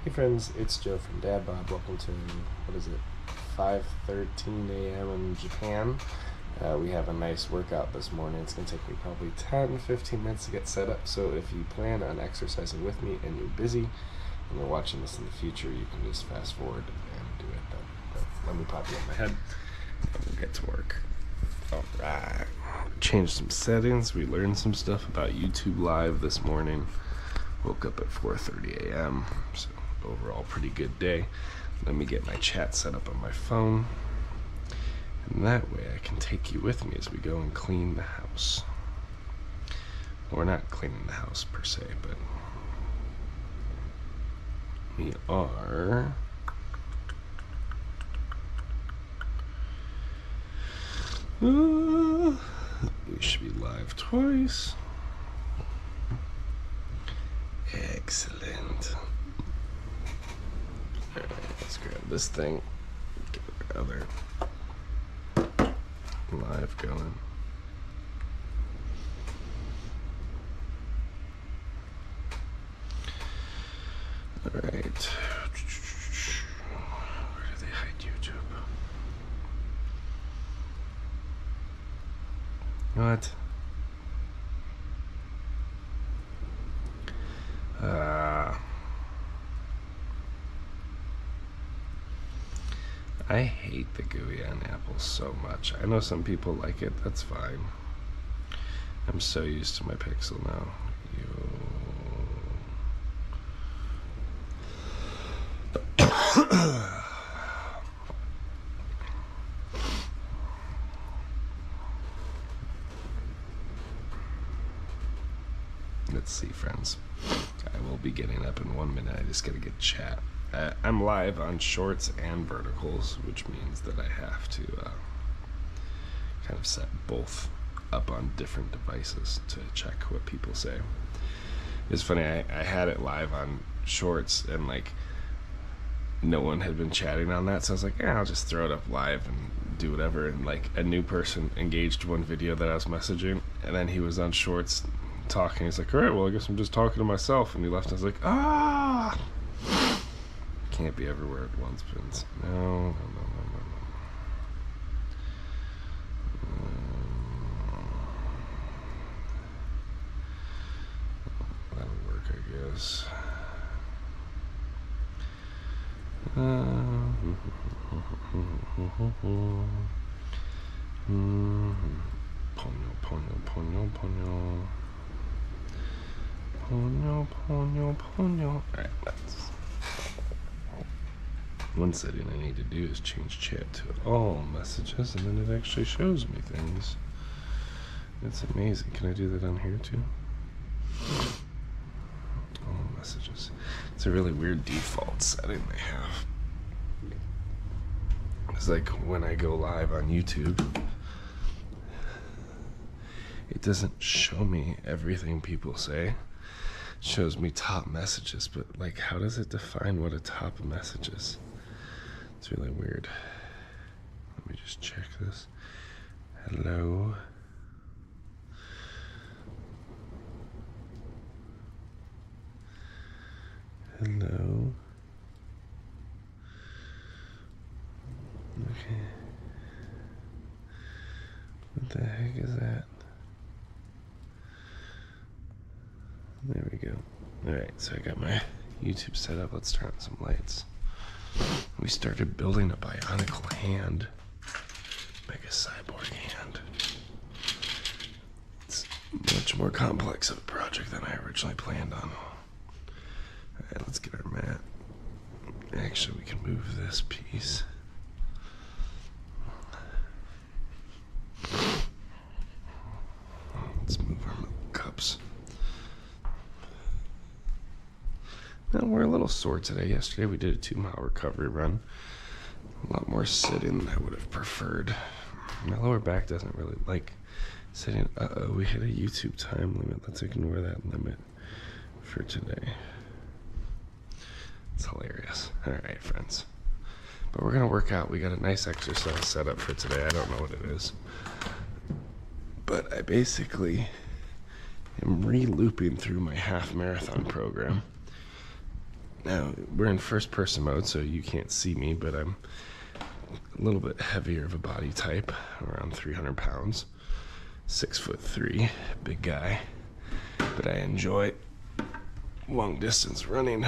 Hey friends, it's Joe from DadBod. Welcome to, what is it, 5:13 a.m. in Japan. We have a nice workout this morning. It's going to take me probably 10-15 minutes to get set up, so if you plan on exercising with me and you're busy and you're watching this in the future, you can just fast forward and do it then. But let me pop you in my head and we'll get to work. Alright, changed some settings. We learned some stuff about YouTube Live this morning. Woke up at 4:30 a.m. So overall pretty good day. Let me get my chat set up on my phone, and that way I can take you with me as we go and clean the house. Well, we're not cleaning the house per se, but we are we should be live twice. Excellent. Alright, let's grab this thing, get our other live going. Alright. Where do they hide YouTube? What? I hate the GUI on Apple so much. I know some people like it, that's fine. I'm so used to my Pixel now. Let's see, friends. I will be getting up in 1 minute. I just gotta get chat. I'm live on shorts and verticals, which means that I have to kind of set both up on different devices to check what people say. It's funny, I had it live on shorts and like no one had been chatting on that, so I was like, yeah, I'll just throw it up live and do whatever. And like a new person engaged one video that I was messaging, and then he was on shorts talking. He's like, all right, well, I guess I'm just talking to myself. And he left, and I was like, can't be everywhere at once, Vince. No. That'll work, I guess. Ponyo. Alright, that's one setting I need to do is change chat to all messages, and then it actually shows me things. It's amazing. Can I do that on here too? All messages. It's a really weird default setting they have. It's like when I go live on YouTube, it doesn't show me everything people say. It shows me top messages, but like, how does it define what a top message is? It's really weird. Let me just check this. Hello. Hello. Okay. What the heck is that? There we go. Alright, so I got my YouTube set up. Let's turn on some lights. We started building a bionicle hand. Mega cyborg hand. It's much more complex of a project than I originally planned on. Alright, let's get our mat. Actually, we can move this piece. Let's move our milk cups. Now, we're a little sore today. Yesterday we did a 2-mile recovery run. A lot more sitting than I would have preferred. My lower back doesn't really like sitting. We hit a YouTube time limit. Let's ignore that limit for today. It's hilarious. Alright, friends. But we're going to work out. We got a nice exercise set up for today. I don't know what it is. But I basically am re-looping through my half marathon program. Now, we're in first person mode, so you can't see me, but I'm a little bit heavier of a body type, around 300 pounds, 6'3", big guy. But I enjoy long distance running,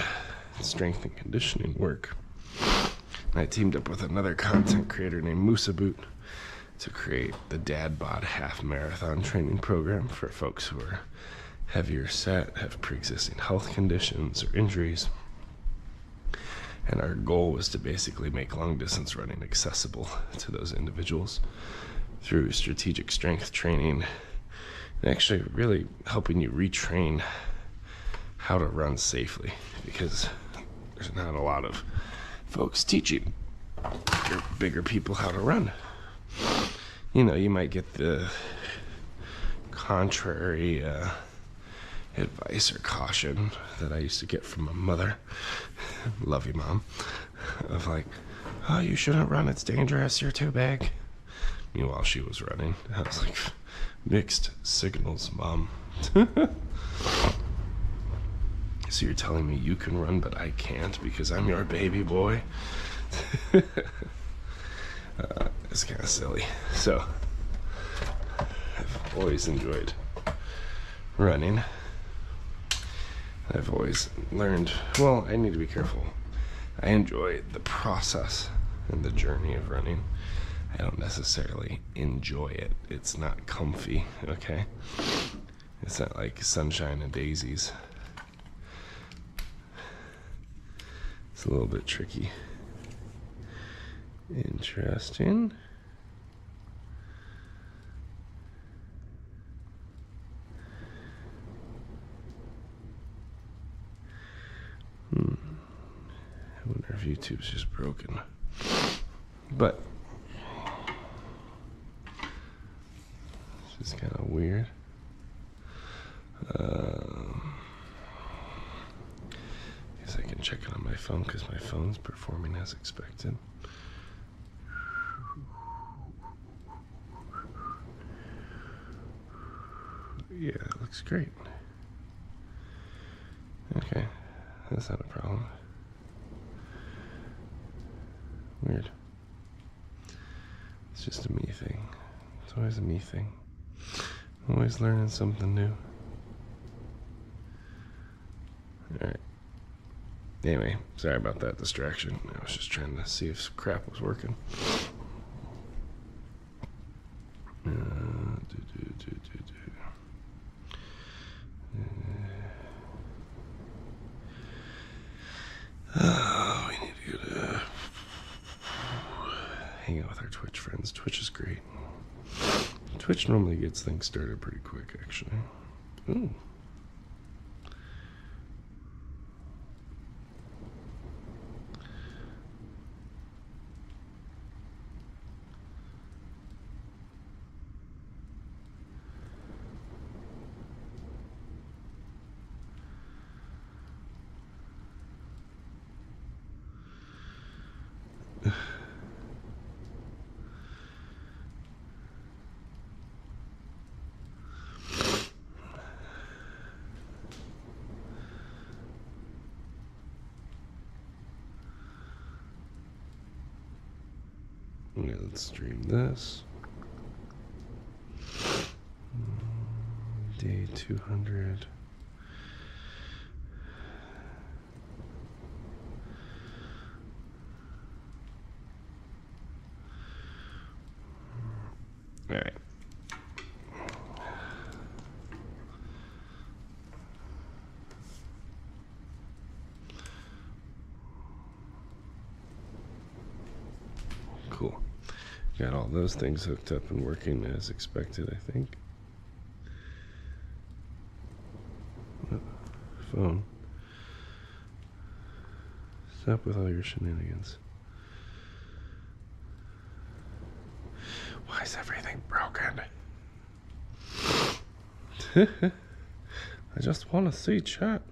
strength and conditioning work. And I teamed up with another content creator named Musa Boot to create the DadBod half marathon training program for folks who are heavier set, have pre-existing health conditions or injuries. And our goal was to basically make long distance running accessible to those individuals through strategic strength training and actually really helping you retrain how to run safely, because there's not a lot of folks teaching bigger people how to run. You know, you might get the contrary advice or caution that I used to get from my mother, love you mom, of like, oh, you shouldn't run, it's dangerous, you're too big. Meanwhile, she was running. I was like, mixed signals, mom. So you're telling me you can run but I can't because I'm your baby boy? It's kind of silly. So I've always enjoyed running. I've always learned, well, I need to be careful. I enjoy the process and the journey of running. I don't necessarily enjoy it. It's not comfy, okay? It's not like sunshine and daisies. It's a little bit tricky. Interesting. I wonder if YouTube's just broken. But it's just kind of weird. Guess I can check it on my phone because my phone's performing as expected. Yeah, it looks great. Okay, that's not a problem. Weird. It's just a me thing. It's always a me thing. I'm always learning something new. Alright. Anyway, sorry about that distraction. I was just trying to see if crap was working. Oh, we need to go to hang out with our Twitch friends. Twitch is great. Twitch normally gets things started pretty quick, actually. Ooh. Okay, let's stream this. Day 200. All right. Cool. Got all those things hooked up and working as expected, I think. Oh, phone. Stop with all your shenanigans. Why is everything broken? I just want to see chat.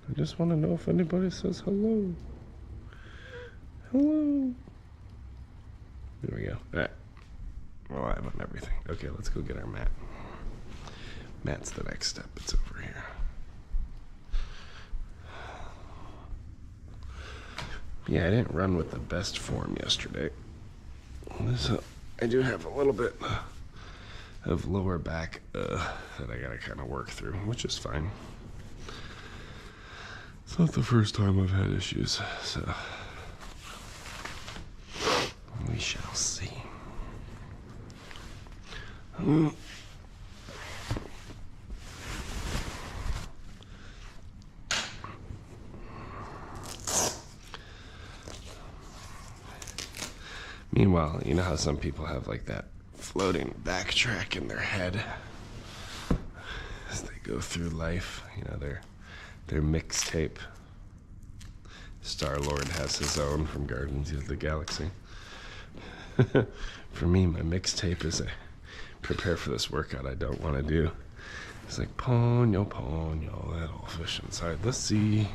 I just want to know if anybody says hello. Hello. There we go. All right. We're live on everything. Okay, let's go get our mat. Mat's the next step. It's over here. Yeah, I didn't run with the best form yesterday. So I do have a little bit of lower back that I gotta kind of work through, which is fine. It's not the first time I've had issues, so we shall see. Meanwhile, you know how some people have like that floating backtrack in their head as they go through life, you know, their mixtape. Star-Lord has his own from Guardians of the Galaxy. For me, my mixtape is a prepare for this workout I don't want to do. It's like, ponyo, that old fish inside the sea.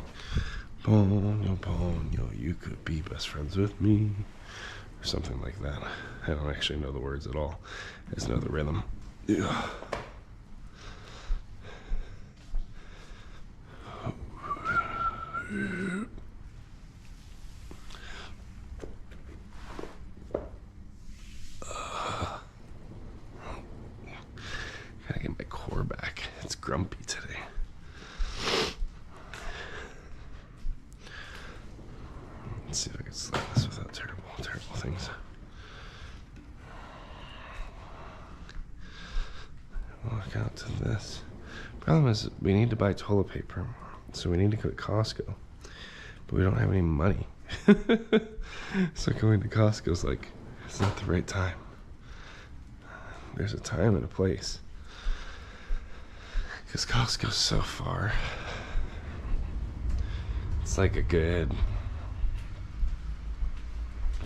Ponyo, you could be best friends with me. Or something like that. I don't actually know the words at all. I just know the rhythm. Yeah. Gotta get my core back. It's grumpy today. Let's see if I can slide this without terrible things. Walk out to this. Problem is, we need to buy toilet paper, so we need to go to Costco, but we don't have any money. So going to Costco is like, it's not the right time. There's a time and a place, because Costco's so far. It's like a good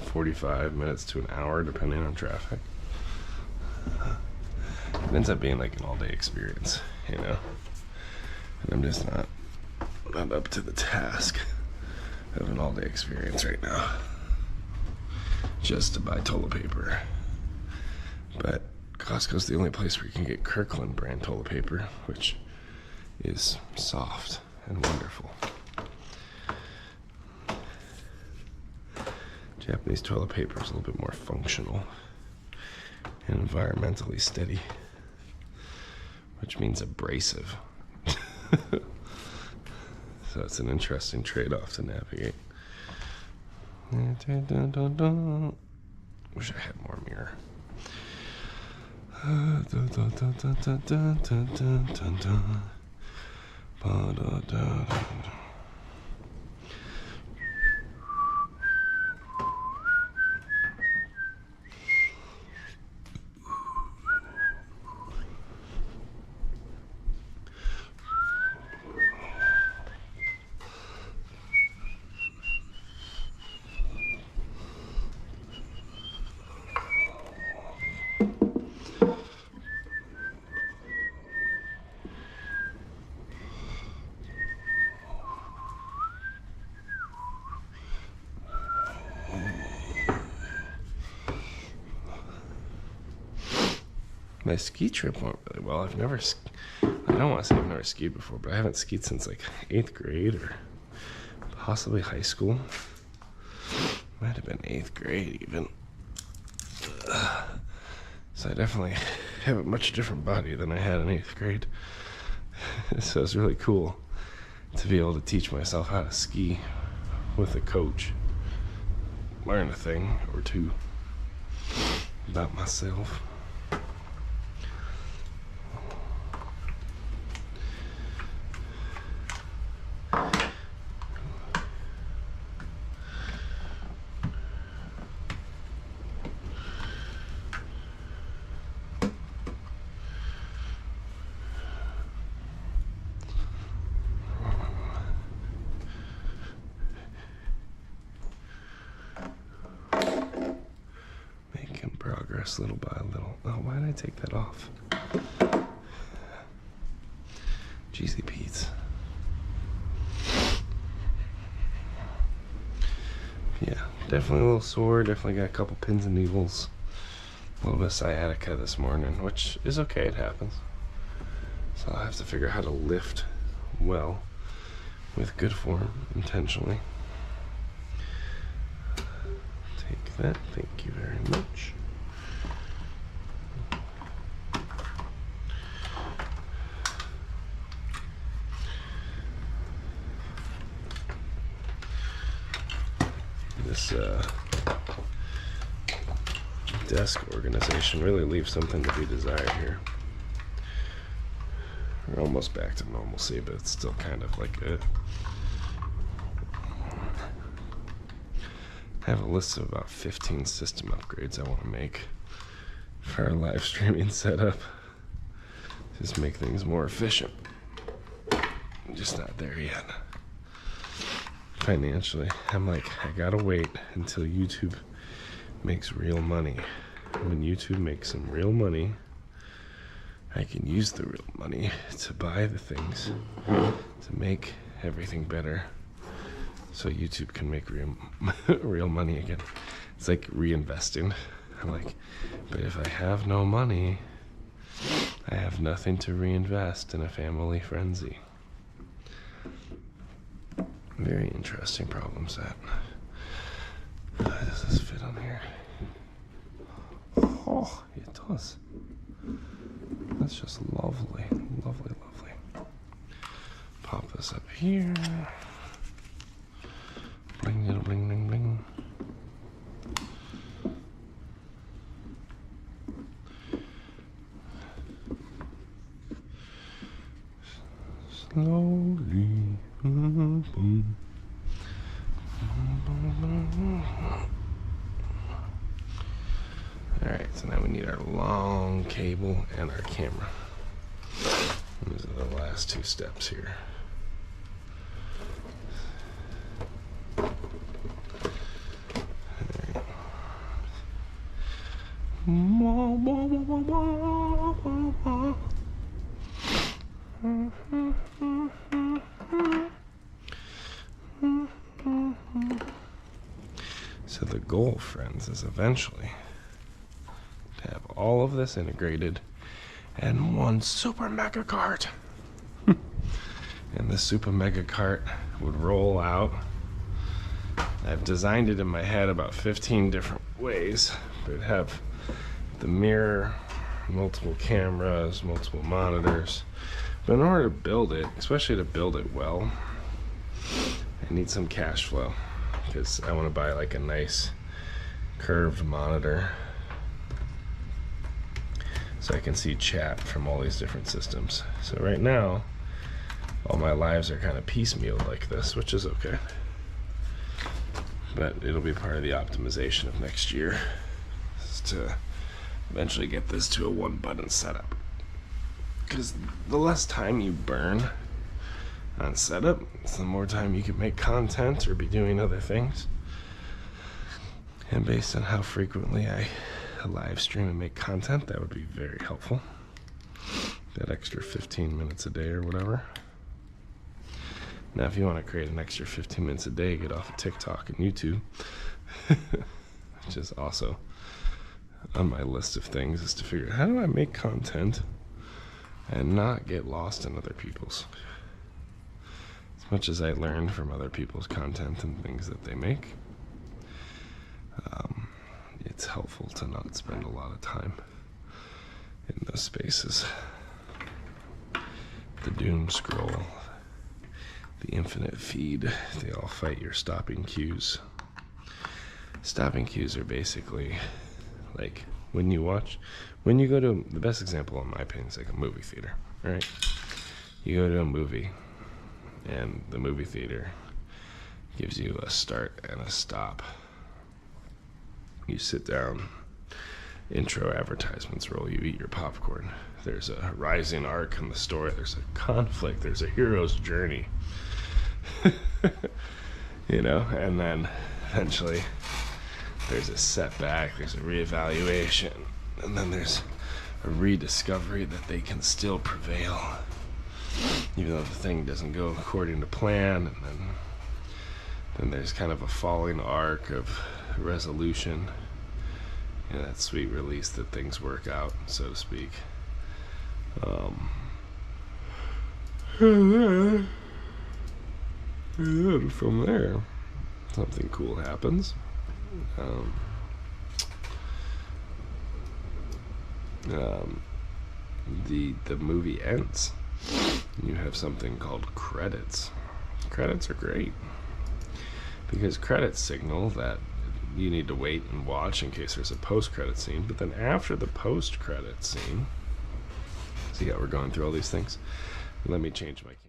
45 minutes to an hour, depending on traffic. It ends up being like an all-day experience, you know? And I'm just not up to the task of an all-day experience right now, just to buy toilet paper. But Costco's the only place where you can get Kirkland brand toilet paper, which is soft and wonderful. Japanese toilet paper is a little bit more functional and environmentally steady, which means abrasive. So it's an interesting trade-off to navigate. Wish I had more mirror. My ski trip went really well. I don't want to say I've never skied before, but I haven't skied since like 8th grade or possibly high school. Might have been 8th grade even. So I definitely have a much different body than I had in 8th grade. So it's really cool to be able to teach myself how to ski with a coach. Learn a thing or two about myself. Progress little by little. Oh, why did I take that off? Jeezy Pete's. Yeah, definitely a little sore. Definitely got a couple pins and needles. A little bit of sciatica this morning, which is okay. It happens. So I'll have to figure out how to lift well with good form intentionally. that. Thank you very much. This desk organization really leaves something to be desired here. We're almost back to normalcy, but it's still kind of like a... I have a list of about 15 system upgrades I want to make for our live streaming setup. Just make things more efficient. I'm just not there yet. Financially, I'm like, I gotta wait until YouTube makes real money. When YouTube makes some real money, I can use the real money to buy the things to make everything better, so YouTube can make real money again. It's like reinvesting. I'm like, but if I have no money, I have nothing to reinvest in aFamilyFrenzy. Very interesting problem set. Does this fit on here? Oh, it does. That's just lovely, lovely, lovely. Pop this up here. Bling, bling, bling, bling. Slowly. Alright, so now we need our long cable and our camera. These are the last two steps here. So the goal, friends, is eventually to have all of this integrated in one super mega cart. And the super mega cart would roll out. I've designed it in my head about 15 different ways. But it'd have the mirror, multiple cameras, multiple monitors. But in order to build it, especially to build it well, I need some cash flow, because I want to buy like a nice curved monitor so I can see chat from all these different systems. So right now, all my lives are kind of piecemeal like this, which is okay. But it'll be part of the optimization of next year, is to eventually get this to a one-button setup. Because the less time you burn on setup, the more time you can make content or be doing other things. And based on how frequently I live stream and make content, that would be very helpful. That extra 15 minutes a day or whatever. Now, if you want to create an extra 15 minutes a day, get off of TikTok and YouTube, which is also on my list of things, is to figure out how do I make content and not get lost in other people's. As much as I learn from other people's content and things that they make, it's helpful to not spend a lot of time in those spaces. The doom scroll, the infinite feed, they all fight your stopping cues. Stopping cues are basically like when you go to, the best example in my opinion is like a movie theater, right? You go to a movie and the movie theater gives you a start and a stop. You sit down, intro advertisements roll, you eat your popcorn. There's a rising arc in the story, there's a conflict, there's a hero's journey. You know, and then eventually there's a setback, there's a reevaluation, and then there's a rediscovery that they can still prevail, even though the thing doesn't go according to plan. And then there's kind of a falling arc of resolution, you know, that sweet release that things work out, so to speak. And then from there, something cool happens. the movie ends. You have something called credits. Credits are great because credits signal that you need to wait and watch in case there's a post-credit scene. But then after the post-credit scene, see how we're going through all these things? Let me change my camera.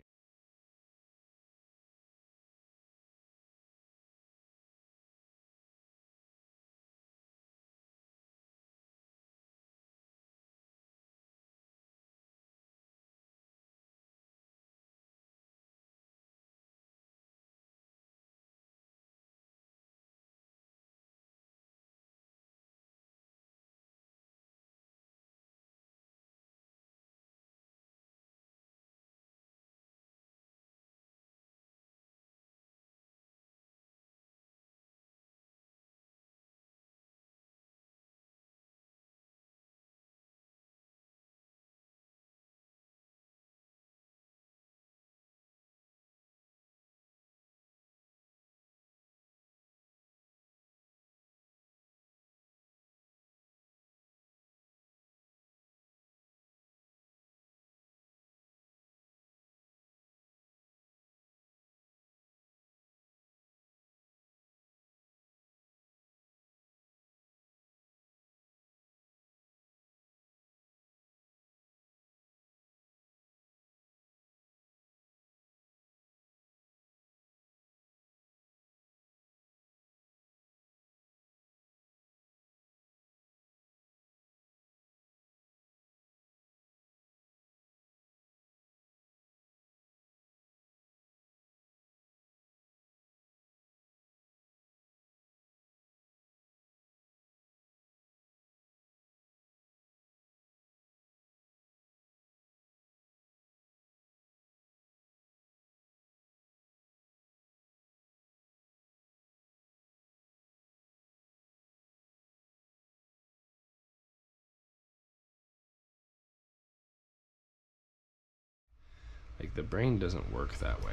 Like, the brain doesn't work that way.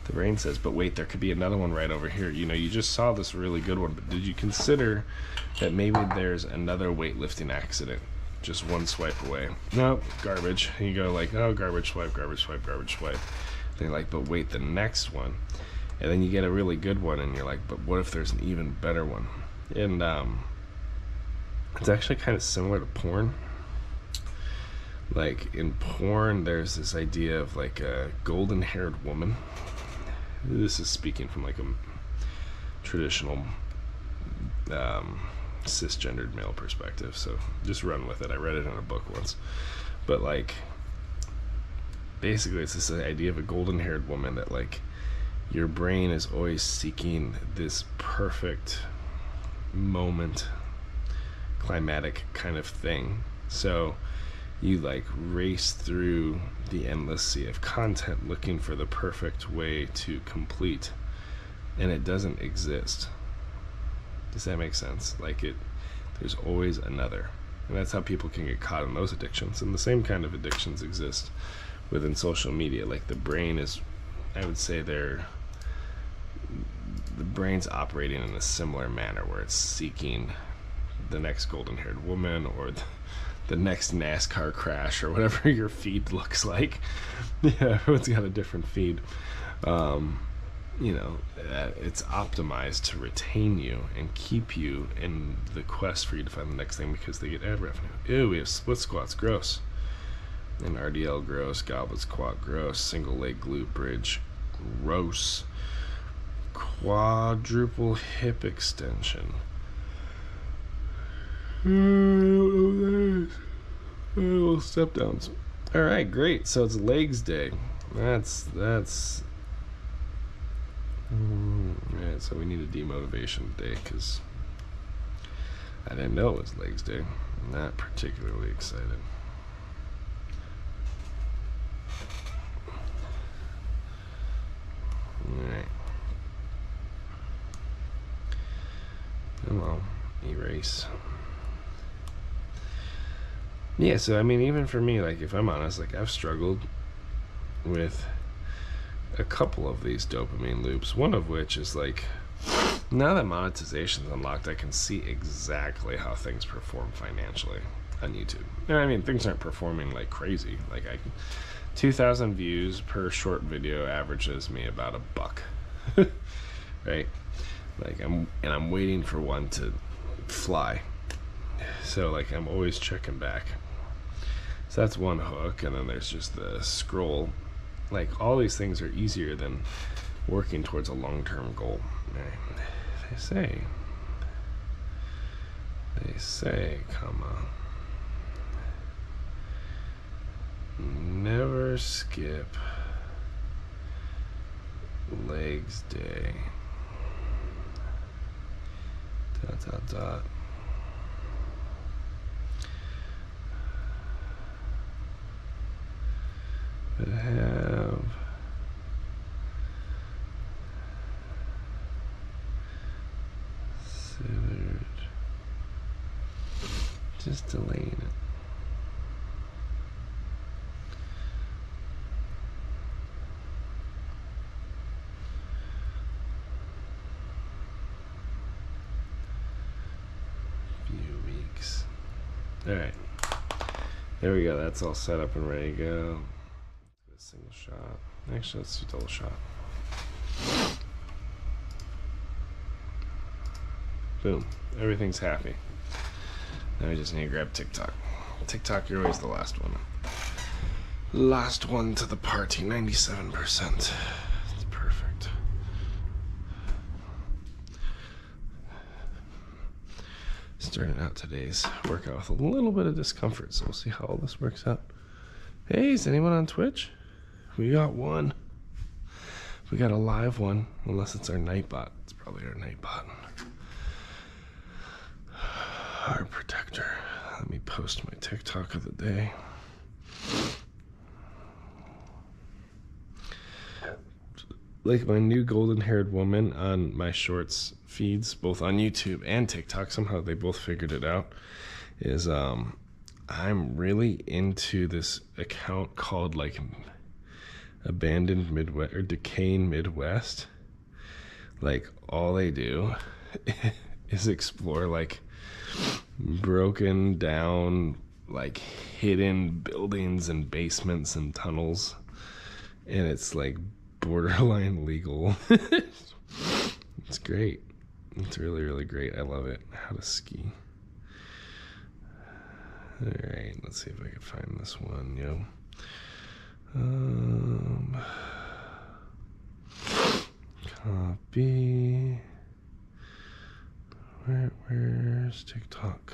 The brain says, but wait, there could be another one right over here. You know, you just saw this really good one, but did you consider that maybe there's another weightlifting accident just one swipe away? No, garbage. And you go like, oh, garbage swipe, garbage swipe, garbage swipe. Then you're like, but wait, the next one. And then you get a really good one, and you're like, but what if there's an even better one? And it's actually kind of similar to porn. Like, in porn, there's this idea of like a golden-haired woman. This is speaking from like a traditional cisgendered male perspective, so just run with it. I read it in a book once. But like, basically it's this idea of a golden-haired woman that like your brain is always seeking this perfect moment, climatic kind of thing. So you like race through the endless sea of content looking for the perfect way to complete, and it doesn't exist. Does that make sense? Like, there's always another. And that's how people can get caught in those addictions. And the same kind of addictions exist within social media. Like, the brain is, I would say the brain's operating in a similar manner where it's seeking the next golden-haired woman or the next NASCAR crash or whatever your feed looks like. Yeah, everyone's got a different feed. You know, it's optimized to retain you and keep you in the quest for you to find the next thing because they get ad revenue. Ew, we have split squats, gross. And RDL, gross. Goblet squat, gross. Single leg glute bridge, gross. Quadruple hip extension. I don't know what that is. Oh, step downs. All right, great. So it's legs day. That's. Alright, so we need a demotivation day because I didn't know it was legs day. I'm not particularly excited. Alright. Come on, erase. Yeah, so I mean, even for me, like, if I'm honest, like, I've struggled with a couple of these dopamine loops, one of which is like Now that monetization's unlocked, I can see exactly how things perform financially on YouTube. You know what I mean? Things aren't performing like crazy. Like 2,000 views per short video averages me about $1, right? Like I'm waiting for one to fly. So like I'm always checking back. So that's one hook, and then there's just the scroll. Like all these things are easier than working towards a long-term goal. Right? They say, never skip legs day. ... But have considered just delaying it. Few weeks. All right, there we go. That's all set up and ready to go. A single shot. Actually, let's do double shot. Boom. Everything's happy. Now I just need to grab TikTok. TikTok, you're always the last one. Last one to the party, 97%. It's perfect. Starting out today's workout with a little bit of discomfort, so we'll see how all this works out. Hey, is anyone on Twitch? We got one. We got a live one, unless it's our Nightbot. It's probably our Nightbot. Our protector. Let me post my TikTok of the day. Like my new golden-haired woman on my shorts feeds, both on YouTube and TikTok, somehow they both figured it out, is I'm really into this account called like Abandoned Midwest or Decaying Midwest. Like all they do is explore like broken down like hidden buildings and basements and tunnels, and it's like borderline legal. It's great. It's really, really great. I love it. How to ski. All right, let's see if I can find this one. Yo. Copy. Where's TikTok?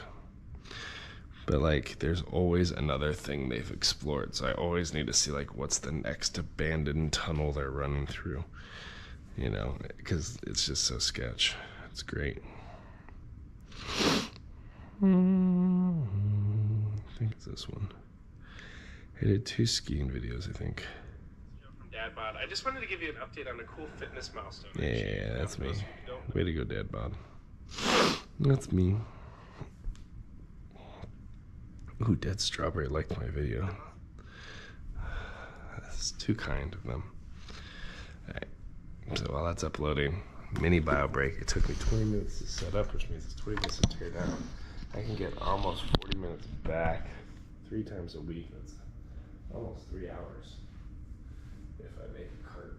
But like there's always another thing they've explored, so I always need to see like what's the next abandoned tunnel they're running through, you know, because it's just so sketch. It's great. I think it's this one. I did 2 skiing videos, I think. From DadBod. I just wanted to give you an update on a cool fitness milestone. Yeah, that's me. Way to go, DadBod. That's me. Ooh, Dead Strawberry liked my video. That's too kind of them. Alright, so while that's uploading, mini bio break. It took me 20 minutes to set up, which means it's 20 minutes to tear down. I can get almost 40 minutes back 3 times a week. That's almost 3 hours if I make a cart.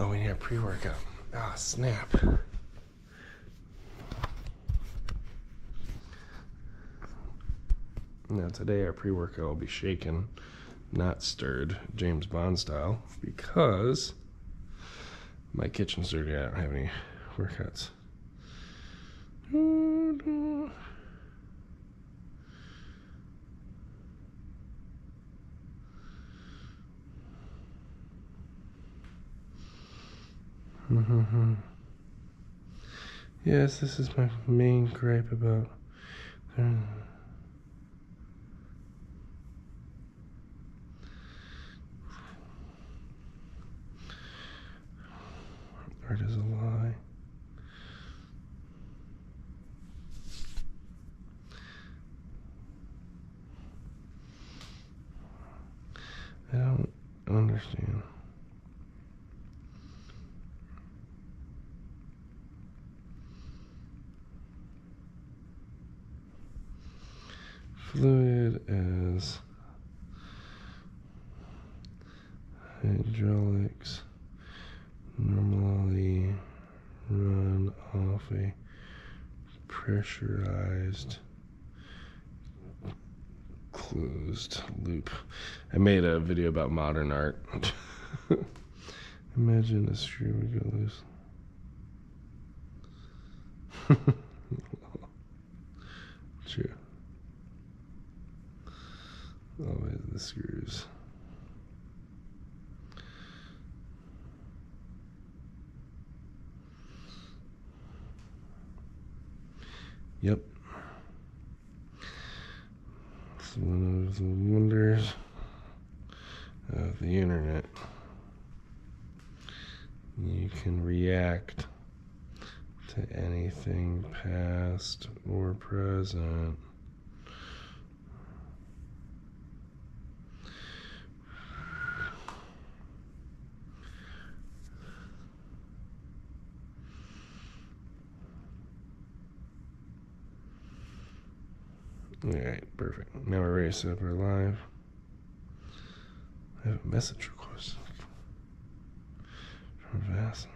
Oh, we need a pre-workout. Ah, snap. Now today our pre-workout will be shaken, not stirred, James Bond style, because my kitchen's dirty. I don't have any workouts. Yes, this is my main gripe about. Art is a lie. I don't understand. Fluid as hydraulics normally run off a pressurized closed loop. I made a video about modern art. Imagine a screw would go loose. True. Always the screws. Yep. It's one of the wonders of the internet. You can react to anything past or present. Alright, perfect. Now we're ready to set up our live. I have a message request from Vass.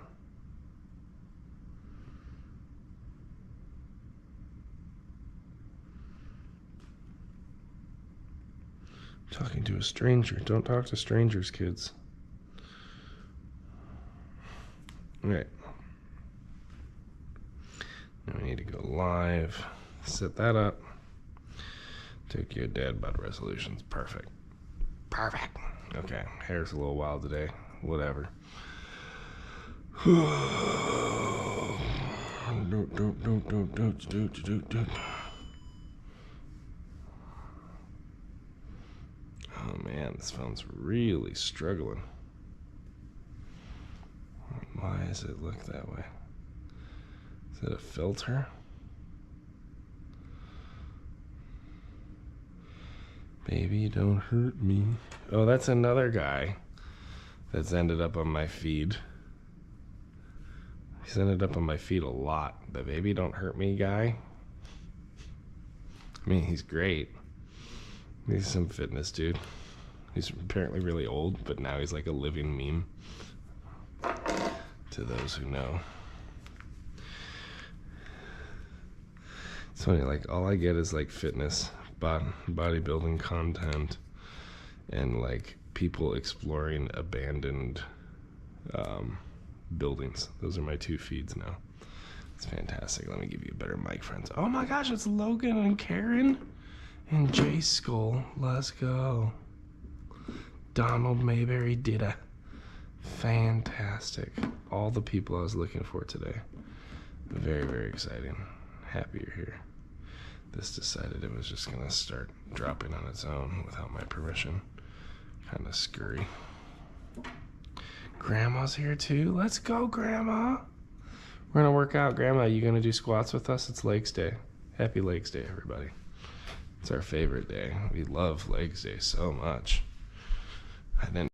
Talking to a stranger. Don't talk to strangers, kids. Alright. Now we need to go live. Set that up. Take your DadBod resolutions. Perfect. Perfect. Okay. Hair's a little wild today. Whatever. Oh man, this phone's really struggling. Why does it look that way? Is it a filter? Baby, don't hurt me. Oh, that's another guy that's ended up on my feed. He's ended up on my feed a lot. The baby don't hurt me guy. I mean, he's great. He's some fitness dude. He's apparently really old, but now he's like a living meme. To those who know. It's funny, like all I get is like fitness, bodybuilding content, and like people exploring abandoned buildings. Those are my two feeds now. It's fantastic. Let me give you a better mic, friends. Oh my gosh, it's Logan and Karen and Jay Skull. Let's go. Donald Mayberry did a fantastic. All the people I was looking for today. Very, very exciting. Happy you're here. This decided it was just gonna start dropping on its own without my permission. Kind of scurry. Grandma's here too. Let's go, Grandma. We're gonna work out. Grandma, you gonna do squats with us? It's Legs Day. Happy Legs Day, everybody. It's our favorite day. We love Legs Day so much. I didn't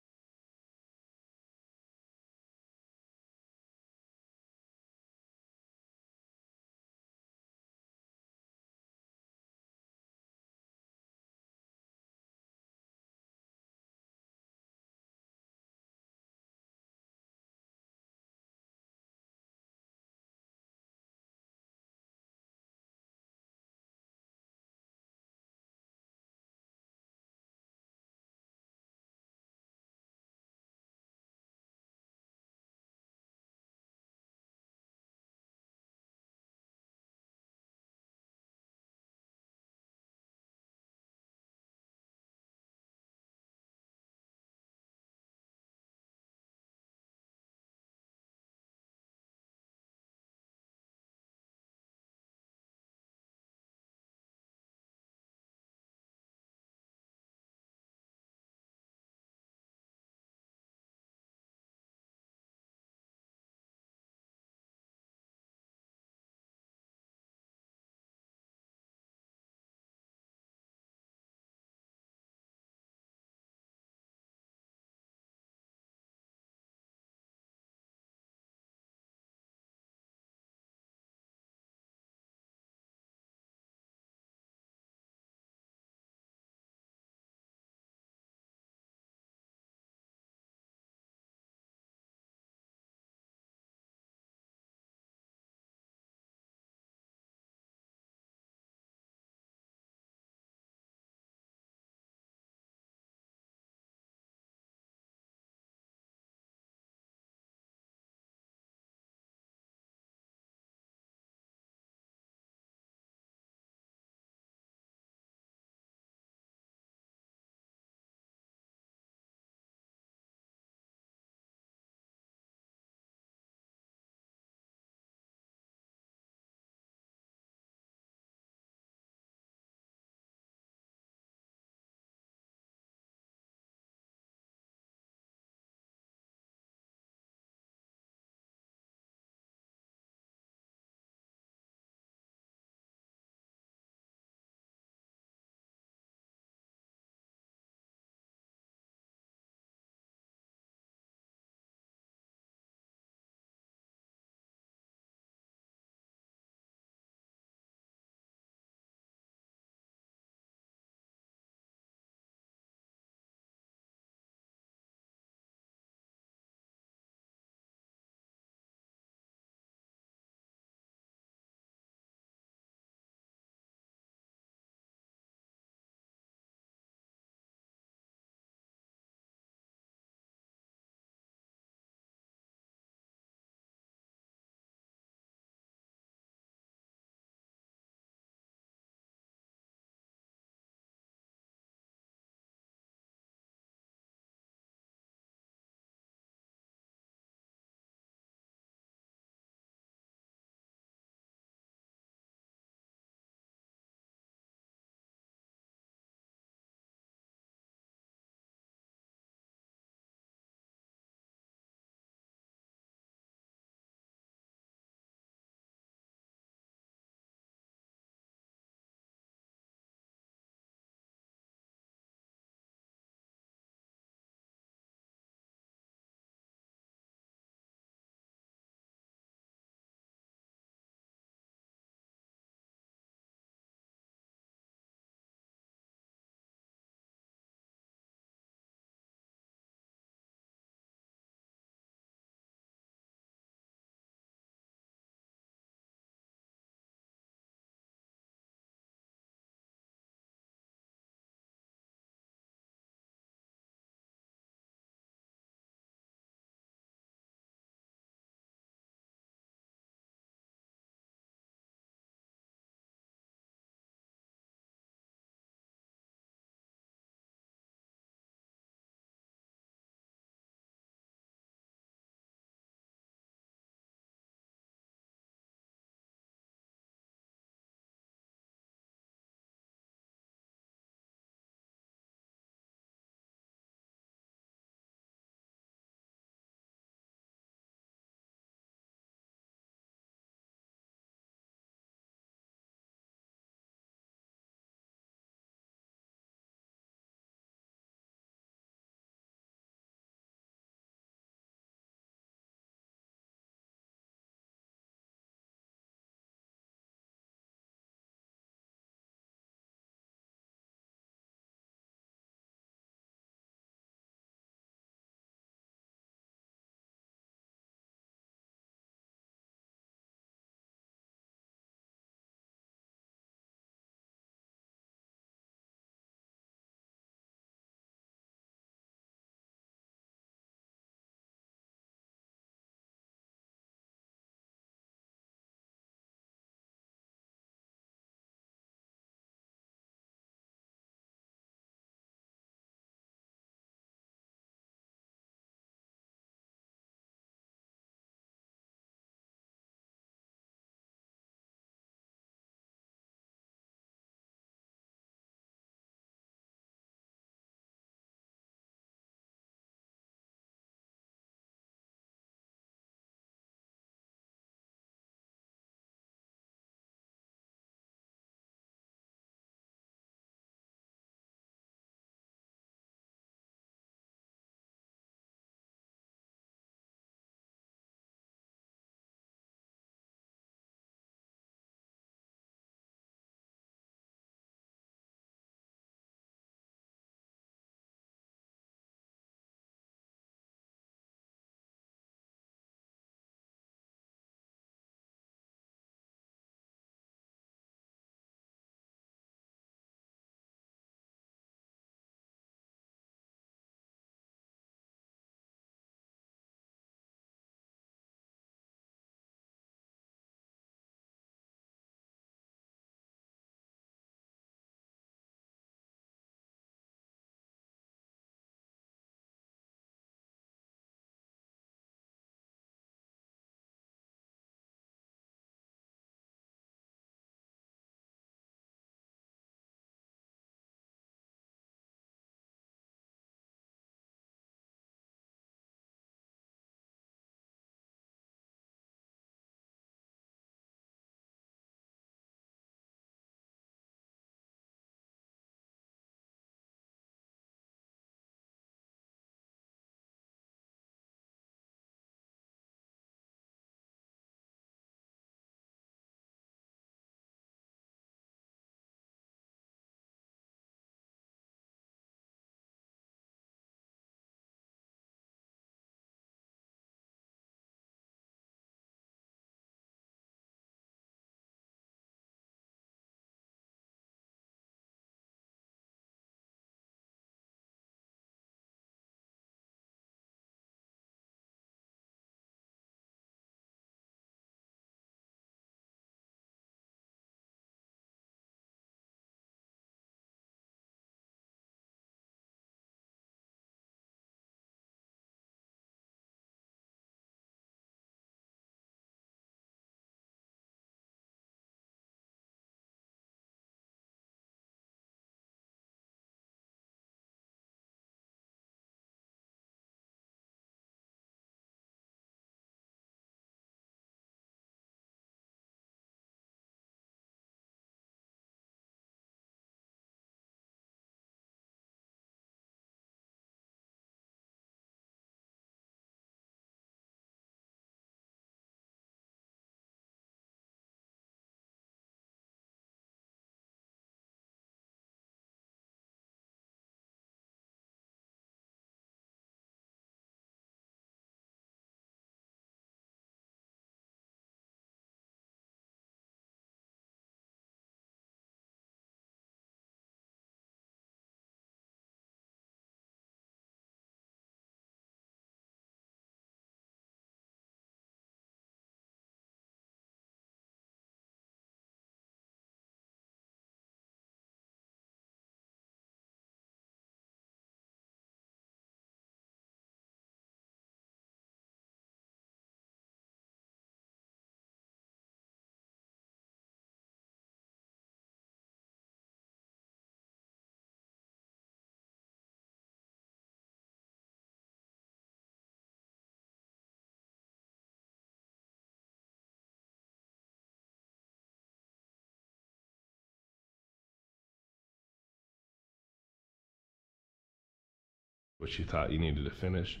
what you thought you needed to finish.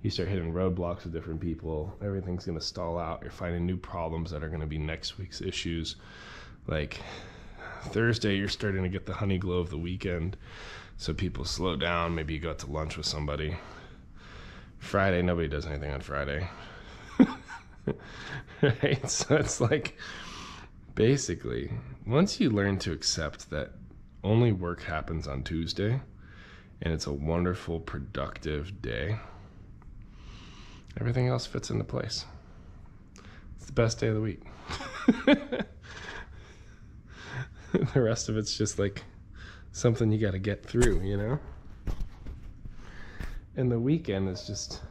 You start hitting roadblocks with different people. Everything's going to stall out. You're finding new problems that are going to be next week's issues. Like Thursday, you're starting to get the honey glow of the weekend. So people slow down. Maybe you go out to lunch with somebody. Friday, nobody does anything on Friday. Right? So it's like, basically, once you learn to accept that only work happens on Tuesday, and it's a wonderful, productive day, everything else fits into place. It's the best day of the week. The rest of it's just like something you got to get through, you know? And the weekend is just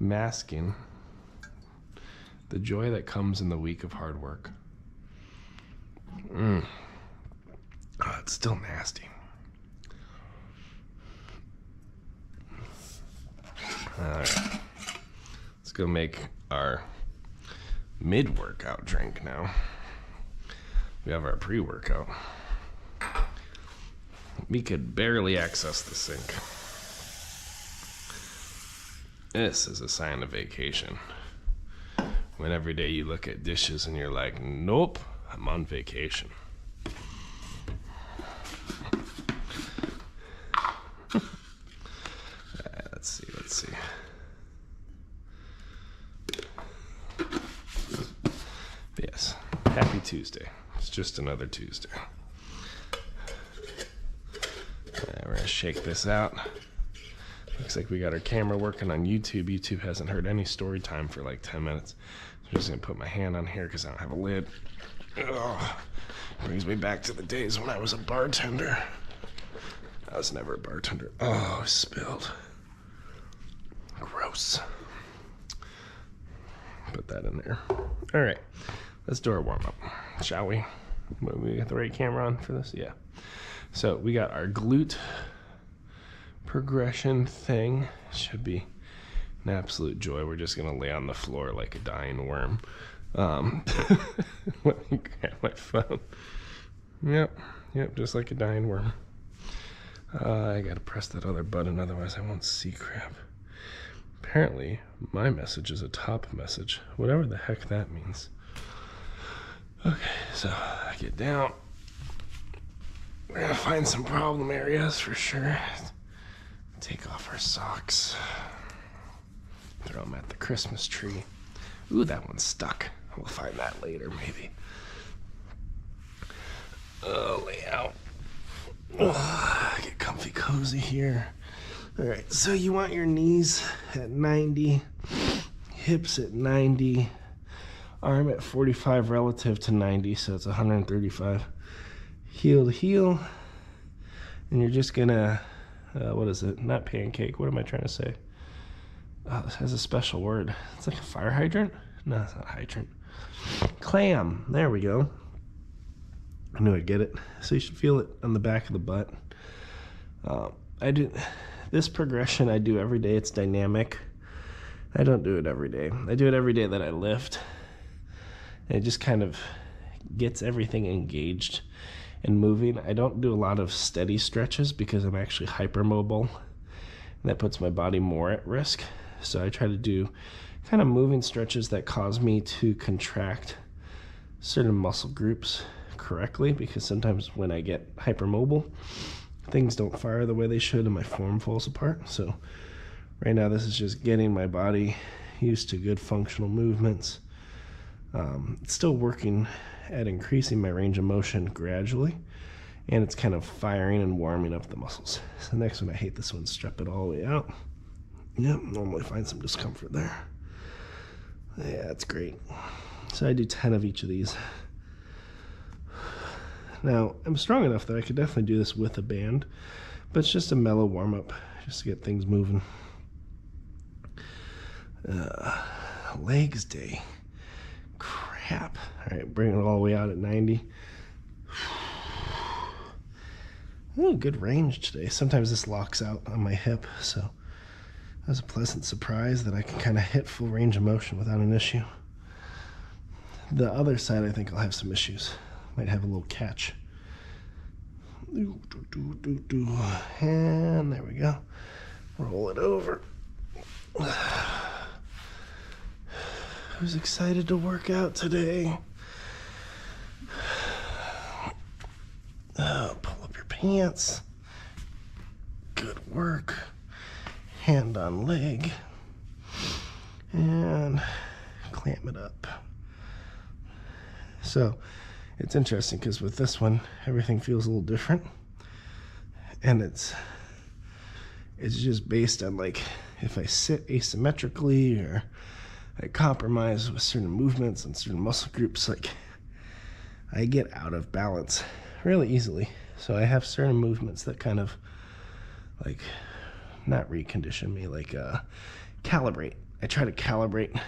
masking the joy that comes in the week of hard work. Oh, it's still nasty. All right. Let's go make our mid-workout drink now. We have our pre-workout. We could barely access the sink. This is a sign of vacation. When every day you look at dishes and you're like, nope, I'm on vacation. Let's see. Yes, happy Tuesday. It's just another Tuesday. We're gonna shake this out. Looks like we got our camera working on YouTube. YouTube hasn't heard any story time for like 10 minutes. So I'm just gonna put my hand on here because I don't have a lid. Ugh. Brings me back to the days when I was a bartender. I was never a bartender. Oh, spilled. Gross. Put that in there. All right, let's do our warm-up, shall we? We got the right camera on for this? Yeah. So we got our glute progression thing. Should be an absolute joy. We're just gonna lay on the floor like a dying worm. Let me grab my phone. Yep, just like a dying worm. I gotta press that other button, otherwise I won't see crap. Apparently, my message is a top message, whatever the heck that means. Okay, so I get down. We're gonna find some problem areas for sure. Take off our socks. Throw them at the Christmas tree. Ooh, that one's stuck. We'll find that later, maybe. Lay out. Get comfy cozy here. All right, so you want your knees at 90, hips at 90, arm at 45 relative to 90, so it's 135. Heel to heel, and you're just gonna, what is it? Not pancake, what am I trying to say? Oh, this has a special word. It's like a fire hydrant? No, it's not a hydrant. Clam, there we go. I knew I'd get it. So you should feel it on the back of the butt. I do this progression I do every day. It's dynamic. I don't do it every day. I do it every day that I lift. And it just kind of gets everything engaged and moving. I don't do a lot of steady stretches because I'm actually hypermobile. And that puts my body more at risk. So I try to do kind of moving stretches that cause me to contract certain muscle groups correctly, because sometimes when I get hypermobile, things don't fire the way they should and my form falls apart. So right now this is just getting my body used to good functional movements. It's still working at increasing my range of motion gradually, and it's kind of firing and warming up the muscles. So next one, I hate this one, strap it all the way out. Yep, normally find some discomfort there. Yeah, that's great. So I do 10 of each of these. Now, I'm strong enough that I could definitely do this with a band, but it's just a mellow warm-up, just to get things moving. Legs day. Crap. All right, bring it all the way out at 90. Ooh, good range today. Sometimes this locks out on my hip, so that was a pleasant surprise that I can kind of hit full range of motion without an issue. The other side, I think I'll have some issues. Might have a little catch. And there we go. Roll it over. Who's excited to work out today? Pull up your pants. Good work. Hand on leg. And clamp it up. So it's interesting because with this one, everything feels a little different. And it's just based on, like, if I sit asymmetrically or I compromise with certain movements and certain muscle groups, like, I get out of balance really easily. So I have certain movements that kind of, like, not recondition me, like calibrate. I try to calibrate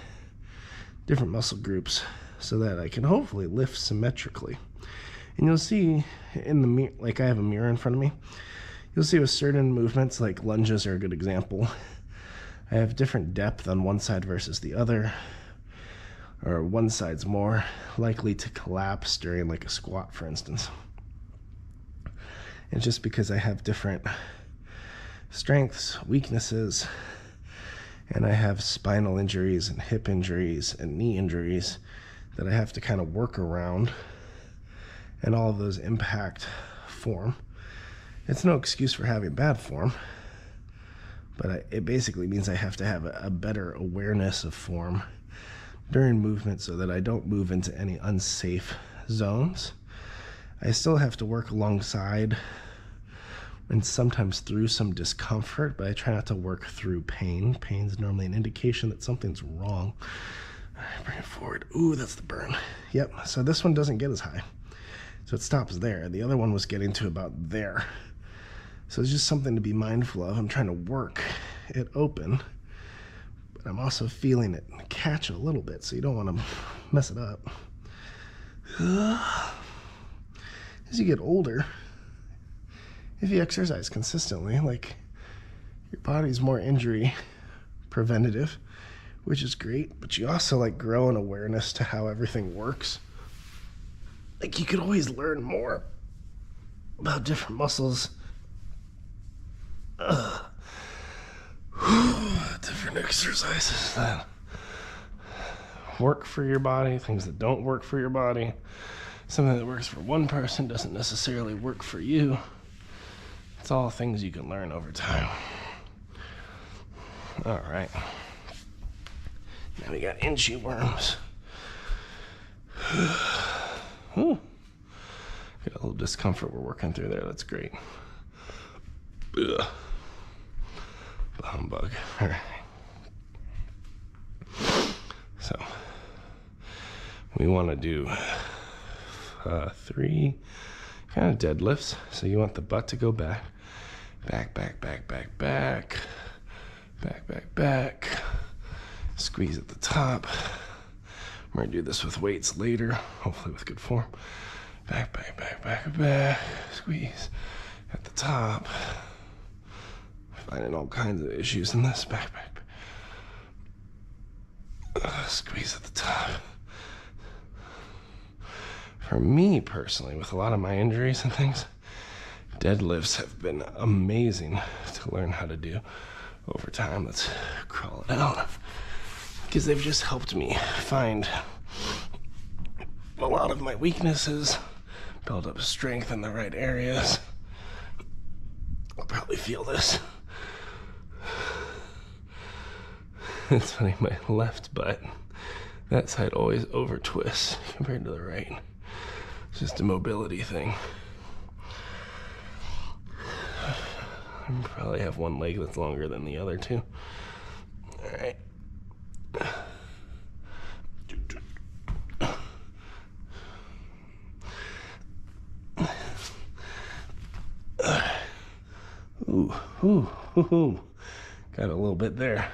different muscle groups so that I can hopefully lift symmetrically. And you'll see in the mirror, like I have a mirror in front of me, you'll see with certain movements, like lunges are a good example, I have different depth on one side versus the other, or one side's more likely to collapse during like a squat, for instance. And just because I have different strengths, weaknesses, and I have spinal injuries and hip injuries and knee injuries that I have to kind of work around, and all of those impact form. It's no excuse for having bad form, but it basically means I have to have a better awareness of form during movement so that I don't move into any unsafe zones. I still have to work alongside and sometimes through some discomfort, but I try not to work through pain. Pain's normally an indication that something's wrong. All right, bring it forward. Ooh, that's the burn. Yep, so this one doesn't get as high. So it stops there. The other one was getting to about there. So it's just something to be mindful of. I'm trying to work it open, but I'm also feeling it catch a little bit, so you don't want to mess it up. As you get older, if you exercise consistently, like, your body's more injury preventative, which is great, but you also like grow an awareness to how everything works. Like, you could always learn more about different muscles, different exercises that work for your body, things that don't work for your body. Something that works for one person doesn't necessarily work for you. It's all things you can learn over time. All right. Now we got inchy worms. Ooh. Got a little discomfort we're working through there. That's great. Ugh. Humbug. All right. So we want to do 3 kind of deadlifts. So you want the butt to go back. Back, back, back, back, back. Back, back, back. Squeeze at the top. We're going to do this with weights later, hopefully with good form. Back, back, back, back, back. Squeeze at the top. Finding all kinds of issues in this. Back, back, back. Squeeze at the top. For me personally, with a lot of my injuries and things, deadlifts have been amazing to learn how to do over time. Let's crawl it out, because they've just helped me find a lot of my weaknesses, build up strength in the right areas. I'll probably feel this. It's funny, my left butt, that side always over twists compared to the right. It's just a mobility thing. I probably have one leg that's longer than the other too. All right. Ooh. Got a little bit there.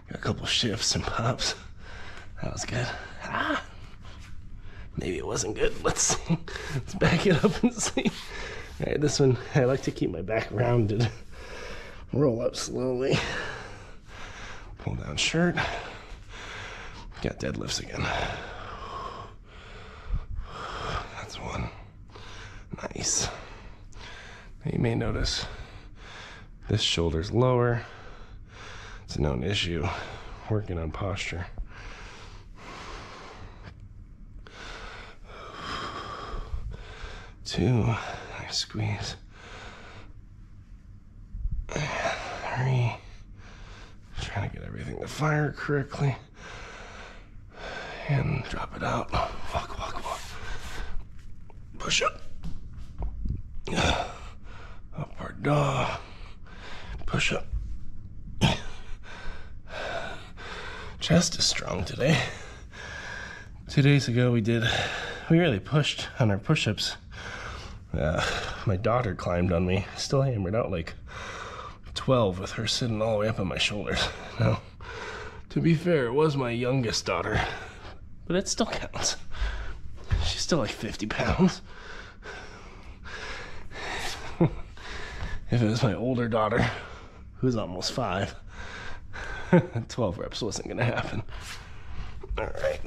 Got a couple shifts and pops. That was good. Maybe it wasn't good. Let's see. Let's back it up and see. All right, this one, I like to keep my back rounded. Roll up slowly. Pull down shirt. Got deadlifts again. That's one. Nice. Now you may notice This shoulder's lower. It's a known issue. Working on posture. Two. Nice squeeze. 3. Trying to get everything to fire correctly. And drop it out. Walk, walk, walk. Push up. Upward dog. Push up. Chest is strong today. 2 days ago we really pushed on our push-ups. My daughter climbed on me. Still hammered out like 12 with her sitting all the way up on my shoulders. Now, to be fair, it was my youngest daughter, but it still counts. She's still like 50 pounds. If it was my older daughter, who's almost 5, 12 reps wasn't gonna happen. All right.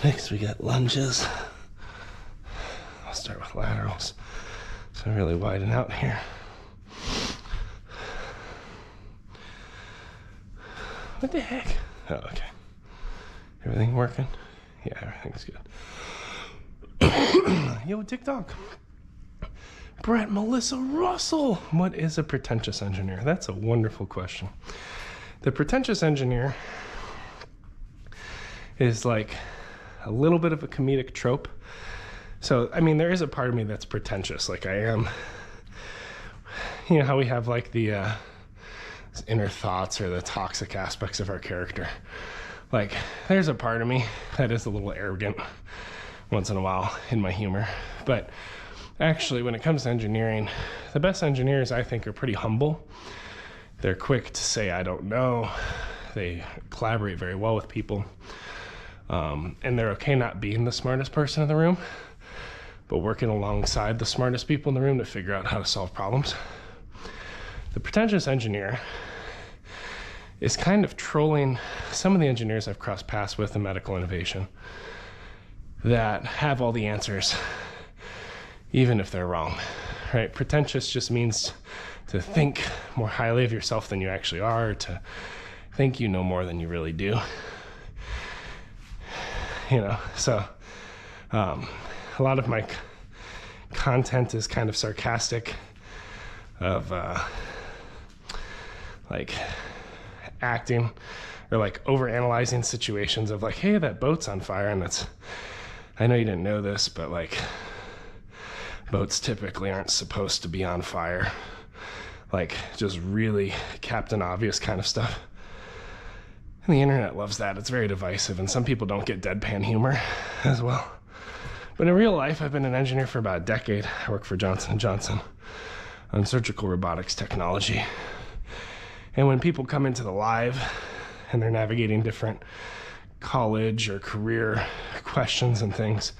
Next we got lunges. I'll start with laterals. So really widen out here. What the heck? Oh, okay. Everything working? Yeah, everything's good. Yo, TikTok. Brett Melissa Russell. What is a pretentious engineer? That's a wonderful question. The pretentious engineer is like a little bit of a comedic trope. So, I mean, there is a part of me that's pretentious, like I am. You know how we have like the inner thoughts or the toxic aspects of our character. Like, there's a part of me that is a little arrogant once in a while in my humor. But actually, when it comes to engineering, the best engineers, I think, are pretty humble. They're quick to say, I don't know. They collaborate very well with people. And they're okay not being the smartest person in the room, but working alongside the smartest people in the room to figure out how to solve problems. The pretentious engineer is kind of trolling some of the engineers I've crossed paths with in medical innovation that have all the answers, even if they're wrong, right? Pretentious just means to think more highly of yourself than you actually are, to think you know more than you really do. You know, so a lot of my content is kind of sarcastic, of like acting or like overanalyzing situations of like, hey, that boat's on fire, and that's, I know you didn't know this, but like boats typically aren't supposed to be on fire. Like just really Captain Obvious kind of stuff. And the internet loves that. It's very divisive, and some people don't get deadpan humor as well. But in real life, I've been an engineer for about a decade. I work for Johnson & Johnson on surgical robotics technology. And when people come into the live and they're navigating different college or career questions and things,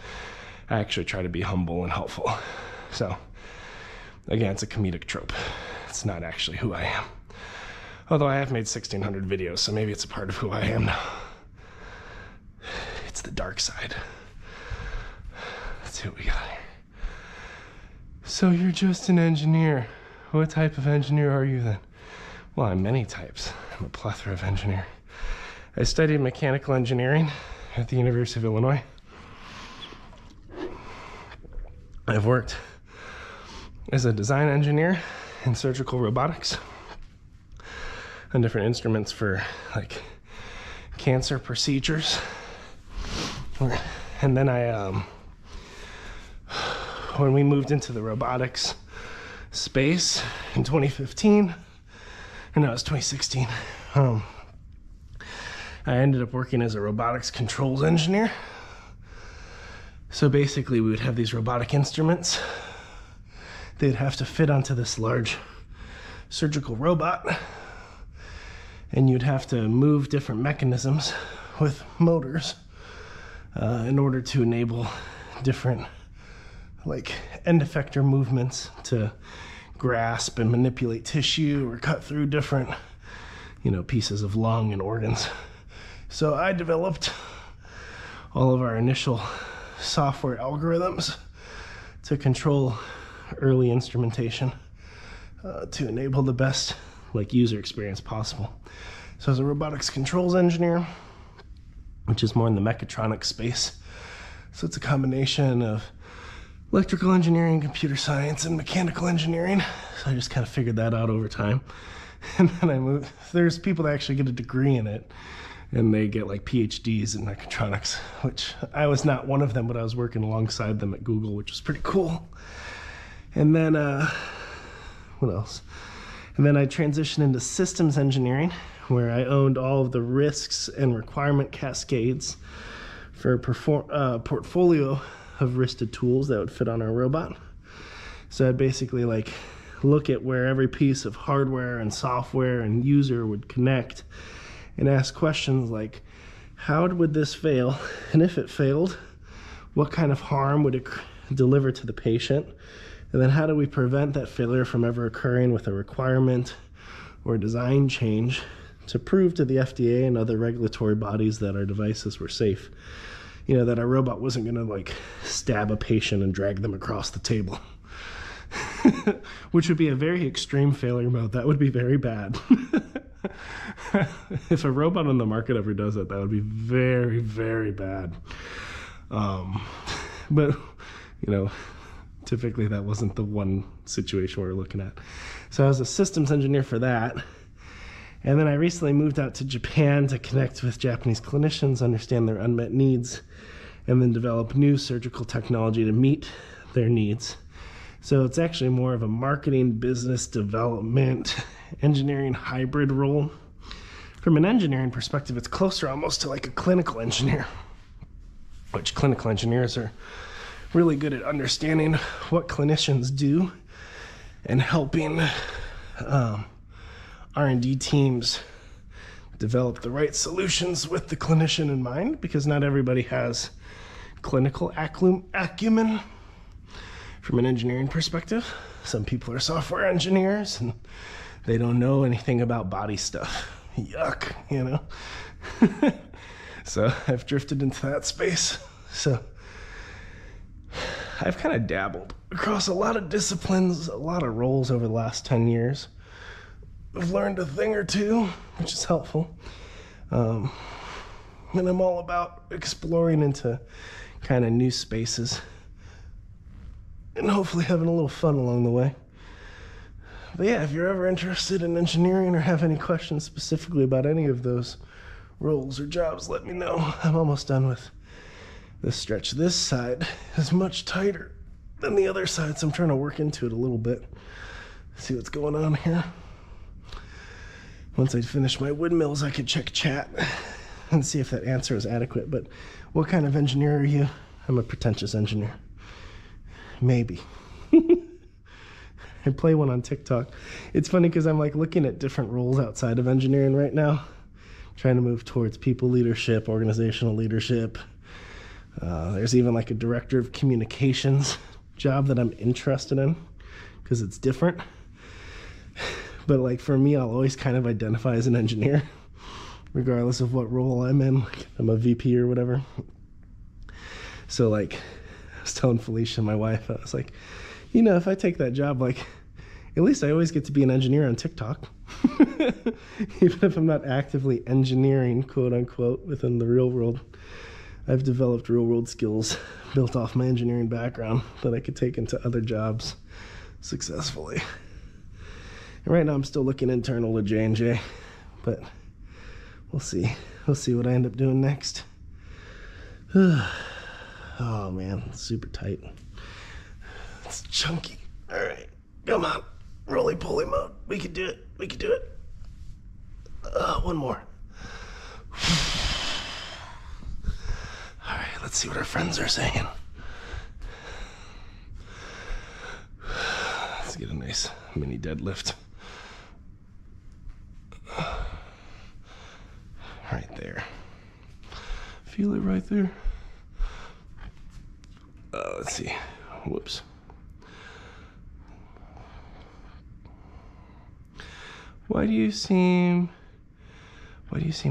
I actually try to be humble and helpful. So again, it's a comedic trope. It's not actually who I am. Although I have made 1,600 videos, so maybe it's a part of who I am now. It's the dark side. Let's see what we got here. So you're just an engineer. What type of engineer are you then? Well, I'm many types. I'm a plethora of engineer. I studied mechanical engineering at the University of Illinois. I've worked as a design engineer in surgical robotics on different instruments for like cancer procedures. And then when we moved into the robotics space in 2015, or no, it was 2016, I ended up working as a robotics controls engineer. So basically we would have these robotic instruments. They'd have to fit onto this large surgical robot, and you'd have to move different mechanisms with motors in order to enable different like end effector movements to grasp and manipulate tissue or cut through different, you know, pieces of lung and organs. So I developed all of our initial software algorithms to control early instrumentation to enable the best like user experience possible. So as a robotics controls engineer, which is more in the mechatronics space, so it's a combination of electrical engineering, computer science, and mechanical engineering. So I just kind of figured that out over time. And then I moved. There's people that actually get a degree in it, and they get like PhDs in mechatronics, which I was not one of them, but I was working alongside them at Google, which was pretty cool. And then, what else? And then I transitioned into systems engineering, where I owned all of the risks and requirement cascades for a portfolio of wristed tools that would fit on our robot. So I'd basically like look at where every piece of hardware and software and user would connect and ask questions like, how would this fail? And if it failed, what kind of harm would it deliver to the patient? And then how do we prevent that failure from ever occurring with a requirement or design change to prove to the FDA and other regulatory bodies that our devices were safe? You know, that our robot wasn't gonna like stab a patient and drag them across the table. Which would be a very extreme failure mode. That would be very bad. If a robot on the market ever does it, that would be very, very bad. But, you know, typically that wasn't the one situation we were looking at. So I was a systems engineer for that. And then I recently moved out to Japan to connect with Japanese clinicians, understand their unmet needs, and then develop new surgical technology to meet their needs. So it's actually more of a marketing, business development, engineering hybrid role. From an engineering perspective, it's closer almost to like a clinical engineer, which clinical engineers are really good at understanding what clinicians do and helping R&D teams develop the right solutions with the clinician in mind, because not everybody has clinical acumen from an engineering perspective. Some people are software engineers and they don't know anything about body stuff. Yuck, you know? So I've drifted into that space. So I've kind of dabbled across a lot of disciplines, a lot of roles over the last 10 years. I've learned a thing or two, which is helpful. And I'm all about exploring into kind of new spaces and hopefully having a little fun along the way. But yeah, if you're ever interested in engineering or have any questions specifically about any of those roles or jobs, let me know. I'm almost done with this stretch. This side is much tighter than the other side, so I'm trying to work into it a little bit. See what's going on here. Once I finish my windmills, I could check chat and see if that answer is adequate. But what kind of engineer are you? I'm a pretentious engineer. Maybe. I play one on TikTok. It's funny because I'm like looking at different roles outside of engineering right now, trying to move towards people leadership, organizational leadership. There's even like a director of communications job that I'm interested in because it's different. But like for me, I'll always kind of identify as an engineer, regardless of what role I'm in. Like I'm a VP or whatever. So like I was telling Felicia, my wife, I was like, you know, if I take that job, like at least I always get to be an engineer on TikTok. Even if I'm not actively engineering, quote unquote, within the real world. I've developed real world skills built off my engineering background that I could take into other jobs successfully. And right now I'm still looking internal to J&J, but we'll see. We'll see what I end up doing next. Oh man, it's super tight. It's chunky. All right, come on. Roly-poly mode. We can do it. We can do it. One more. All right, let's see what our friends are saying. Let's get a nice mini deadlift. Right there. Feel it right there. Let's see. Whoops. Why do you seem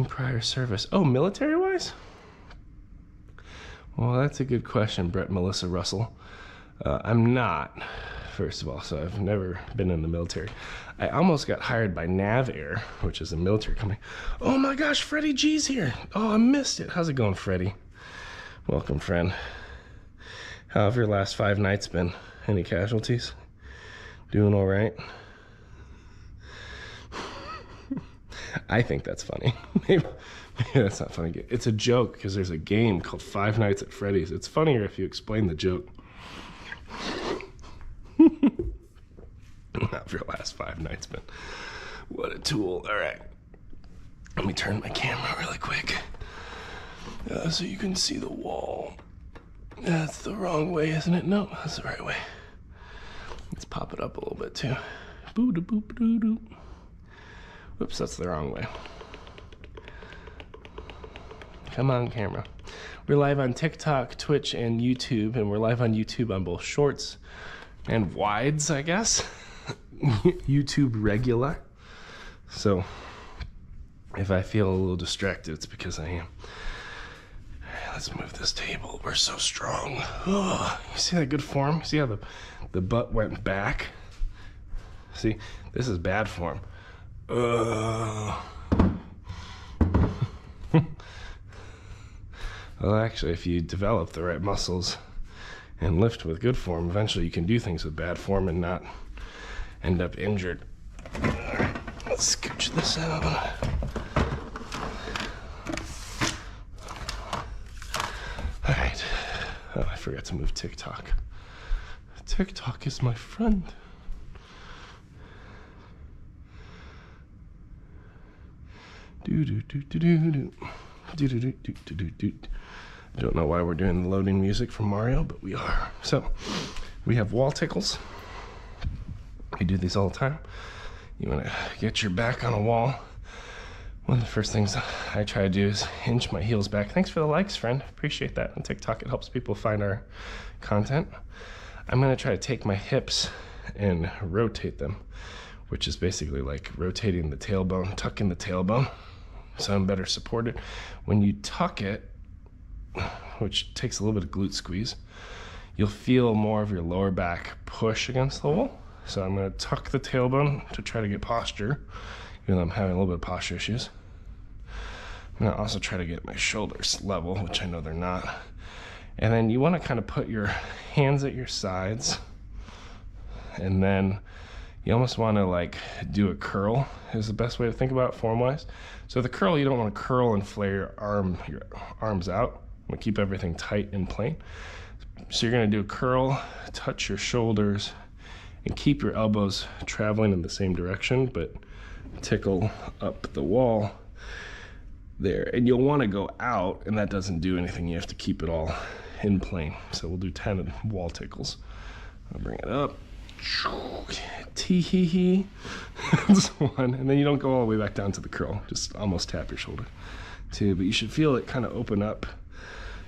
prior service? Oh, military-wise? Well, that's a good question, Brett Melissa Russell. I'm not. first of all, so I've never been in the military. I almost got hired by NavAir, which is a military company. Oh my gosh, Freddie G's here. Oh, I missed it. How's it going, Freddie? Welcome, friend. How have your last 5 nights been? Any casualties? Doing all right? I think that's funny. Maybe that's not funny. It's a joke because there's a game called Five Nights at Freddy's. It's funnier if you explain the joke. Not for your last 5 nights, but what a tool. All right. Let me turn my camera really quick so you can see the wall. That's the wrong way, isn't it? No, that's the right way. Let's pop it up a little bit too. Boo-da-boop-doo-doo. Whoops, that's the wrong way. Come on, camera. We're live on TikTok, Twitch, and YouTube, and we're live on YouTube on both shorts and wides, I guess. YouTube regular. So if I feel a little distracted, it's because I am. Let's move this table. We're so strong. Oh, you see that good form? See how the butt went back? See, this is bad form. Well, actually, if you develop the right muscles and lift with good form, eventually you can do things with bad form and not end up injured. All right, let's scooch this out. All right. Oh, I forgot to move TikTok. TikTok is my friend. Do-do-do-do-do-do. Do-do-do-do-do-do. I don't know why we're doing the loading music from Mario, but we are. So, we have wall tickles. We do these all the time. You want to get your back on a wall. One of the first things I try to do is hinge my heels back. Thanks for the likes, friend. Appreciate that. On TikTok, it helps people find our content. I'm going to try to take my hips and rotate them, which is basically like rotating the tailbone, tucking the tailbone, so I'm better supported. When you tuck it, which takes a little bit of glute squeeze, you'll feel more of your lower back push against the wall. So I'm going to tuck the tailbone to try to get posture, even though I'm having a little bit of posture issues. I'm going to also try to get my shoulders level, which I know they're not. And then you want to kind of put your hands at your sides, and then you almost want to like do a curl is the best way to think about it form-wise. So the curl, you don't want to curl and flare your arms out. You want to keep everything tight and plain. So you're going to do a curl, touch your shoulders, and keep your elbows traveling in the same direction, but tickle up the wall there. And you'll want to go out, and that doesn't do anything. You have to keep it all in plane. So we'll do 10 wall tickles. I'll bring it up. Tee-hee-hee. That's one. And then you don't go all the way back down to the curl. Just almost tap your shoulder. 2. But you should feel it kind of open up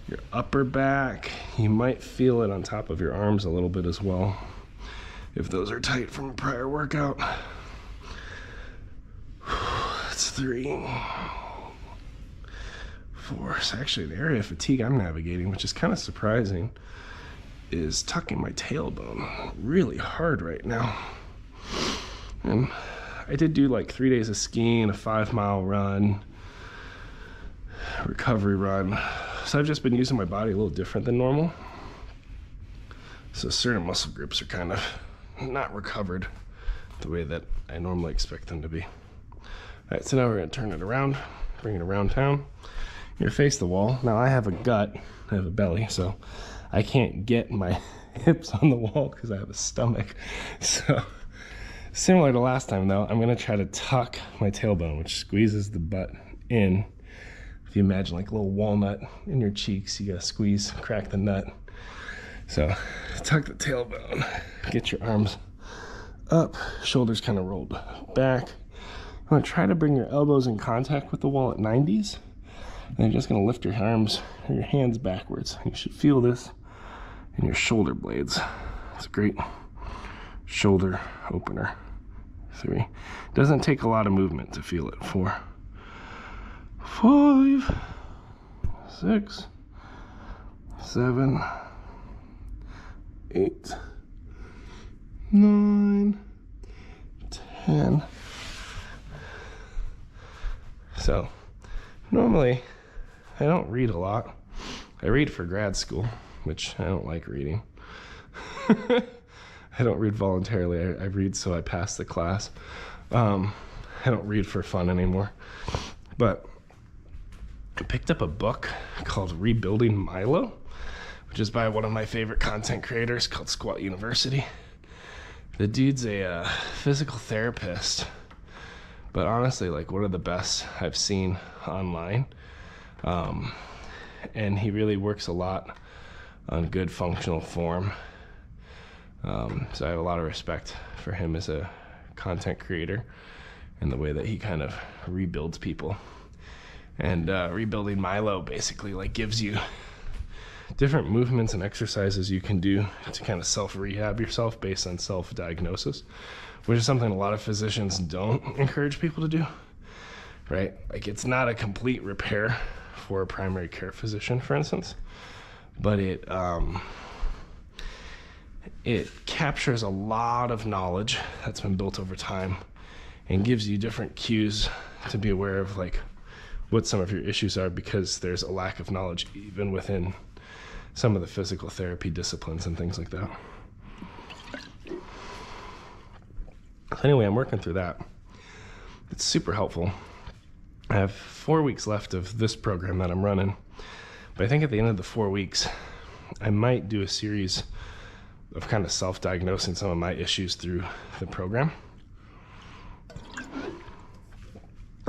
your upper back. You might feel it on top of your arms a little bit as well, if those are tight from a prior workout. That's 3. 4. It's actually the area of fatigue I'm navigating, which is kind of surprising, is tucking my tailbone really hard right now. And I did do like 3 days of skiing, a 5-mile run, recovery run. So I've just been using my body a little different than normal. So certain muscle groups are kind of not recovered the way that I normally expect them to be. All right, so now we're gonna turn it around, bring it around town. You're face the wall. Now I have a gut, I have a belly, so I can't get my hips on the wall because I have a stomach. So similar to last time though, I'm gonna try to tuck my tailbone, which squeezes the butt in. If you imagine like a little walnut in your cheeks, you gotta squeeze, crack the nut. So tuck the tailbone, get your arms up, shoulders kind of rolled back. You wanna try to bring your elbows in contact with the wall at 90s. And you're just gonna lift your arms or your hands backwards. You should feel this in your shoulder blades. It's a great shoulder opener. 3. Doesn't take a lot of movement to feel it. 4, 5, 6, 7, 8, 9, 10. So normally I don't read a lot. I read for grad school, which I don't like reading. I don't read voluntarily. I read so I pass the class. I don't read for fun anymore. But I picked up a book called Rebuilding Milo, which is by one of my favorite content creators called Squat University. The dude's a physical therapist, but honestly, like one of the best I've seen online. And he really works a lot on good functional form. So I have a lot of respect for him as a content creator and the way that he kind of rebuilds people. And Rebuilding Milo basically like gives you different movements and exercises you can do to kind of self-rehab yourself based on self-diagnosis, which is something a lot of physicians don't encourage people to do, right? Like it's not a complete repair for a primary care physician, for instance, but it captures a lot of knowledge that's been built over time and gives you different cues to be aware of like what some of your issues are, because there's a lack of knowledge even within some of the physical therapy disciplines and things like that. So anyway, I'm working through that. It's super helpful. I have 4 weeks left of this program that I'm running, but I think at the end of the 4 weeks, I might do a series of kind of self-diagnosing some of my issues through the program.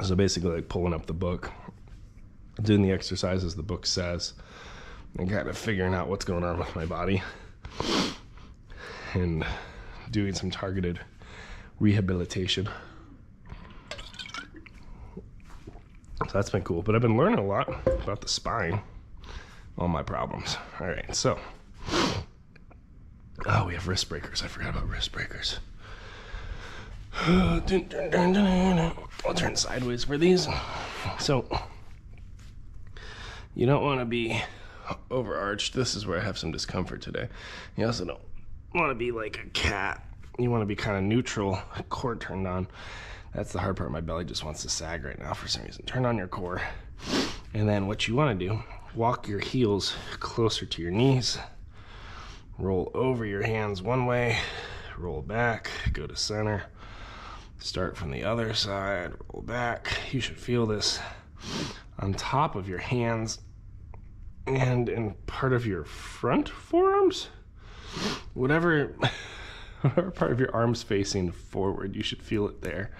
So basically like pulling up the book, doing the exercises the book says, and kind of figuring out what's going on with my body and doing some targeted rehabilitation. So that's been cool, but I've been learning a lot about the spine, all my problems. All right, so, oh, we have wrist breakers. I forgot about wrist breakers. I'll turn sideways for these. So, you don't want to be overarched. This is where I have some discomfort today. You also don't want to be like a cat. You want to be kind of neutral, core turned on. That's the hard part. My belly just wants to sag right now for some reason. Turn on your core. And then what you want to do, walk your heels closer to your knees. Roll over your hands one way. Roll back. Go to center. Start from the other side. Roll back. You should feel this on top of your hands and in part of your front forearms. Whatever part of your arm's facing forward, you should feel it there.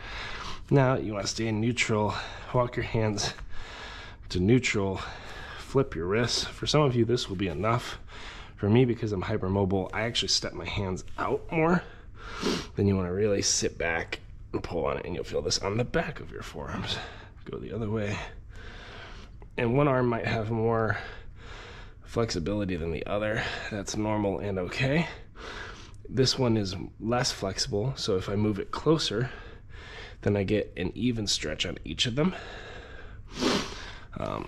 Now you want to stay in neutral. Walk your hands to neutral. Flip your wrists. For some of you, this will be enough. For me, because I'm hypermobile, I actually step my hands out more. Then you want to really sit back and pull on it, and you'll feel this on the back of your forearms. Go the other way. And one arm might have more flexibility than the other. That's normal and okay. This one is less flexible, so if I move it closer, then I get an even stretch on each of them,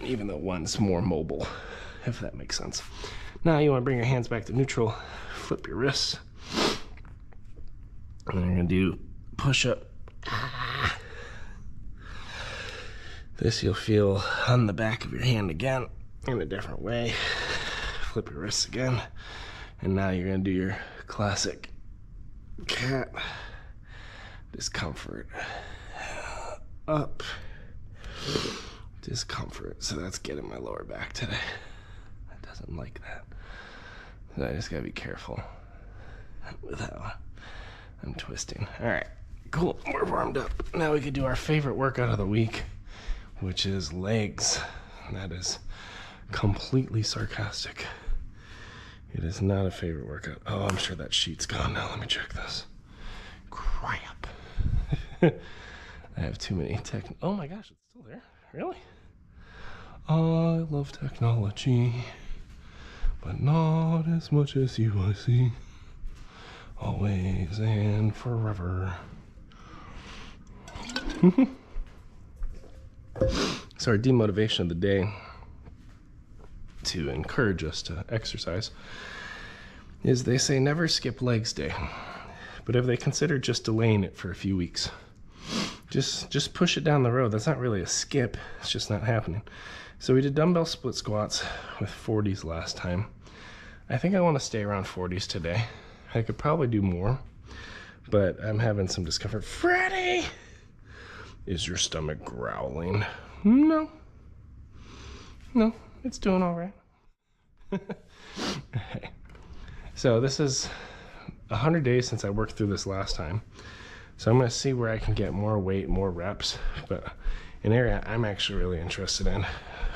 even though one's more mobile, if that makes sense. Now you want to bring your hands back to neutral, flip your wrists, and then you're going to do push-up. This you'll feel on the back of your hand again in a different way. Flip your wrists again, and now you're going to do your classic cat. Discomfort. Up. Discomfort. So that's getting my lower back today. It doesn't like that. So I just gotta be careful with how I'm twisting. Alright, cool. We're warmed up. Now we can do our favorite workout of the week, which is legs. And that is completely sarcastic. It is not a favorite workout. Oh, I'm sure that sheet's gone now. Let me check this. Crap. I have too many oh my gosh, it's still there. Really? I love technology, but not as much as you, I see. Always and forever. So our demotivation of the day, to encourage us to exercise, is they say never skip legs day, But if they consider just delaying it for a few weeks, just push it down the road. That's not really a skip. It's just not happening. So we did dumbbell split squats with 40s last time. I think I want to stay around 40s today. I could probably do more, but I'm having some discomfort. Freddy! Is your stomach growling? No. No, it's doing all right. Okay. So this is 100 days since I worked through this last time. So I'm going to see where I can get more weight, more reps. But an area I'm actually really interested in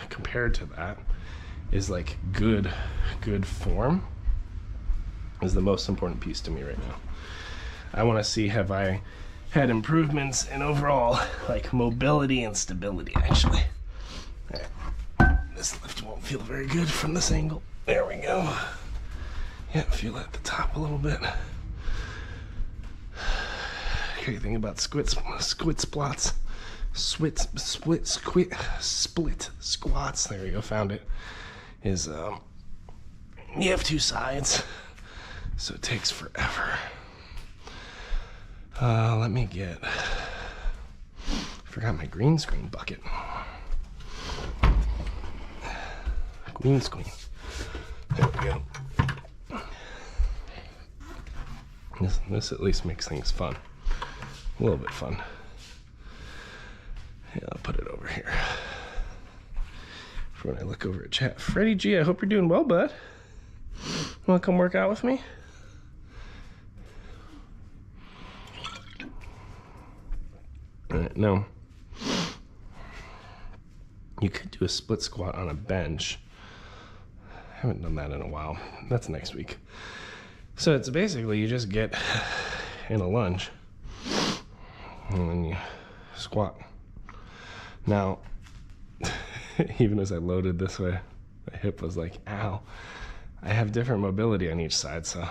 compared to that is like good form is the most important piece to me right now. I want to see, have I had improvements in overall like mobility and stability actually. All right. This lift won't feel very good from this angle. There we go. Yeah, feel it at the top a little bit. Okay, think about split squats. Split squats. There we go, found it. Is you have two sides, so it takes forever. Let me get, forgot my green screen bucket. Green screen. There we go. This at least makes things fun. A little bit fun. Yeah, I'll put it over here for when I look over at chat. Freddie G, I hope you're doing well, bud. Want to come work out with me? All right, no. You could do a split squat on a bench. I haven't done that in a while. That's next week. So it's basically you just get in a lunge and then you squat. Now, even as I loaded this way, my hip was like, ow. I have different mobility on each side, so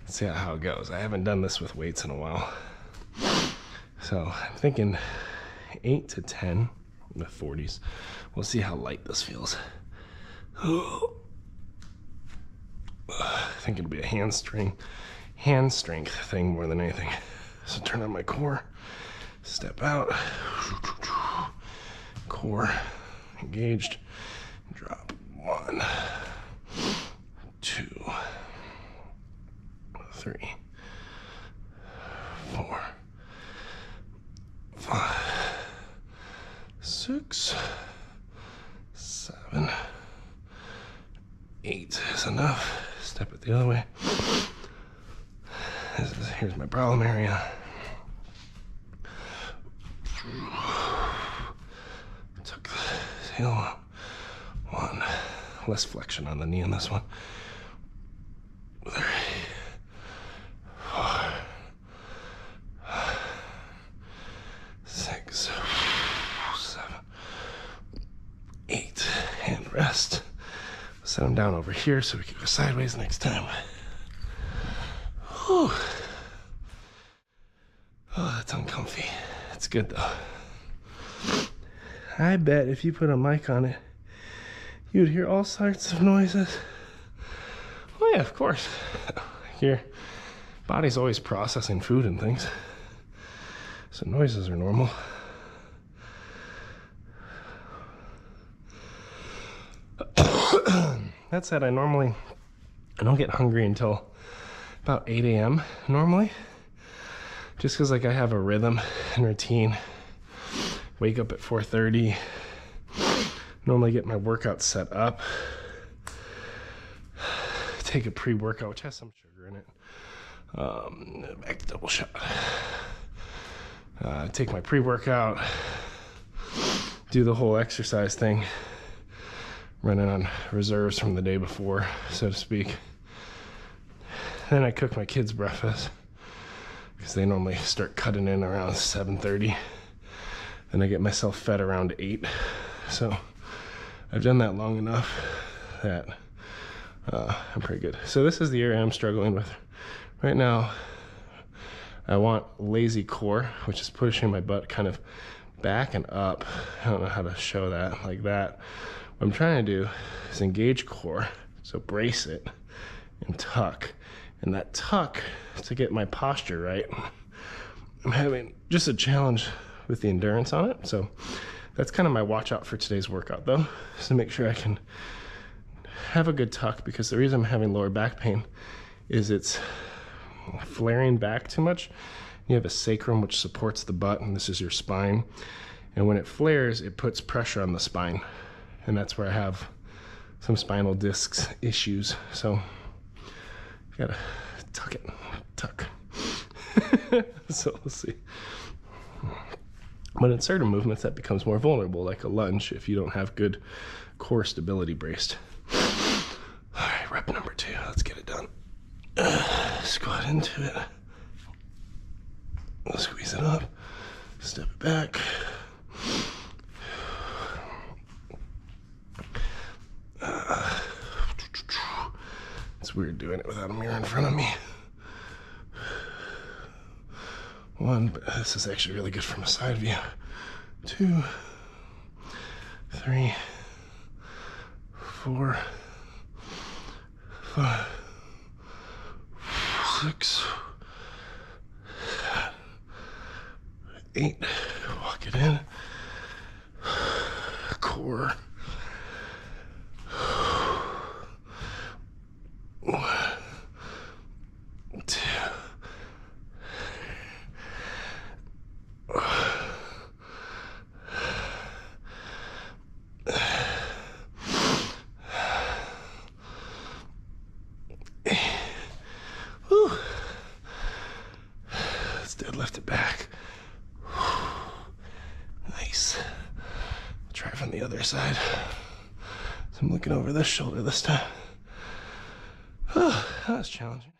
let's see how it goes. I haven't done this with weights in a while. So I'm thinking 8 to 10 in the 40s. We'll see how light this feels. I think it'll be a hand strength thing more than anything. So turn on my core, step out, core engaged, drop 1, 2, 3, 4, 5, 6, 7, 8 is enough. Step it the other way. Here's my problem area. Took the heel. 1. Less flexion on the knee on this one. 3, 4, 6, 7, 8. And rest. Set them down over here so we can go sideways next time. Whew. Oh, that's uncomfy. It's good though. I bet if you put a mic on it, you'd hear all sorts of noises. Oh yeah, of course. Your body's always processing food and things. So noises are normal. That said, I don't get hungry until about 8 a.m. normally. Just because like I have a rhythm and routine. Wake up at 4:30. Normally get my workout set up. Take a pre-workout, which has some sugar in it. Back to double shot. Take my pre-workout. Do the whole exercise thing. Running on reserves from the day before, so to speak. Then I cook my kids breakfast because they normally start cutting in around 7:30. Then I get myself fed around 8. So I've done that long enough that I'm pretty good. So this is the area I'm struggling with right now. I want lazy core, which is pushing my butt kind of back and up. I don't know how to show that like that. What I'm trying to do is engage core, so brace it and tuck, And that tuck, to get my posture right, I'm having just a challenge with the endurance on it. So that's kind of my watch out for today's workout though, is to make sure I can have a good tuck, because the reason I'm having lower back pain is it's flaring back too much. You have a sacrum which supports the butt, and this is your spine. And when it flares, it puts pressure on the spine. And that's where I have some spinal discs issues. So gotta tuck it, tuck. So let's see. But in certain movements that becomes more vulnerable, like a lunge, if you don't have good core stability braced. All right, rep number 2, let's get it done. Squat into it. Squeeze it up, step it back. It's weird doing it without a mirror in front of me. 1, but this is actually really good from a side view. 2, 3, 4, 5, 6, 8. Walk it in. Core. 1, 2. Whew. Let's deadlift it back. Nice. I'll try from the other side. So I'm looking over this shoulder this time. Oh, that was challenging,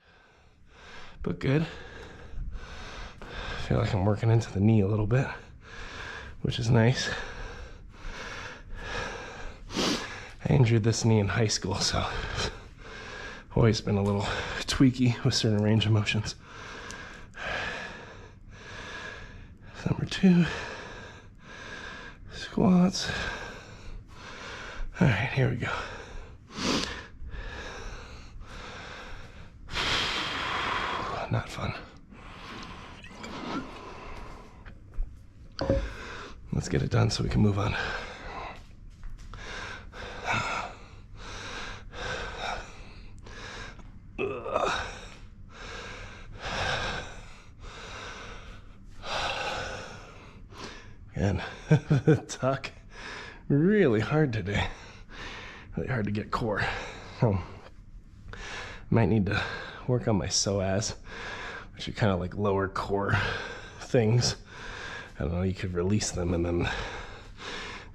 but good. I feel like I'm working into the knee a little bit, which is nice. I injured this knee in high school, so I've always been a little tweaky with certain range of motions. Number 2, squats. All right, here we go. Not fun. Let's get it done so we can move on. And the tuck, really hard today. Really hard to get core. Might need to work on my psoas, which are kind of like lower core things. I don't know, you could release them and then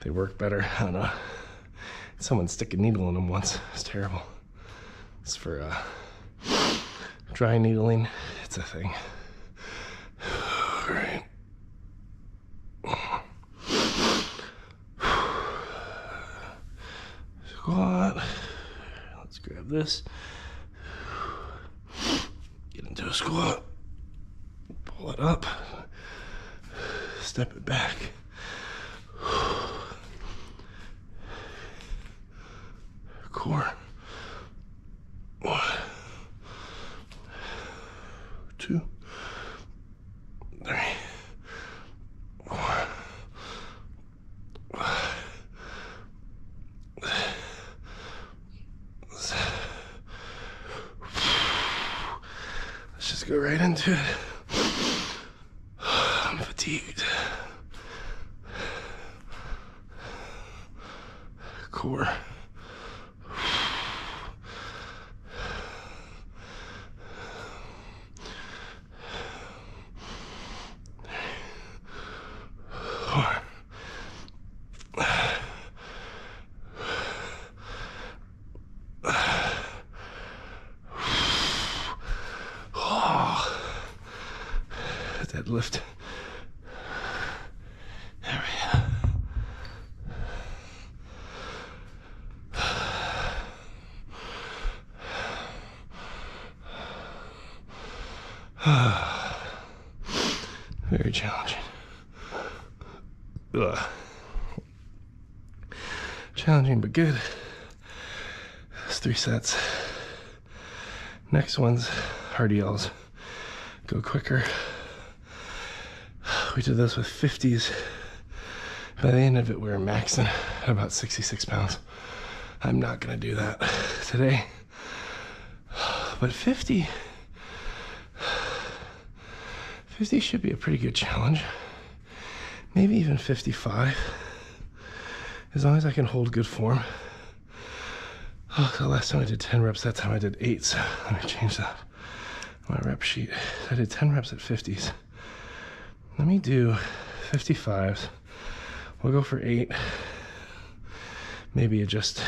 they work better. I don't know. Someone stick a needle in them once. It's terrible. It's for dry needling. It's a thing. All right. Squat. Let's grab this. Get into a squat. Pull it up. Step it back. Core. 1, 2, 3, 4, 5, 6. Let's just go right into it. I'm fatigued. Core. Deadlift. There we go. Very challenging. Ugh. Challenging but good. That's 3 sets. Next one's RDLs go quicker. We did this with 50s. By the end of it, we were maxing at about 66 pounds. I'm not gonna do that today. But 50 should be a pretty good challenge. Maybe even 55. As long as I can hold good form. Oh, the last time I did 10 reps, that time I did 8. So let me change that on my rep sheet. I did 10 reps at 50s. Let me do 55s. We'll go for 8. Maybe adjust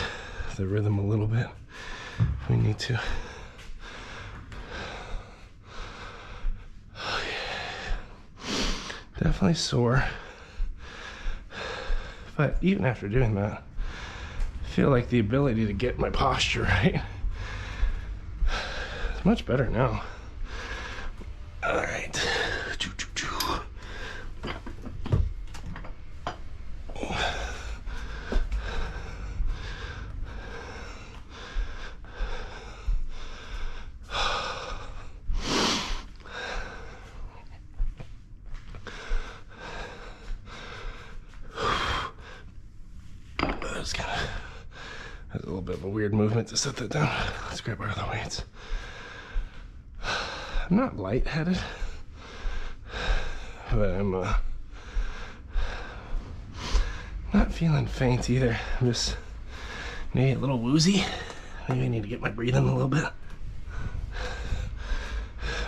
the rhythm a little bit if we need to. Definitely sore. But even after doing that, I feel like the ability to get my posture right is much better now. All right. That's a little bit of a weird movement to set that down. Let's grab our other weights. I'm not lightheaded, but I'm not feeling faint either. I'm just maybe a little woozy. Maybe I need to get my breathing a little bit.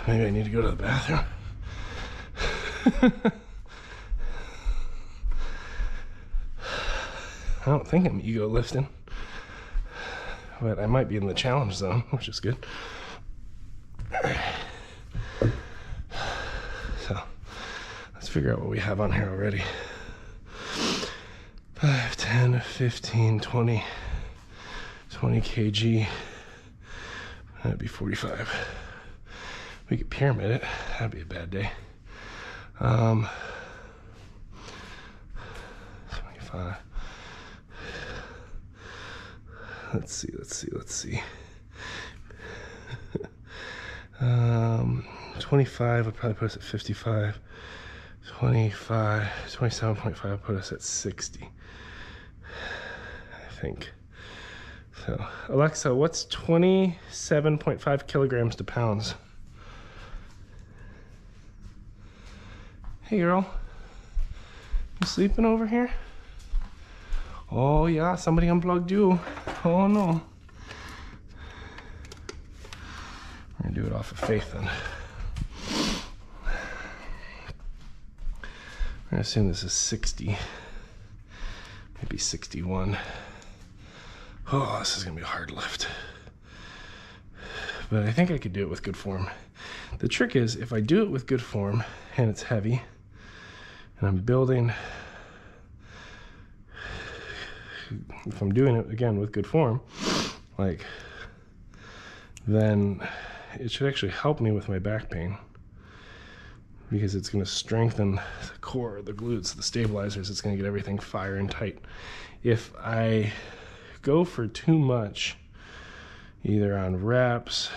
Maybe I need to go to the bathroom. I don't think I'm ego lifting, but I might be in the challenge zone, which is good. So let's figure out what we have on here already. 5, 10, 15, 20 kg. That'd be 45. We could pyramid it. That'd be a bad day. 25. Let's see. 25 would probably put us at 55. 25, 27.5 would put us at 60. I think. So, Alexa, what's 27.5 kilograms to pounds? Hey girl, you sleeping over here? Oh yeah, somebody unplugged you. Oh no. We're gonna do it off of faith then. We're gonna assume this is 60, maybe 61. Oh, this is gonna be a hard lift. But I think I could do it with good form. The trick is, if I do it with good form and it's heavy, and I'm building, if I'm doing it again with good form, like, then it should actually help me with my back pain, because it's going to strengthen the core, the glutes, the stabilizers. It's going to get everything firing tight. If I go for too much, either on reps,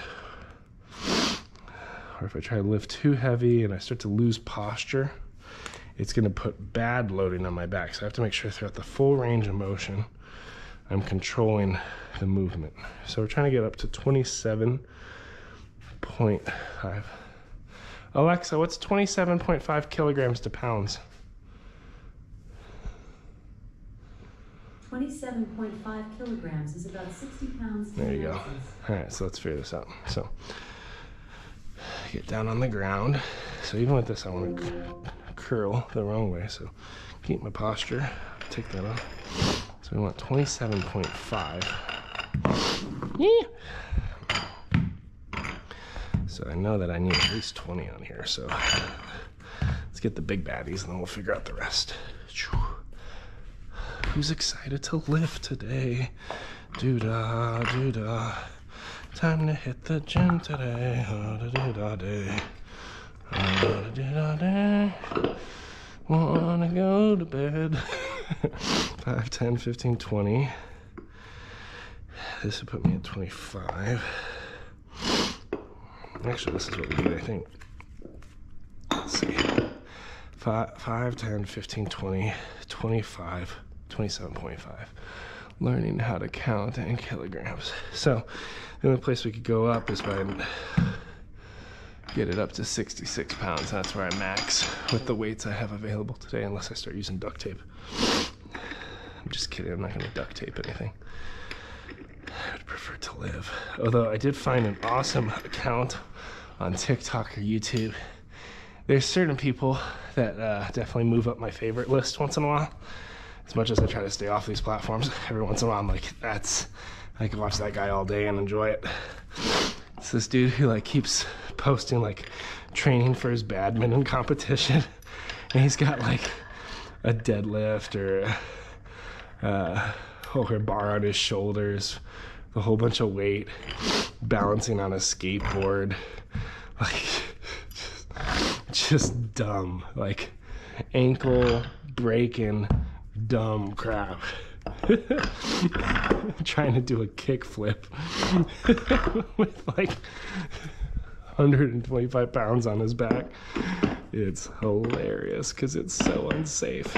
or if I try to lift too heavy and I start to lose posture, it's going to put bad loading on my back. So I have to make sure throughout the full range of motion, I'm controlling the movement. So we're trying to get up to 27.5. Alexa, what's 27.5 kilograms to pounds? 27.5 kilograms is about 60 pounds. There you go. All right, so let's figure this out. So get down on the ground. So even with this, I want to curl the wrong way. So keep my posture. Take that off. So we want 27.5. Yeah. So I know that I need at least 20 on here. So let's get the big baddies and then we'll figure out the rest. Who's excited to lift today? Doo-dah, doo-dah. Time to hit the gym today. Da-da-da-da-day. Da-da-da-da-day. Wanna go to bed. 5, 10, 15, 20. This would put me at 25. Actually, this is what we do, I think. Let's see. 5, 10, 15, 20, 25, 27.5. Learning how to count in kilograms. So the only place we could go up is by get it up to 66 pounds. That's where I max with the weights I have available today, unless I start using duct tape. I'm just kidding, I'm not gonna duct tape anything. I would prefer to live. Although I did find an awesome account on TikTok or YouTube. There's certain people that definitely move up my favorite list once in a while. As much as I try to stay off these platforms, every once in a while I'm like, I can watch that guy all day and enjoy it. It's this dude who like keeps posting like training for his badminton competition, and he's got like a deadlift or a bar on his shoulders, a whole bunch of weight, balancing on a skateboard, like just dumb, like ankle breaking dumb crap. Trying to do a kickflip with like 125 pounds on his back. It's hilarious because it's so unsafe.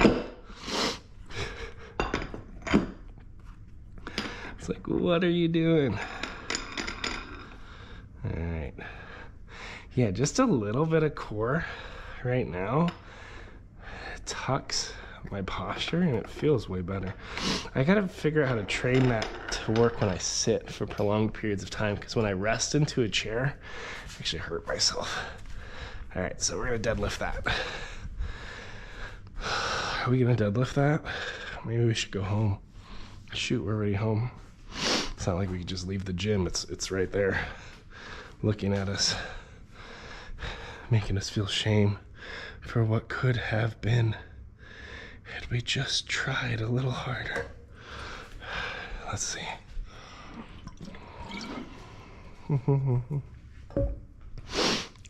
It's like, what are you doing? All right. Yeah, just a little bit of core right now tucks my posture and it feels way better. I gotta figure out how to train that to work when I sit for prolonged periods of time, because when I rest into a chair, I actually hurt myself. All right, so we're gonna deadlift that. Are we gonna deadlift that? Maybe we should go home. Shoot, we're already home. It's not like we could just leave the gym. It's right there looking at us, making us feel shame for what could have been had we just tried a little harder. Let's see.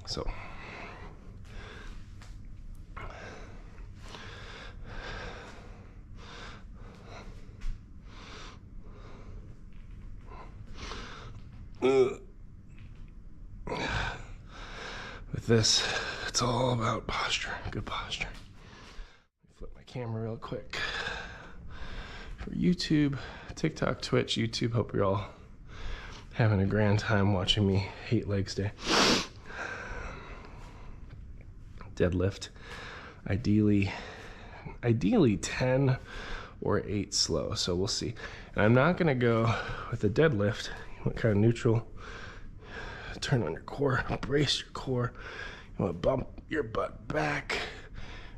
So with this, it's all about posture, good posture. Flip my camera real quick. For YouTube, TikTok, Twitch, YouTube, hope you're all having a grand time watching me hate legs day. Deadlift, ideally 10 or 8 slow, so we'll see. And I'm not gonna go with the deadlift. You want kind of neutral. Turn on your core, brace your core. You want to bump your butt back,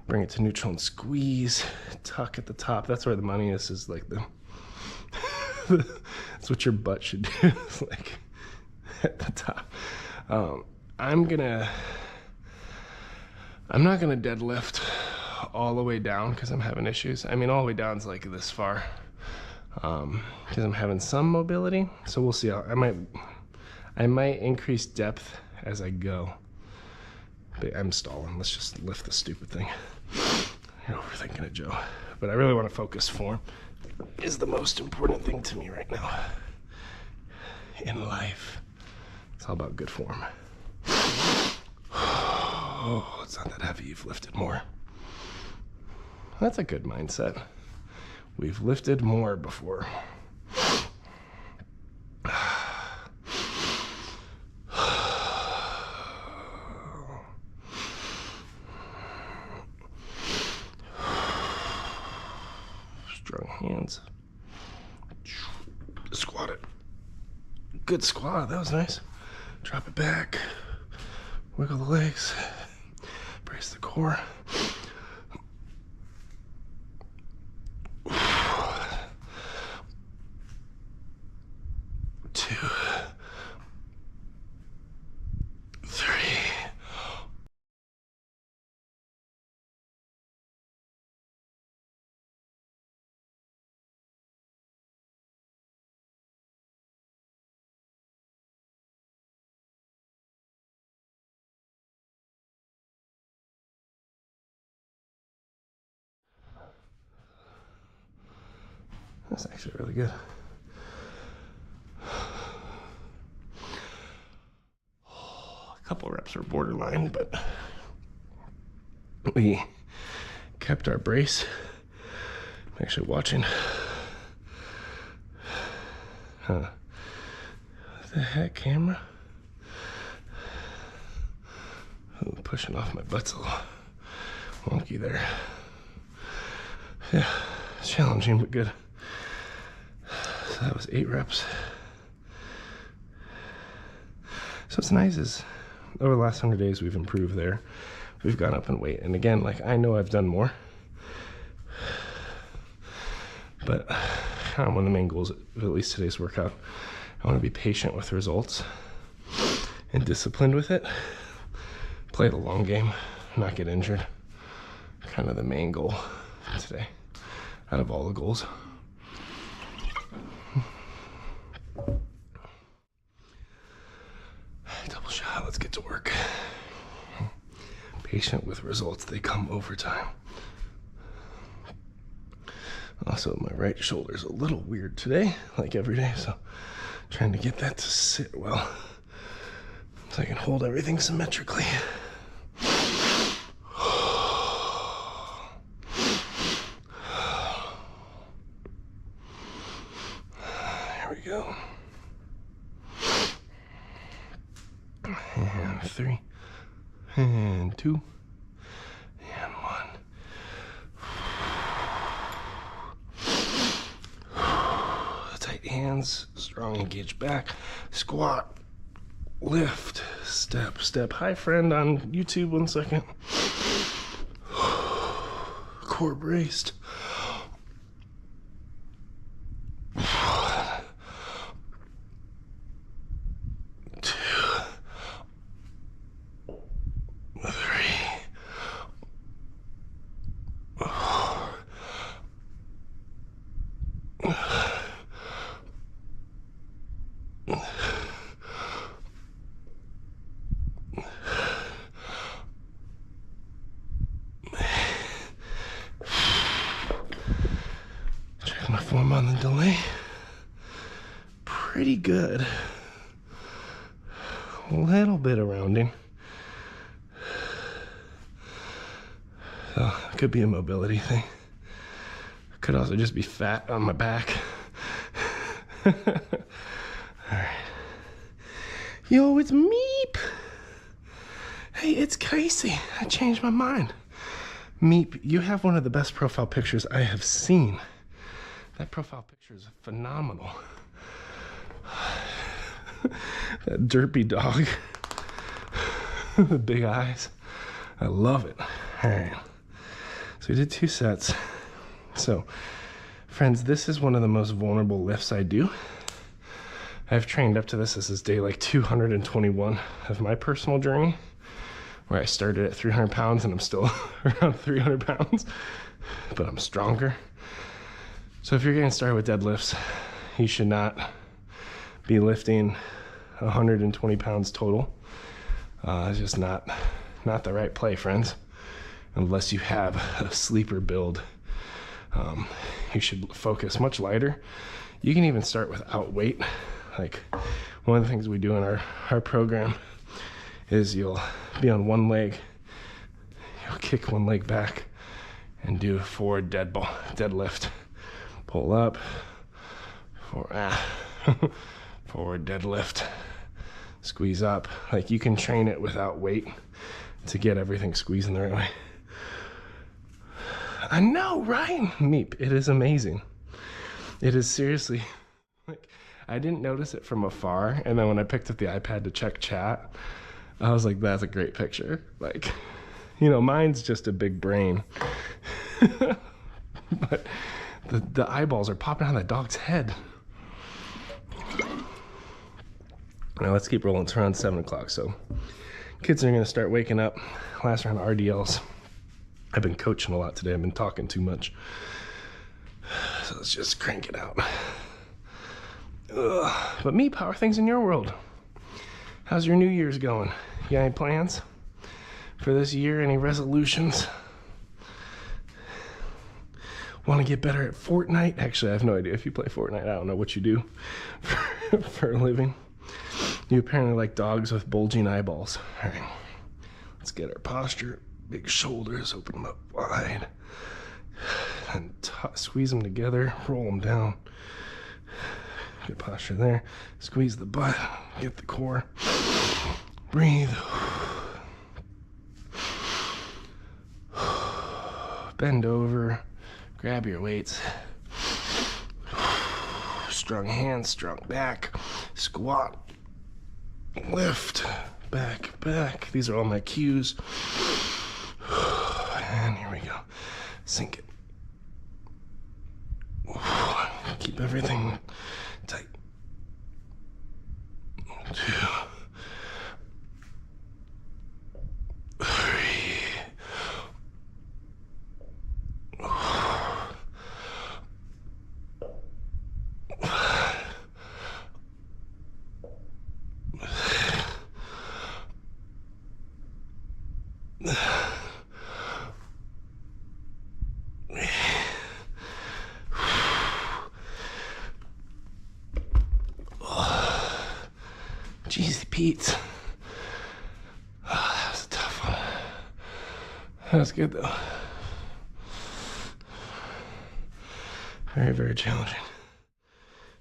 bring it to neutral and squeeze, tuck at the top. That's where the money is like the, that's what your butt should do, it's like at the top. I'm not gonna deadlift all the way down because I'm having issues. I mean, all the way down is like this far, because I'm having some mobility. So we'll see. I might increase depth as I go. But I'm stalling. Let's just lift the stupid thing. You're overthinking it, Joe. But I really want to focus. Form is the most important thing to me right now in life. It's all about good form. Oh, it's not that heavy. You've lifted more. That's a good mindset. We've lifted more before. Strong hands. Squat it. Good squat. That was nice. Drop it back. Wiggle the legs. Brace the core. That's actually really good. Oh, A couple reps were borderline, but we kept our brace. I'm actually watching. What the heck, camera? Ooh, pushing off my butt's a little wonky there. Yeah, it's challenging, but good. So that was 8 reps. So what's nice is over the last 100 days, we've improved there. We've gone up in weight. And again, like, I know I've done more, but kind of one of the main goals of at least today's workout, I want to be patient with results and disciplined with it. Play the long game, not get injured. Kind of the main goal today, out of all the goals. Double shot, let's get to work. Patient with results, they come over time. Also, my right shoulder's a little weird today, like every day, so trying to get that to sit well so I can hold everything symmetrically. There we go. And 3, and 2, and 1. Tight hands, strong engaged back, squat, lift, step, step. Hi friend on YouTube, 1 second. Core braced. Check my form on the delay. Pretty good. A little bit of rounding. So it could be a mobility thing. Could also just be fat on my back. All right. Yo, it's Meep. Hey, it's Casey. I changed my mind. Meep, you have one of the best profile pictures I have seen. That profile picture is phenomenal. That derpy dog. The big eyes. I love it. All right. So we did 2 sets. So, friends, this is one of the most vulnerable lifts I do. I've trained up to this. This is day like 221 of my personal journey, where I started at 300 pounds and I'm still around 300 pounds, but I'm stronger. So if you're getting started with deadlifts, you should not be lifting 120 pounds total. It's just not the right play, friends, unless you have a sleeper build. You should focus much lighter. You can even start without weight. Like, one of the things we do in our program is you'll be on one leg, you'll kick one leg back and do a forward deadlift. Pull up, forward deadlift, squeeze up. Like, you can train it without weight to get everything squeezing the right way. I know, right? Meep, it is amazing. It is seriously, like, I didn't notice it from afar, and then when I picked up the iPad to check chat, I was like, that's a great picture. Like, you know, mine's just a big brain. But the eyeballs are popping out of that dog's head. Now let's keep rolling. It's around 7 o'clock, so kids are gonna start waking up. Last round of RDLs. I've been coaching a lot today. I've been talking too much. So let's just crank it out. Ugh. But me, how are things in your world? How's your New Year's going? You got any plans for this year? Any resolutions? Want to get better at Fortnite? Actually, I have no idea if you play Fortnite. I don't know what you do for a living. You apparently like dogs with bulging eyeballs. All right, let's get our posture. Big shoulders, open them up wide. And squeeze them together, roll them down. Good posture there. Squeeze the butt, get the core. Breathe. Bend over, grab your weights. Strong hands, strong back. Squat. Lift. Back, back. These are all my cues. And here we go. Sink it. Keep everything tight. 2, 3. Jeez, Pete. Oh, that was a tough one. That was good though. Very, very challenging.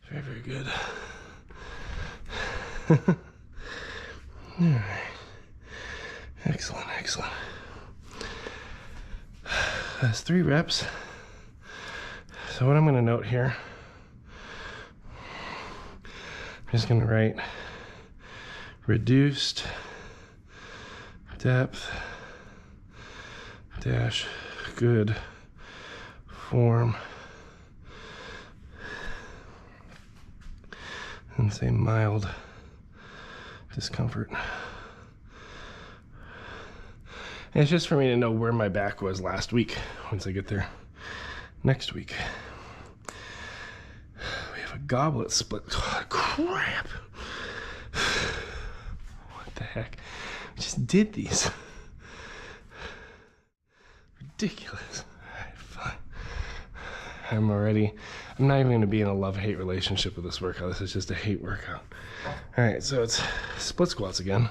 Very, very good. All right. Excellent, excellent. That's 3 reps. So what I'm going to note here, I'm just going to write reduced depth dash good form, and say mild discomfort. And it's just for me to know where my back was last week once I get there next week. We have a goblet split. Oh, crap. What the heck? We just did these. Ridiculous. Alright, fine. I'm not even going to be in a love-hate relationship with this workout. This is just a hate workout. Alright, so it's split squats again.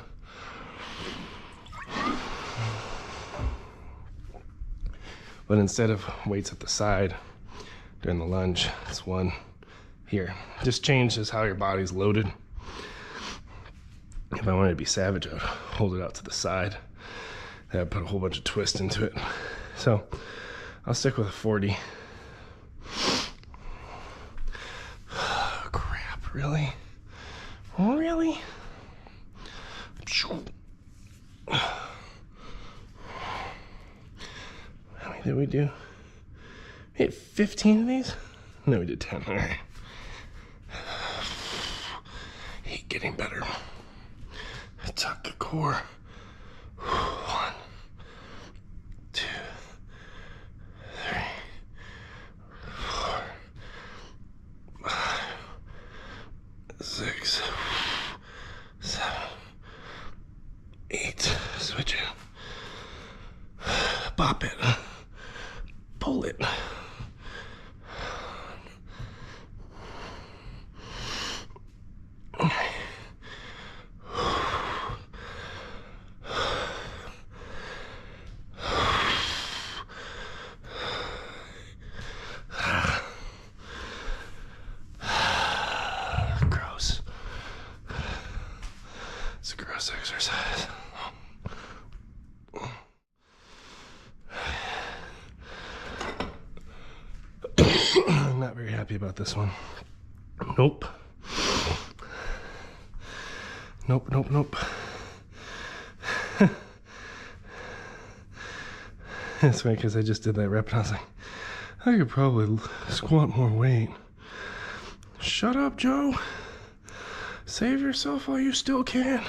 But instead of weights at the side during the lunge, it's one here. Just changes how your body's loaded. If I wanted to be savage, I would hold it out to the side. Then I'd put a whole bunch of twist into it. So I'll stick with a 40. Oh, crap, really? Really? How many did we do? We had 15 of these? No, we did 10. All right. Hate getting better. Tuck the core. 1, 2, 3, 4, 5, 6, 7, 8. Switch it. Bop it. Pull it. Gross. It's a gross exercise. I'm not very happy about this one. Nope. Nope, nope, nope. That's right, because I just did that rep and I was like, I could probably squat more weight. Shut up, Joe. Save yourself while you still can.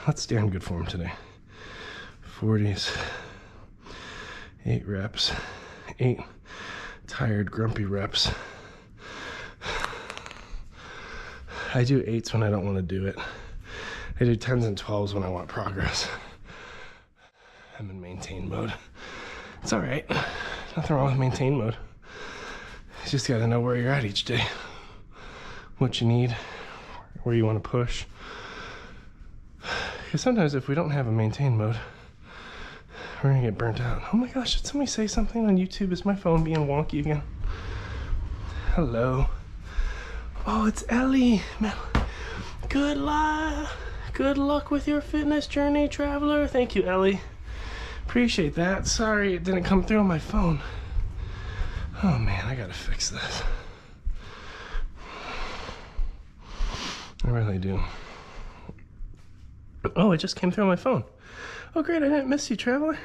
Let's stay in good form today. 40s. 8 reps. 8 tired, grumpy reps. I do 8s when I don't want to do it. I do 10s and 12s when I want progress. I'm in maintain mode. It's alright. Nothing wrong with maintain mode. You just gotta know where you're at each day. what you need, where you want to push. Because sometimes if we don't have a maintain mode, we're gonna get burnt out. Oh my gosh, did somebody say something on YouTube? Is my phone being wonky again? Hello. Oh, it's Ellie. Man, good luck with your fitness journey, traveler. Thank you, Ellie. Appreciate that. Sorry it didn't come through on my phone. Oh man, I gotta fix this. I really do. Oh, it just came through on my phone. Oh great, I didn't miss you, traveler.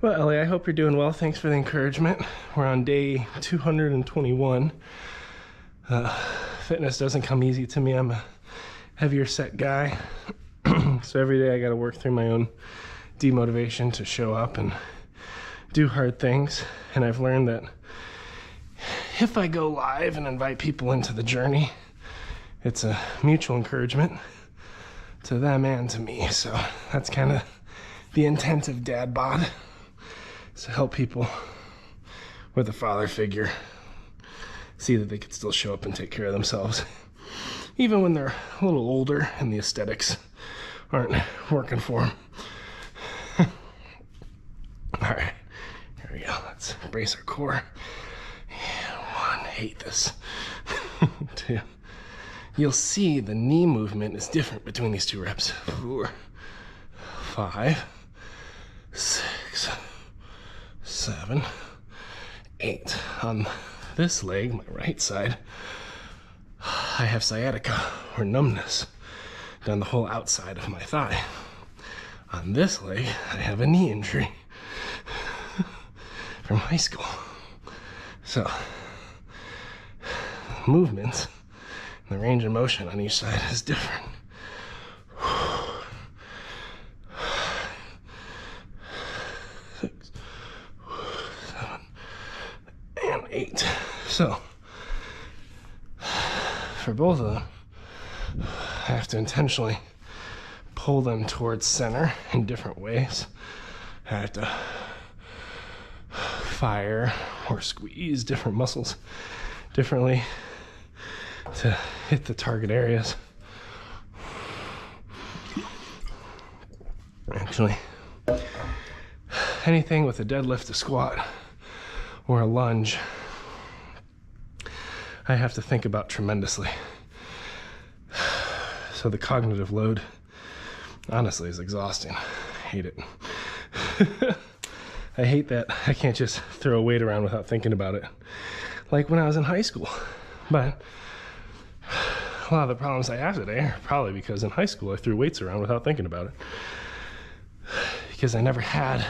Well, Ellie, I hope you're doing well. Thanks for the encouragement. We're on day 221. Fitness doesn't come easy to me. I'm a heavier set guy. So every day I gotta work through my own demotivation to show up and do hard things. And I've learned that if I go live and invite people into the journey, it's a mutual encouragement to them and to me. So that's kind of the intent of DadBod, is to help people with a father figure see that they could still show up and take care of themselves, even when they're a little older and the aesthetics aren't working for them. All right, here we go. Let's brace our core. And 1, hate this. 2. You'll see the knee movement is different between these 2 reps. 4, 5, 6, 7, 8. On this leg, my right side, I have sciatica, or numbness, down the whole outside of my thigh. On this leg, I have a knee injury from high school. So, movements, the range of motion on each side is different. 6, 7, and 8. So, for both of them, I have to intentionally pull them towards center in different ways. I have to fire or squeeze different muscles differently to hit the target areas. Actually, anything with a deadlift, a squat, or a lunge, I have to think about tremendously. So the cognitive load, honestly, is exhausting. I hate it. I hate that I can't just throw a weight around without thinking about it, like when I was in high school. But a lot of the problems I have today are probably because in high school I threw weights around without thinking about it. Because I never had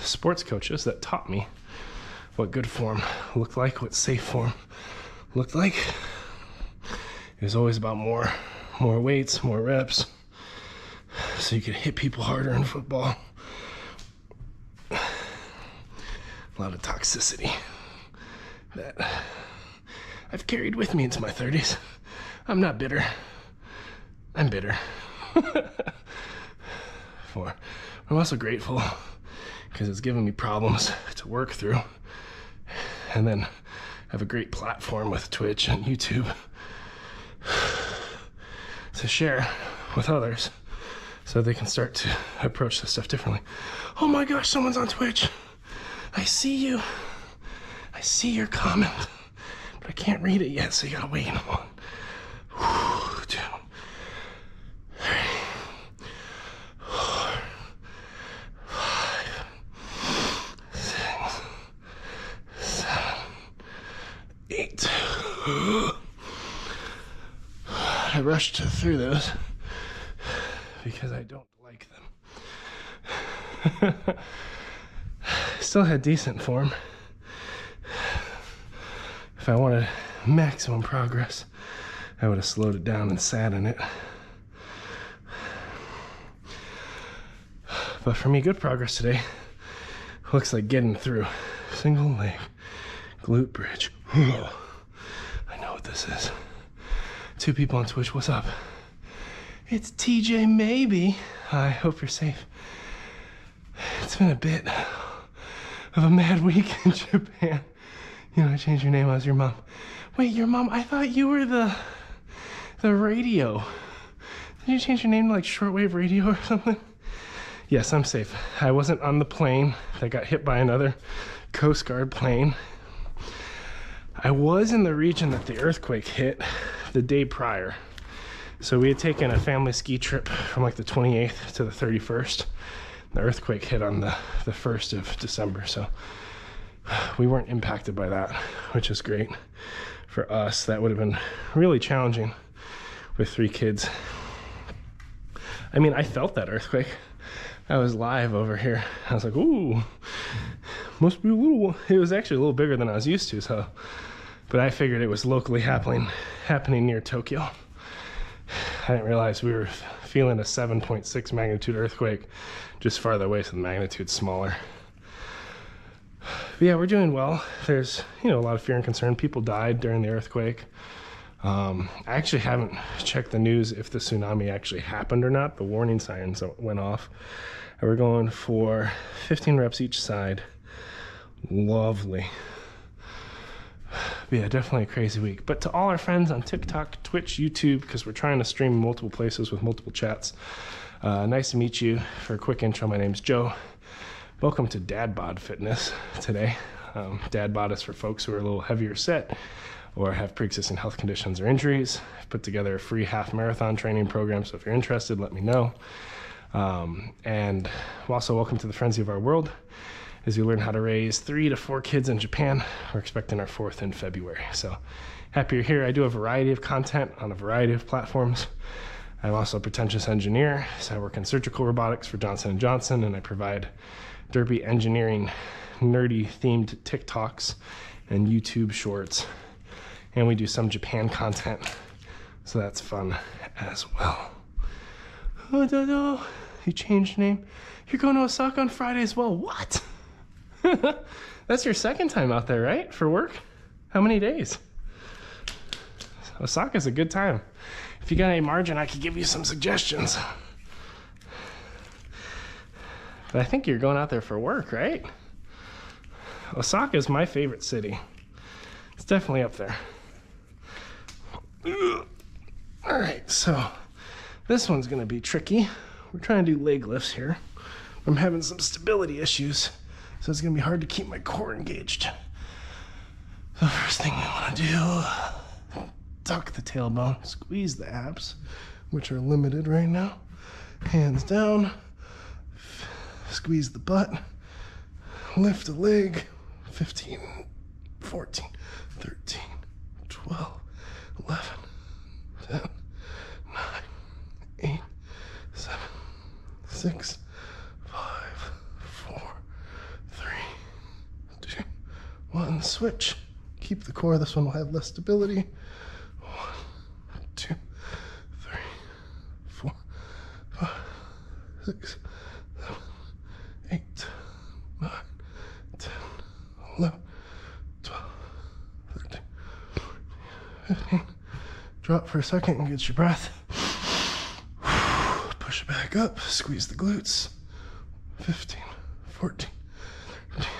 sports coaches that taught me what good form looked like, what safe form looked like. It was always about more weights, more reps, so you could hit people harder in football. A lot of toxicity that I've carried with me into my 30s. I'm not bitter. I'm bitter. I'm also grateful because it's given me problems to work through, and then have a great platform with Twitch and YouTube to share with others so they can start to approach this stuff differently. Oh my gosh, someone's on Twitch. I see you. I see your comment, but I can't read it yet, so you gotta wait. 1, 2, 3, 4, 5, 6, 7, 8. I rushed through those because I don't like them. Still had decent form. If I wanted maximum progress, I would have slowed it down and sat in it. But for me, good progress today looks like getting through single leg glute bridge. I know what this is. 2 people on Twitch, what's up? It's TJ Maybe. I hope you're safe. It's been a bit of a mad week in Japan. You know, I changed your name, I was your mom. Wait, your mom, I thought you were the radio. Did you change your name to like shortwave radio or something? Yes, I'm safe. I wasn't on the plane that got hit by another Coast Guard plane. I was in the region that the earthquake hit the day prior. So we had taken a family ski trip from like the 28th to the 31st. The earthquake hit on the 1st of December. So we weren't impacted by that, which is great for us. That would have been really challenging with 3 kids. I mean, I felt that earthquake. I was live over here. I was like, ooh, must be a little, it was actually a little bigger than I was used to, so, but I figured it was locally happening near Tokyo. I didn't realize we were feeling a 7.6 magnitude earthquake just farther away, so the magnitude's smaller. But yeah, we're doing well. There's, a lot of fear and concern. People died during the earthquake. I actually haven't checked the news if the tsunami actually happened or not. The warning signs went off. And we're going for 15 reps each side. Lovely. But yeah, definitely a crazy week. But to all our friends on TikTok, Twitch, YouTube, because we're trying to stream multiple places with multiple chats, nice to meet you. For a quick intro, my name's Joe. Welcome to DadBod Fitness today. DadBod is for folks who are a little heavier set or have pre-existing health conditions or injuries. I've put together a free half marathon training program, so if you're interested, let me know. And also welcome to the Frenzy of our world as we learn how to raise 3 to 4 kids in Japan. We're expecting our 4th in February. So happy you're here. I do a variety of content on a variety of platforms. I'm also a Pretentious Engineer, so I work in surgical robotics for Johnson & Johnson, and I provide derpy engineering, nerdy themed TikToks and YouTube shorts. And we do some Japan content, so that's fun as well. Oh, you changed your name. You're going to Osaka on Friday as well. What? That's your 2nd time out there, right? For work? How many days? Osaka's a good time. If you got any margin, I could give you some suggestions. But I think you're going out there for work, right? Osaka is my favorite city. It's definitely up there. All right, so this one's gonna be tricky. We're trying to do leg lifts here. I'm having some stability issues, so it's gonna be hard to keep my core engaged. The first thing we wanna do, tuck the tailbone, squeeze the abs, which are limited right now. Hands down, squeeze the butt, lift a leg, 15, 14, 13, 12, 11, 10, 9, 8, 7, 6, 5, 4, 3, 2, 1. Switch. Keep the core. This one will have less stability. 1, 2, 3, 4, 5, 6, 7, 8, 9, 10, 11, 12, 13, 15. Drop for a second and get your breath. Push it back up. Squeeze the glutes. 15, 14, 15,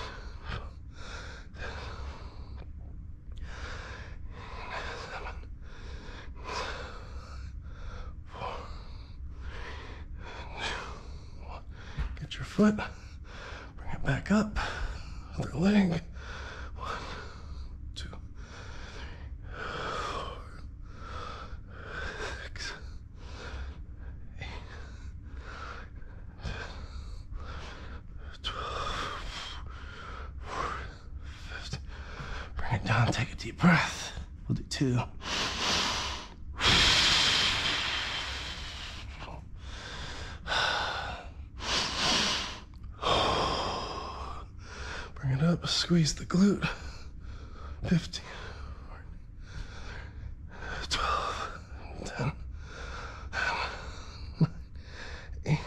7, 4, 2, 1. Get your foot. Bring it back up. Other leg. 1, 2, 3, 4, 6, 8, 10, 12, 14, 15. Bring it down. Take a deep breath. We'll do 2. Bring it up, squeeze the glute. 15, 12, 10, 9, 8,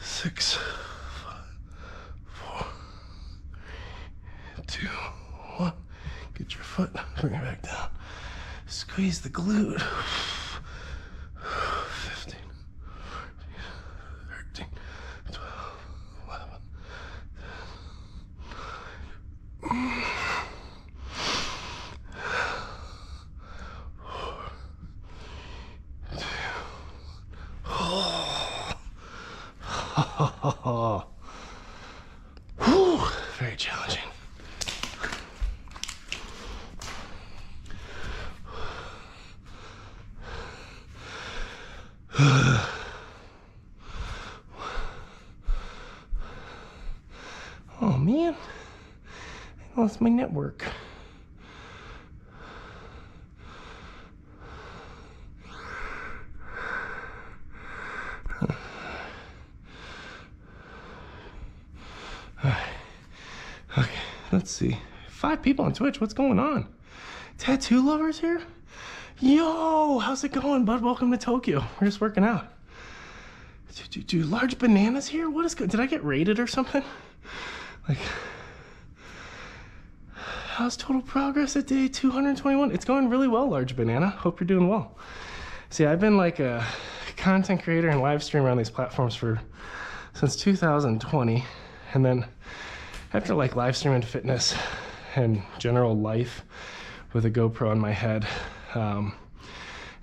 6, 5, 4, 2, 1. Get your foot, bring it back down. Squeeze the glute. 15, 13, 12, 11, 10. Oh, it's my network. Okay, let's see. 5 people on Twitch. What's going on? Tattoo lovers here? Yo, how's it going, bud? Welcome to Tokyo. We're just working out. Dude, large bananas here? What is good? Did I get raided or something? Like, how's total progress at day 221? It's going really well, large banana. Hope you're doing well. See, I've been like a content creator and live streamer on these platforms since 2020, and then after like live streaming fitness and general life with a GoPro on my head, I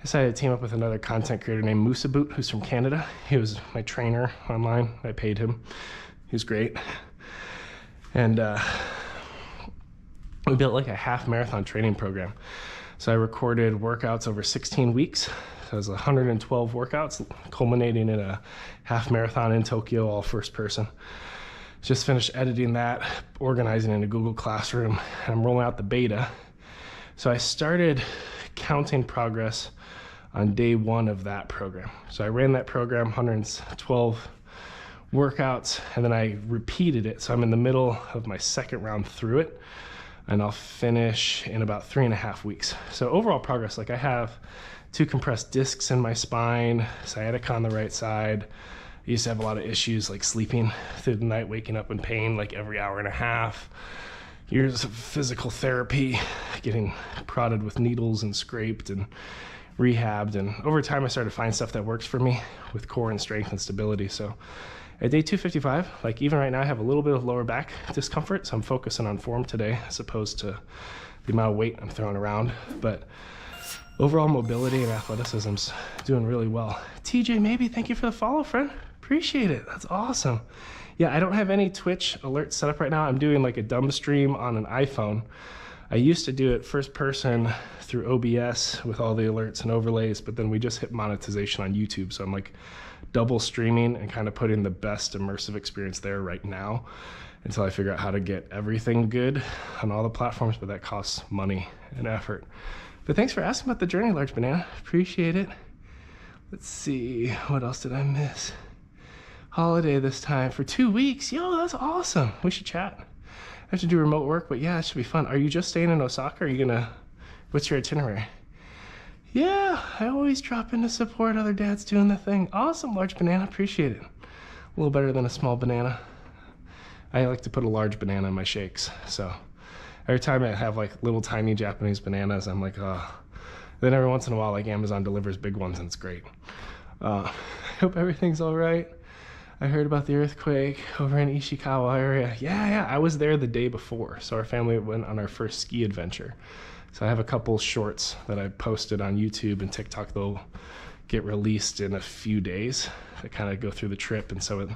decided to team up with another content creator named Moosaboot, who's from Canada. He was my trainer online. I paid him. He was great. And we built like a half marathon training program. So I recorded workouts over 16 weeks. So it was 112 workouts, culminating in a half marathon in Tokyo, all first person. Just finished editing that, organizing in a Google Classroom, and I'm rolling out the beta. So I started counting progress on day 1 of that program. So I ran that program, 112 workouts, and then I repeated it. So I'm in the middle of my second round through it, and I'll finish in about 3.5 weeks. So overall progress, like I have 2 compressed discs in my spine, sciatica on the right side. I used to have a lot of issues like sleeping through the night, waking up in pain like every hour and a half. Years of physical therapy, getting prodded with needles and scraped and rehabbed. And over time, I started to find stuff that works for me with core and strength and stability. So at day 255, like even right now, I have a little bit of lower back discomfort. So I'm focusing on form today as opposed to the amount of weight I'm throwing around. But overall mobility and athleticism's doing really well. TJ, maybe thank you for the follow, friend. Appreciate it. That's awesome. Yeah, I don't have any Twitch alerts set up right now. I'm doing like a dumb stream on an iPhone. I used to do it first person through OBS with all the alerts and overlays, but then we just hit monetization on YouTube. So I'm like double streaming and kind of putting the best immersive experience there right now until I figure out how to get everything good on all the platforms, but that costs money and effort. But thanks for asking about the journey, Large Banana. Appreciate it. Let's see, what else did I miss? Holiday this time for 2 weeks. Yo, that's awesome. We should chat. I have to do remote work, but yeah, it should be fun. Are you just staying in Osaka? Or are you gonna, what's your itinerary? Yeah, I always drop in to support other dads doing the thing. Awesome, Large Banana, appreciate it. A little better than a small banana. I like to put a large banana in my shakes. So every time I have like little tiny Japanese bananas, I'm like, then every once in a while, like Amazon delivers big ones and it's great. I hope everything's all right. I heard about the earthquake over in Ishikawa area. Yeah, I was there the day before. So our family went on our first ski adventure. So I have a couple shorts that I posted on YouTube and TikTok. They'll get released in a few days that kind of go through the trip and some of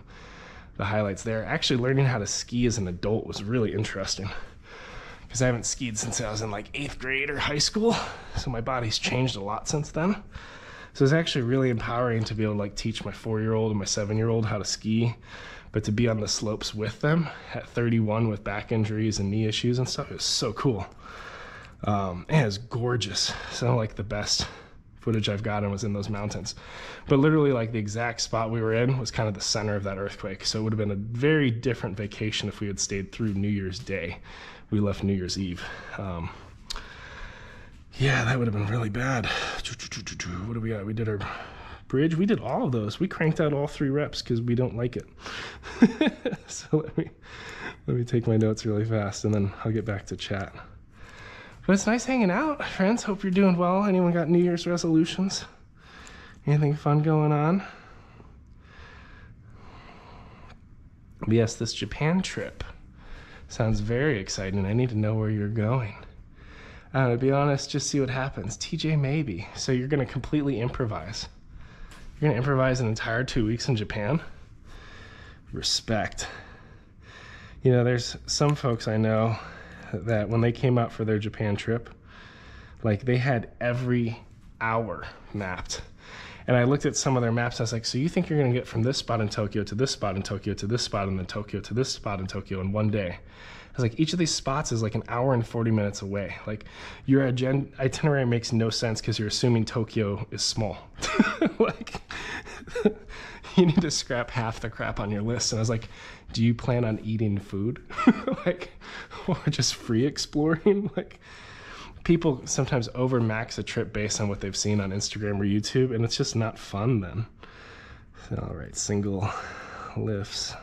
the highlights there. Actually learning how to ski as an adult was really interesting because I haven't skied since I was in like 8th grade or high school. So my body's changed a lot since then. So it's actually really empowering to be able to like teach my 4-year-old and my 7-year-old how to ski, but to be on the slopes with them at 31 with back injuries and knee issues and stuff, it was so cool. And it was gorgeous. So like the best footage I've gotten was in those mountains. But literally like the exact spot we were in was kind of the center of that earthquake. So it would have been a very different vacation if we had stayed through New Year's Day. We left New Year's Eve. Yeah, that would have been really bad. What do we got? We did our bridge. We did all of those. We cranked out all 3 reps because we don't like it. So let me take my notes really fast and then I'll get back to chat. But it's nice hanging out, friends. Hope you're doing well. Anyone got New Year's resolutions? Anything fun going on? But yes, this Japan trip sounds very exciting. I need to know where you're going. To be honest, just see what happens. TJ, maybe. So you're going to completely improvise. You're going to improvise an entire 2 weeks in Japan? Respect. You know, there's some folks I know that when they came out for their Japan trip, like they had every hour mapped. And I looked at some of their maps. I was like, so you think you're going to get from this spot in Tokyo to this spot in Tokyo to this spot in Tokyo to this spot in Tokyo in one day? I was like, each of these spots is like an hour and 40 minutes away. Like, your itinerary makes no sense because you're assuming Tokyo is small. Like, you need to scrap half the crap on your list. And I was like, do you plan on eating food? Like, or just free exploring? Like, people sometimes overmax a trip based on what they've seen on Instagram or YouTube, and it's just not fun then. So, all right, single lifts.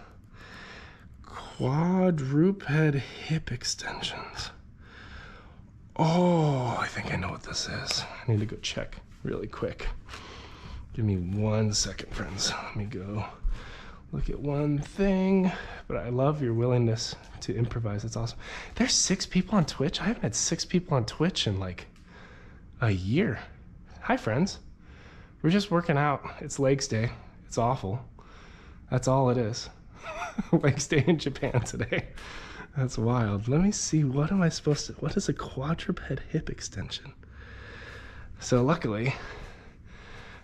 Quadruped hip extensions. Oh, I think I know what this is. I need to go check really quick. Give me 1 second, friends. Let me go look at one thing. But I love your willingness to improvise. It's awesome. There's 6 people on Twitch. I haven't had 6 people on Twitch in like a year. Hi, friends. We're just working out. It's Legs Day. It's awful. That's all it is. Legs Day in Japan today. That's wild. Let me see. What am I supposed to... What is a quadruped hip extension? So luckily,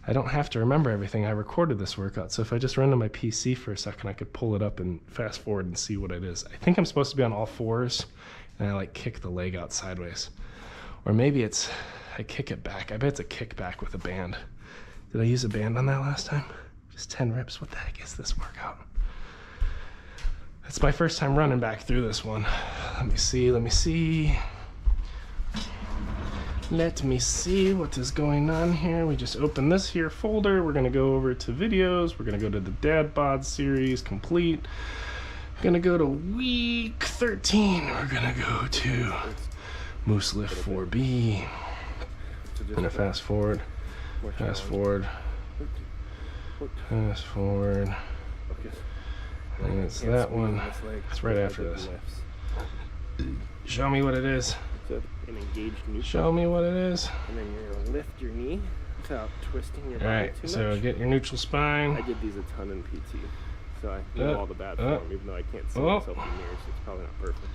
I don't have to remember everything. I recorded this workout, so if I just run to my PC for a second, I could pull it up and fast forward and see what it is. I think I'm supposed to be on all fours, and I like kick the leg out sideways. Or maybe it's, I kick it back. I bet it's a kickback with a band. Did I use a band on that last time? Just 10 reps. What the heck is this workout? It's my first time running back through this one. Let me see. Let me see what is going on here. We just opened this here folder. We're gonna go over to videos. We're gonna go to the DadBod series complete. We're gonna go to week 13. We're gonna go to Moose Lift 4B. I'm gonna fast forward, fast forward, fast forward. And it's that one. It's right after this. Show me what it is. An engaged neutral. Show me what it is. And then you're going to lift your knee without twisting your body Alright, too much. so get your neutral spine. I did these a ton in PT, so I know all the bad form, even though I can't see myself in the mirror, so it's probably not perfect.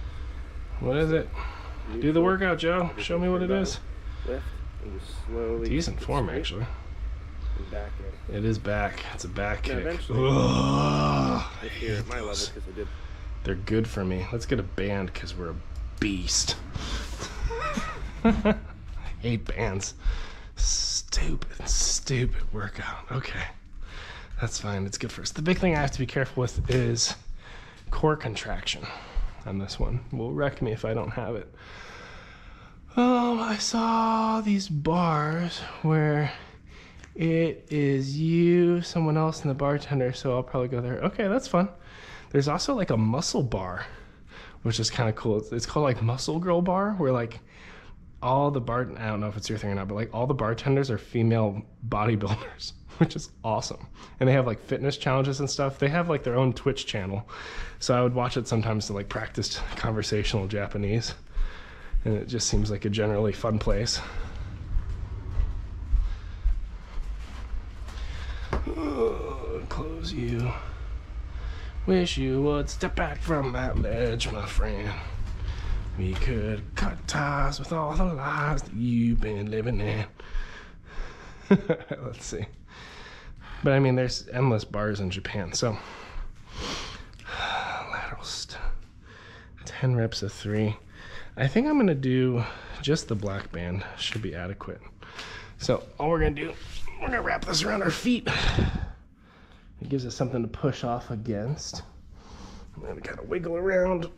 What is it? Neutral. Do the workout, Joe. Show me what it is. Lift and just slowly. Decent form, actually. And back in. It is back. It's a back Now kick. eventually, Ugh, if you're at my level, because I did. they're good for me. Let's get a band because we're a beast. I hate bands. Stupid workout. Okay, that's fine. It's good for us. The big thing I have to be careful with is core contraction on this one. Will wreck me if I don't have it. I saw these bars where it is you, someone else, and the bartender, so I'll probably go there. Okay, that's fun. There's also like a muscle bar, which is kind of cool. It's called like Muscle Girl Bar, where like all the I don't know if it's your thing or not, but like all the bartenders are female bodybuilders, which is awesome. And they have like fitness challenges and stuff. They have like their own Twitch channel. So I would watch it sometimes to like practice conversational Japanese. And it just seems like a generally fun place. Close you. Wish you would step back from that ledge, my friend. We could cut ties with all the lies that you've been living in. Let's see. But I mean, there's endless bars in Japan, so. Lateral 10 reps of 3. I think I'm gonna do just the black band. Should be adequate. So all we're gonna do, we're gonna wrap this around our feet. It gives us something to push off against. I'm gonna kind of wiggle around.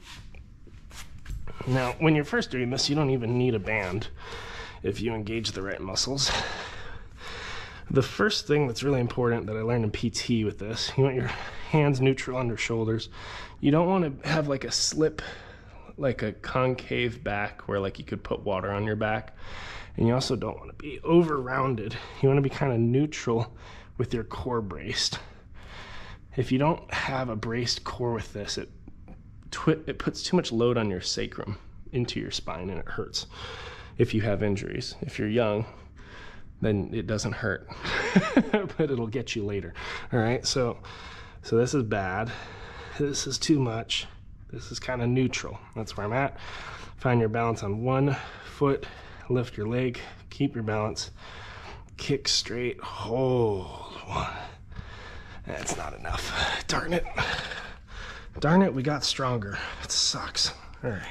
Now, when you're first doing this, you don't even need a band if you engage the right muscles. The first thing that's really important that I learned in PT with this, you want your hands neutral under shoulders. You don't want to have like a slip, like a concave back where like you could put water on your back. And you also don't want to be over rounded. You want to be kind of neutral with your core braced. If you don't have a braced core with this, it puts too much load on your sacrum into your spine and it hurts if you have injuries. If you're young, then it doesn't hurt, but it'll get you later. All right, so this is bad. This is too much. This is kind of neutral. That's where I'm at. Find your balance on one foot, lift your leg, keep your balance. Kick straight, hold. 1. That's not enough. Darn it. Darn it, we got stronger. It sucks. All right.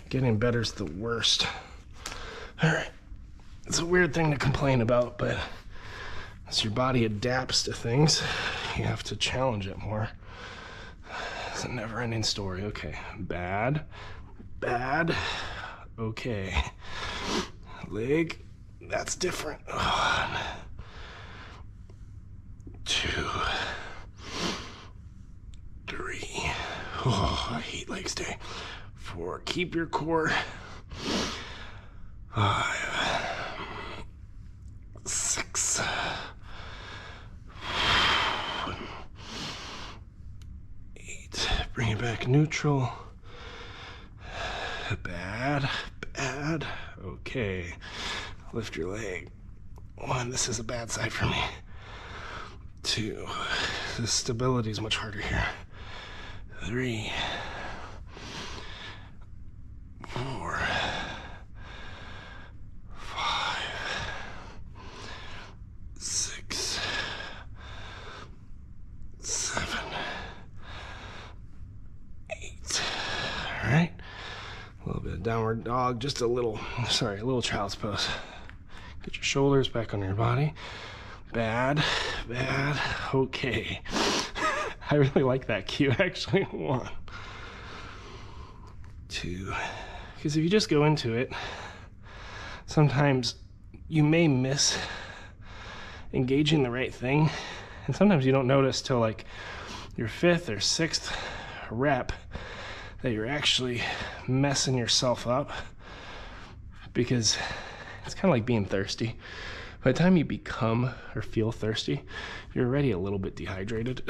Getting better is the worst. All right. It's a weird thing to complain about, but as your body adapts to things, you have to challenge it more. It's a never-ending story. Okay. Bad. Bad. Okay. Leg. That's different. 1, 2, 3. Oh, I hate legs day. 4. Keep your core. 5, 6, 8. Bring it back neutral. Bad, bad. Okay. Lift your leg. 1. This is a bad side for me. 2. The stability is much harder here. 3, 4, 5, 6, 7, 8. All right. A little bit of downward dog, just a little child's pose. Get your shoulders back on your body. Bad, bad, okay. I really like that cue, actually. 1, 2. Because if you just go into it, sometimes you may miss engaging the right thing. And sometimes you don't notice till like your 5th or 6th rep that you're actually messing yourself up, because it's kind of like being thirsty. By the time you become or feel thirsty, you're already a little bit dehydrated.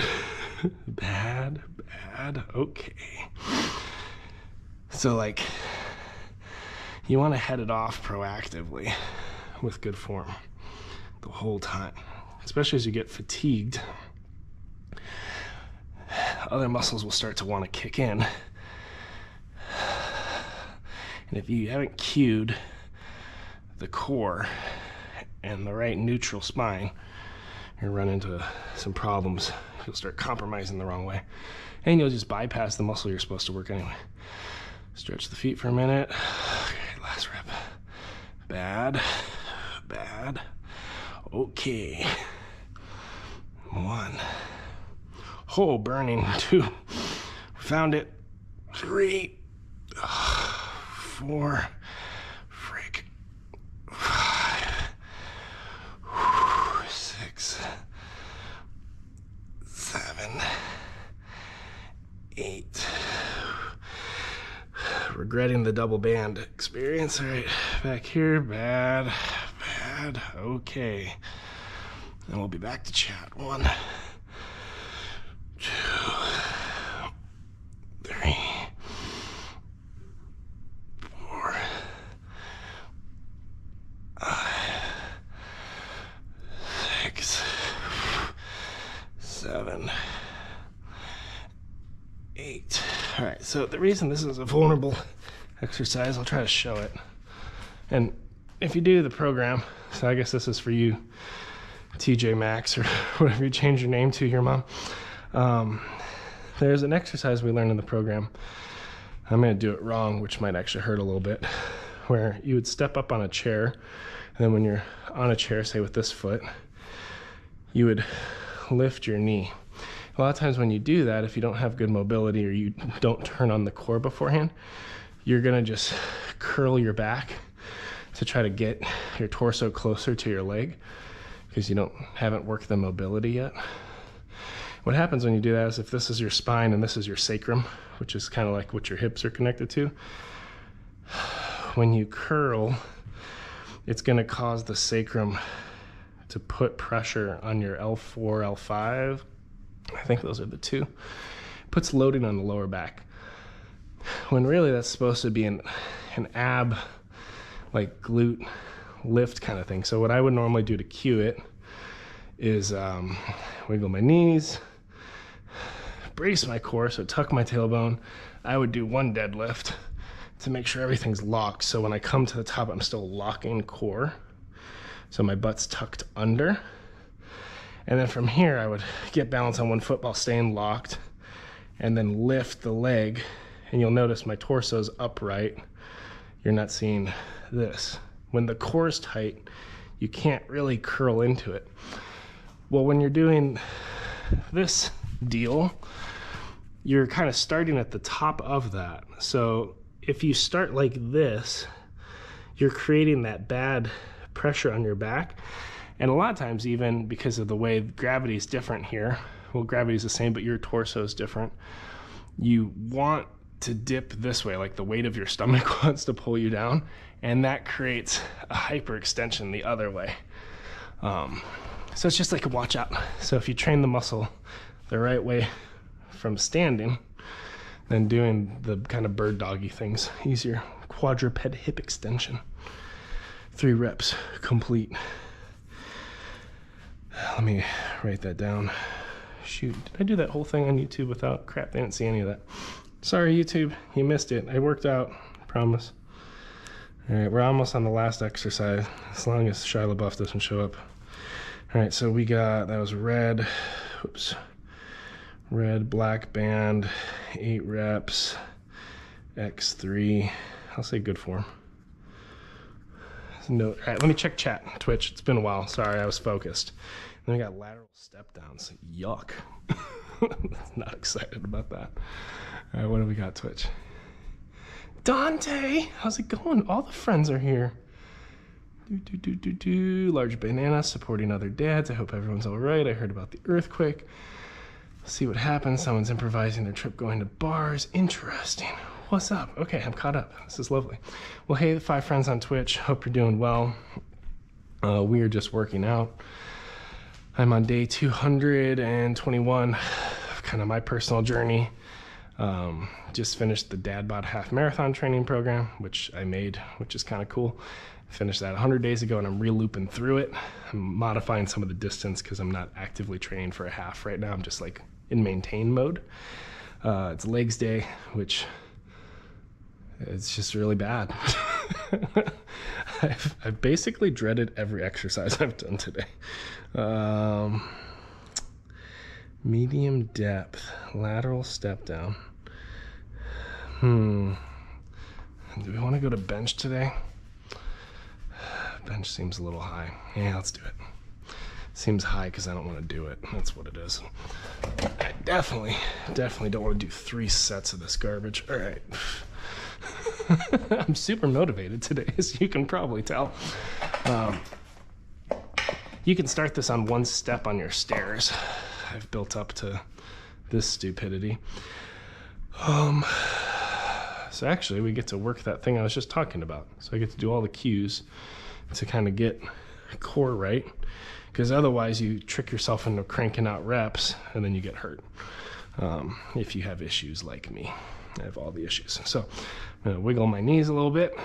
Bad, bad, okay. So like, you want to head it off proactively with good form the whole time, especially as you get fatigued. Other muscles will start to want to kick in. And if you haven't cued the core and the right neutral spine, you'll run into some problems. You'll start compromising the wrong way, and you'll just bypass the muscle you're supposed to work anyway. Stretch the feet for a minute. Okay, last rep. Bad, bad, okay. 1. Oh, burning. 2. Found it. 3. 4. Frick. 5. 6. 7. 8. Regretting the double band experience. All right, back here. Bad, bad, okay. And we'll be back to chat. 1, 2, 3, 4, 5, 6, 7, 8. All right, so the reason this is a vulnerable exercise, I'll try to show it. And if you do the program, so I guess this is for you, TJ Maxx, or whatever you change your name to, your mom. There's an exercise we learned in the program. I'm going to do it wrong, which might actually hurt a little bit, where you would step up on a chair, and then when you're on a chair, say with this foot, you would lift your knee. A lot of times when you do that, if you don't have good mobility or you don't turn on the core beforehand, you're going to just curl your back to try to get your torso closer to your leg because you haven't worked the mobility yet. What happens when you do that is, if this is your spine and this is your sacrum, which is kind of like what your hips are connected to, when you curl, it's going to cause the sacrum to put pressure on your L4, L5. I think those are the two. Puts loading on the lower back. When really that's supposed to be an ab, like glute lift kind of thing. So what I would normally do to cue it is wiggle my knees, brace my core, so tuck my tailbone. I would do 1 deadlift to make sure everything's locked. So when I come to the top, I'm still locking core. So my butt's tucked under. And then from here, I would get balance on one foot while staying locked, and then lift the leg. And you'll notice my torso's upright. You're not seeing this. When the core is tight, you can't really curl into it. Well, when you're doing this deal, you're kind of starting at the top of that. So if you start like this, you're creating that bad pressure on your back. And a lot of times, even because of the way gravity is different here, well, gravity is the same, but your torso is different. You want to dip this way, like the weight of your stomach wants to pull you down, and that creates a hyperextension the other way. So it's just like a watch out. So if you train the muscle the right way from standing, then doing the kind of bird doggy things, easier. Quadruped hip extension. 3 reps complete. Let me write that down. Shoot, did I do that whole thing on YouTube without? Crap, they didn't see any of that. Sorry, YouTube, you missed it. I worked out, promise. All right, we're almost on the last exercise, as long as Shia LaBeouf doesn't show up. All right, so we got, that was red, whoops, red, black band, 8 reps, X3, I'll say good form. No, all right, let me check chat, Twitch, it's been a while, sorry, I was focused. Then we got lateral step downs, yuck. Not excited about that. All right, what do we got, Twitch? Dante, how's it going? All the friends are here. Large banana supporting other dads. I hope everyone's all right. I heard about the earthquake. See what happens. Someone's improvising their trip going to bars. Interesting. What's up? Okay, I'm caught up. This is lovely. Well, hey, the 5 friends on Twitch. Hope you're doing well. We are just working out. I'm on day 221 of kind of my personal journey. Just finished the DadBod half marathon training program, which I made, which is kind of cool. Finished that 100 days ago, and I'm re-looping through it. I'm modifying some of the distance because I'm not actively training for a half right now. I'm just like in maintain mode. It's legs day, which it's just really bad. I've basically dreaded every exercise I've done today. Medium depth, lateral step down. Do we want to go to bench today? Bench seems a little high. Yeah, let's do it. Seems high because I don't want to do it. That's what it is. I definitely don't want to do 3 sets of this garbage. All right. I'm super motivated today, as you can probably tell. You can start this on 1 step on your stairs. I've built up to this stupidity. So actually, we get to work that thing I was just talking about. So I get to do all the cues to kind of get core right, because otherwise you trick yourself into cranking out reps and then you get hurt. If you have issues like me, I have all the issues. So I'm gonna wiggle my knees a little bit,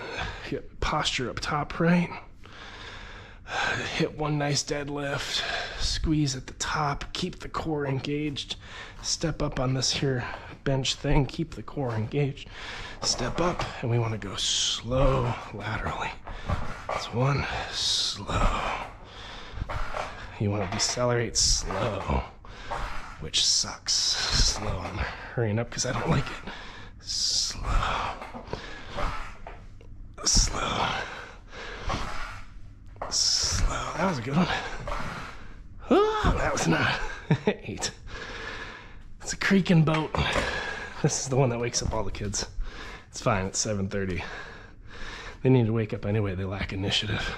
get posture up top right, hit 1 nice deadlift, squeeze at the top, keep the core engaged, step up on this here bench thing, keep the core engaged, step up, and we want to go slow laterally. That's 1, slow. You want to decelerate slow, which sucks. Slow, I'm hurrying up because I don't like it. Slow. Slow. Slow. That was a good one. Oh, that was not. 8. It's a creaking boat. This is the one that wakes up all the kids. It's fine, it's 7:30. They need to wake up anyway, they lack initiative.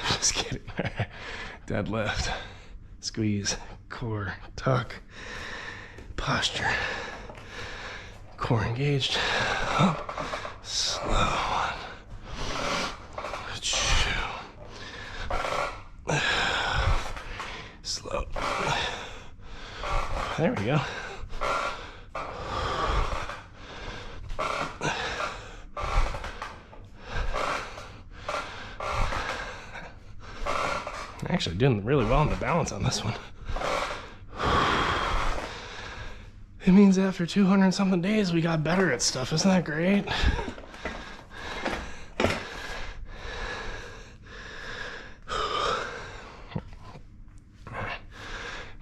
Just kidding. Deadlift, squeeze, core, tuck, posture, core engaged, up, slow, 2, slow. There we go. Actually doing really well in the balance on this one. It means after 200 and something days we got better at stuff. Isn't that great?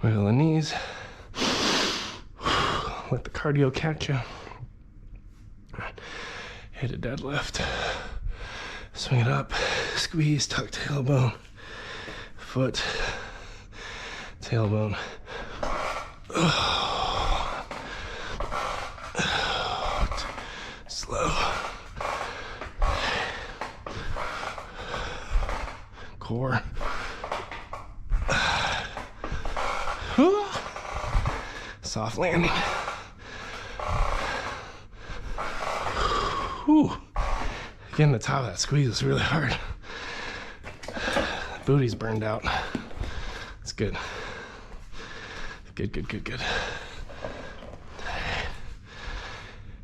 Wiggle the knees. Let the cardio catch you. Hit a deadlift. Swing it up. Squeeze, tuck tailbone. Foot. Tailbone. Slow. Core. Soft landing. Whew. Getting the top of that squeeze is really hard. Booty's burned out. It's good. Good, good, good, good.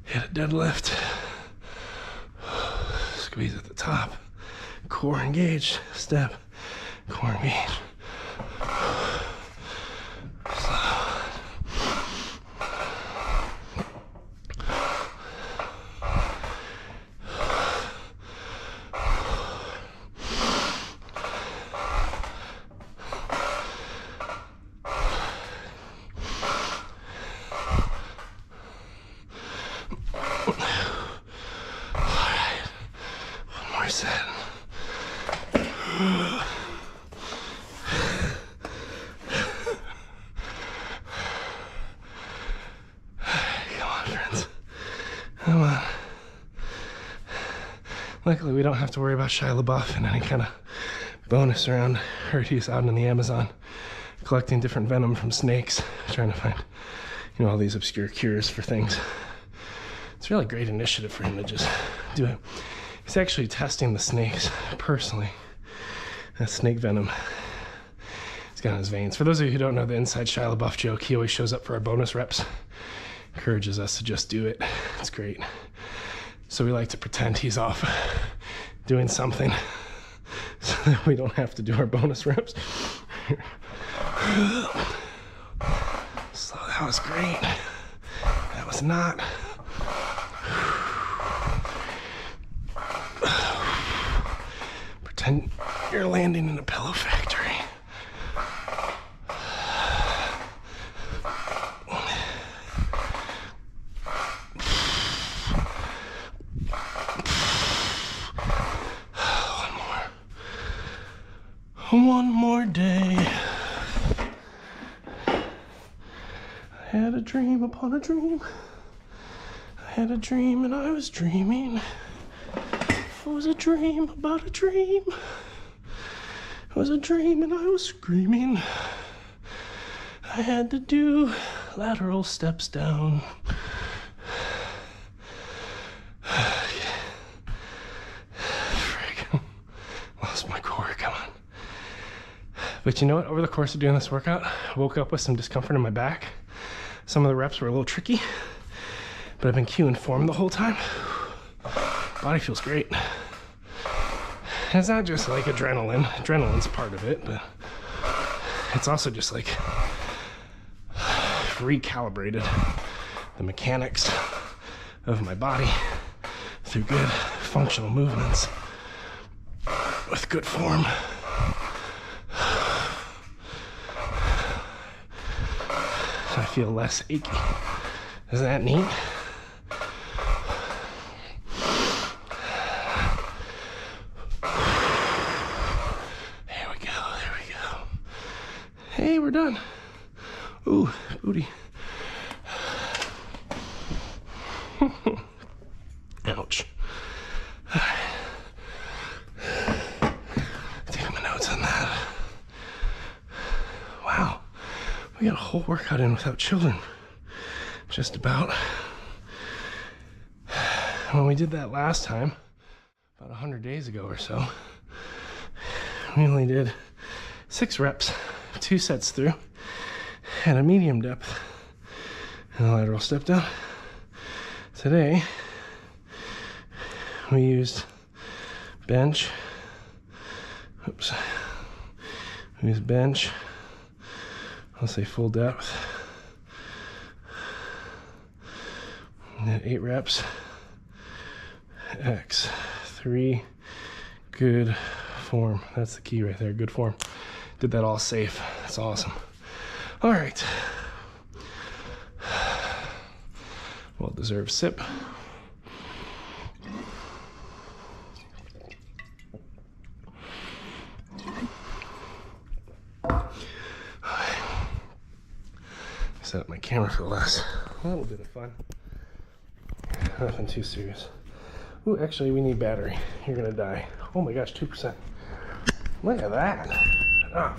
Hit a deadlift. Squeeze at the top. Core engaged. Step. Core engaged. Set. Come on, friends. Come on. Luckily, we don't have to worry about Shia LaBeouf and any kind of bonus around her. He's out in the Amazon collecting different venom from snakes, trying to find, you know, all these obscure cures for things. It's a really great initiative for him to just do it. He's actually testing the snakes personally. That snake venom he's got in his veins. For those of you who don't know the inside Shia LaBeouf joke, he always shows up for our bonus reps. Encourages us to just do it. It's great. So we like to pretend he's off doing something so that we don't have to do our bonus reps. So that was great. That was not. Pretend you're landing in a pillow factory. One more day. I had a dream upon a dream. I had a dream and I was dreaming. It was a dream about a dream. It was a dream and I was screaming. I had to do lateral steps down. Frick. Lost my core, come on. But you know what? Over the course of doing this workout, I woke up with some discomfort in my back. Some of the reps were a little tricky, but I've been cueing form the whole time. Body feels great. And it's not just like adrenaline. Adrenaline's part of it, but it's also just like recalibrated the mechanics of my body through good functional movements with good form. So I feel less achy. Isn't that neat? There we go, there we go. Hey, we're done. Ooh, booty. Ouch. Taking my notes on that. Wow. We got a whole workout in without children. Just about. When we did that last time, about 100 days ago or so, we only did 6 reps, 2 sets through, at a medium depth, and a lateral step down. Today, we used bench. Oops. We used bench. I'll say full depth. And then 8 reps. X. 3. Good form. That's the key right there. Good form. Did that all safe. That's awesome. All right. Well-deserved sip. Set up my camera for the last little bit of fun. Nothing too serious. Ooh, actually, we need battery. You're gonna die. Oh my gosh, 2%. Look at that. Oh.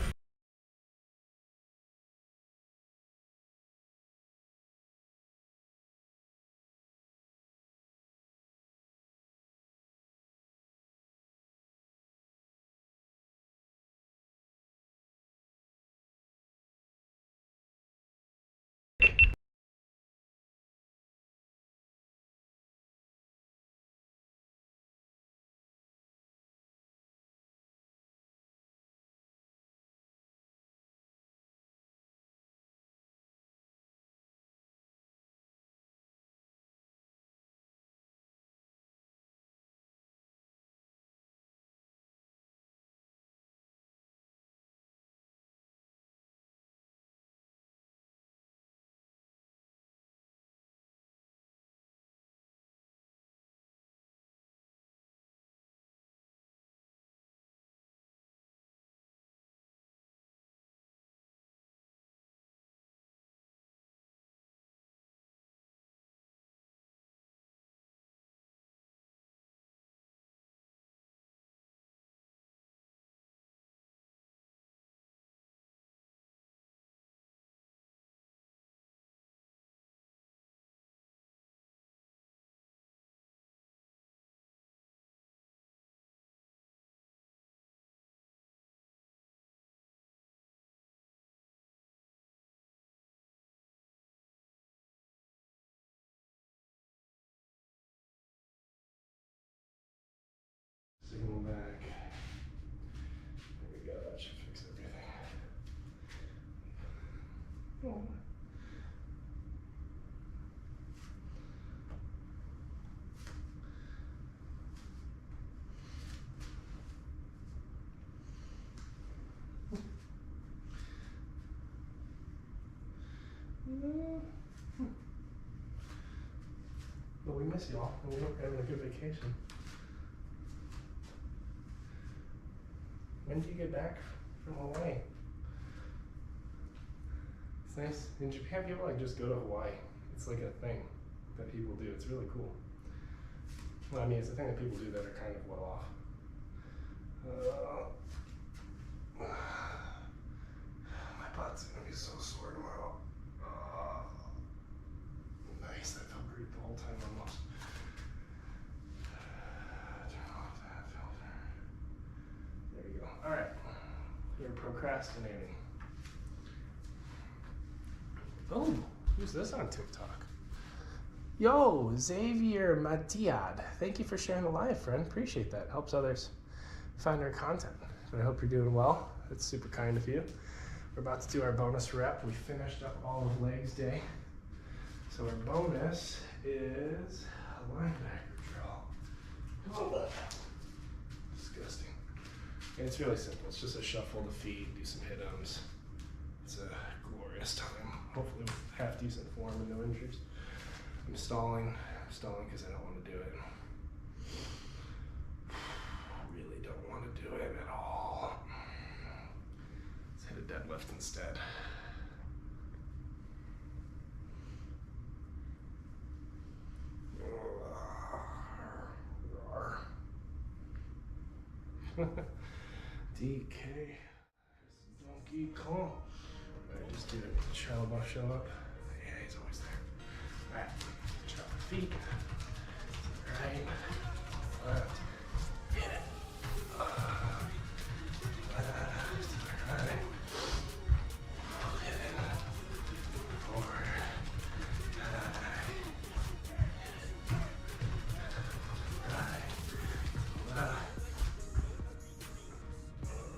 Signal back. There we go, that should fix everything. Oh. Well, we miss y'all, and we hope you're having a good vacation. When did you get back from Hawaii? It's nice. In Japan, people like just go to Hawaii. It's like a thing that people do. It's really cool. Well, I mean, it's a thing that people do that are kind of well off. My butt's gonna be so sore tomorrow. Nice, that felt great the whole time almost. Turn off that filter. There we go. All right, we're procrastinating. Oh, who's this on TikTok? Yo, Xavier Matiad. Thank you for sharing the live, friend. Appreciate that. Helps others find our content. But I hope you're doing well. That's super kind of you. We're about to do our bonus rep. We finished up all of legs day. So our bonus is a linebacker drill. Oh, disgusting. And it's really simple. It's just a shuffle the feet, do some hit-ums. It's a glorious time. Hopefully with half decent form and no injuries. I'm stalling because I don't want to do it. Really don't want to do it at all. Let's hit a deadlift instead. DK. Donkey Kong. Alright, just do it. Shadow buff show up. Yeah, he's always there. Alright, chop the feet. Right. Left. Hit it. Left. Right. Hit it. Forward. Right. Left.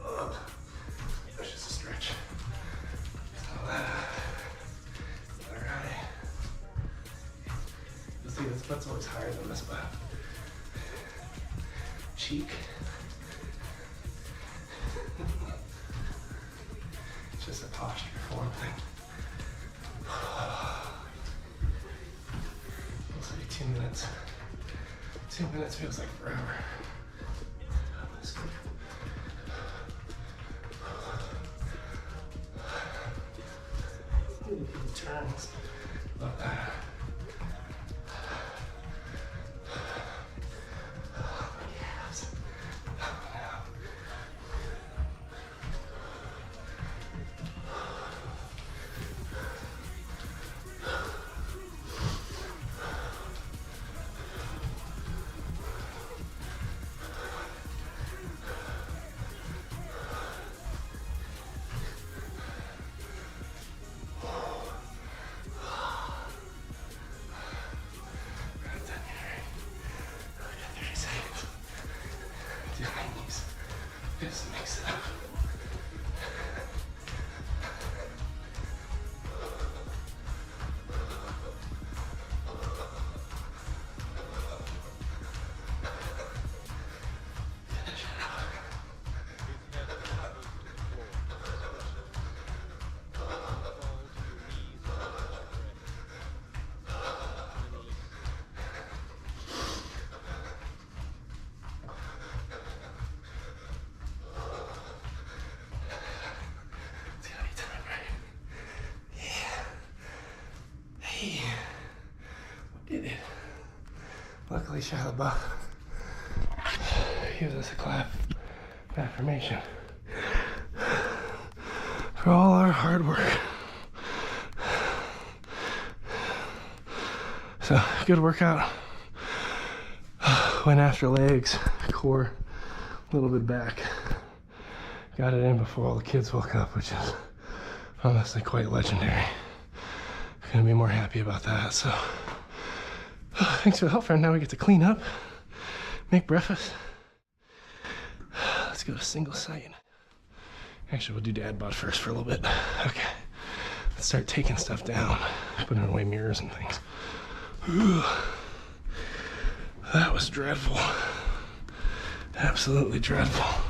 Up. That's just a stretch. Alright. You see, this butt's always higher than this butt. Cheek. It's just a posture form thing. minutes. 2 minutes feels like forever. Turns. Love that. Yes. Just mix it up. Did it. Luckily, Shia LaBeouf gives us a clap of affirmation for all our hard work. So, good workout. Went after legs, core, a little bit back. Got it in before all the kids woke up, which is honestly quite legendary. Couldn't be more happy about that, so. Thanks for the help, friend. Now we get to clean up, make breakfast. Let's go to single site. Actually, we'll do DadBod first for a little bit. Okay. Let's start taking stuff down, putting away mirrors and things. Ooh, that was dreadful. Absolutely dreadful.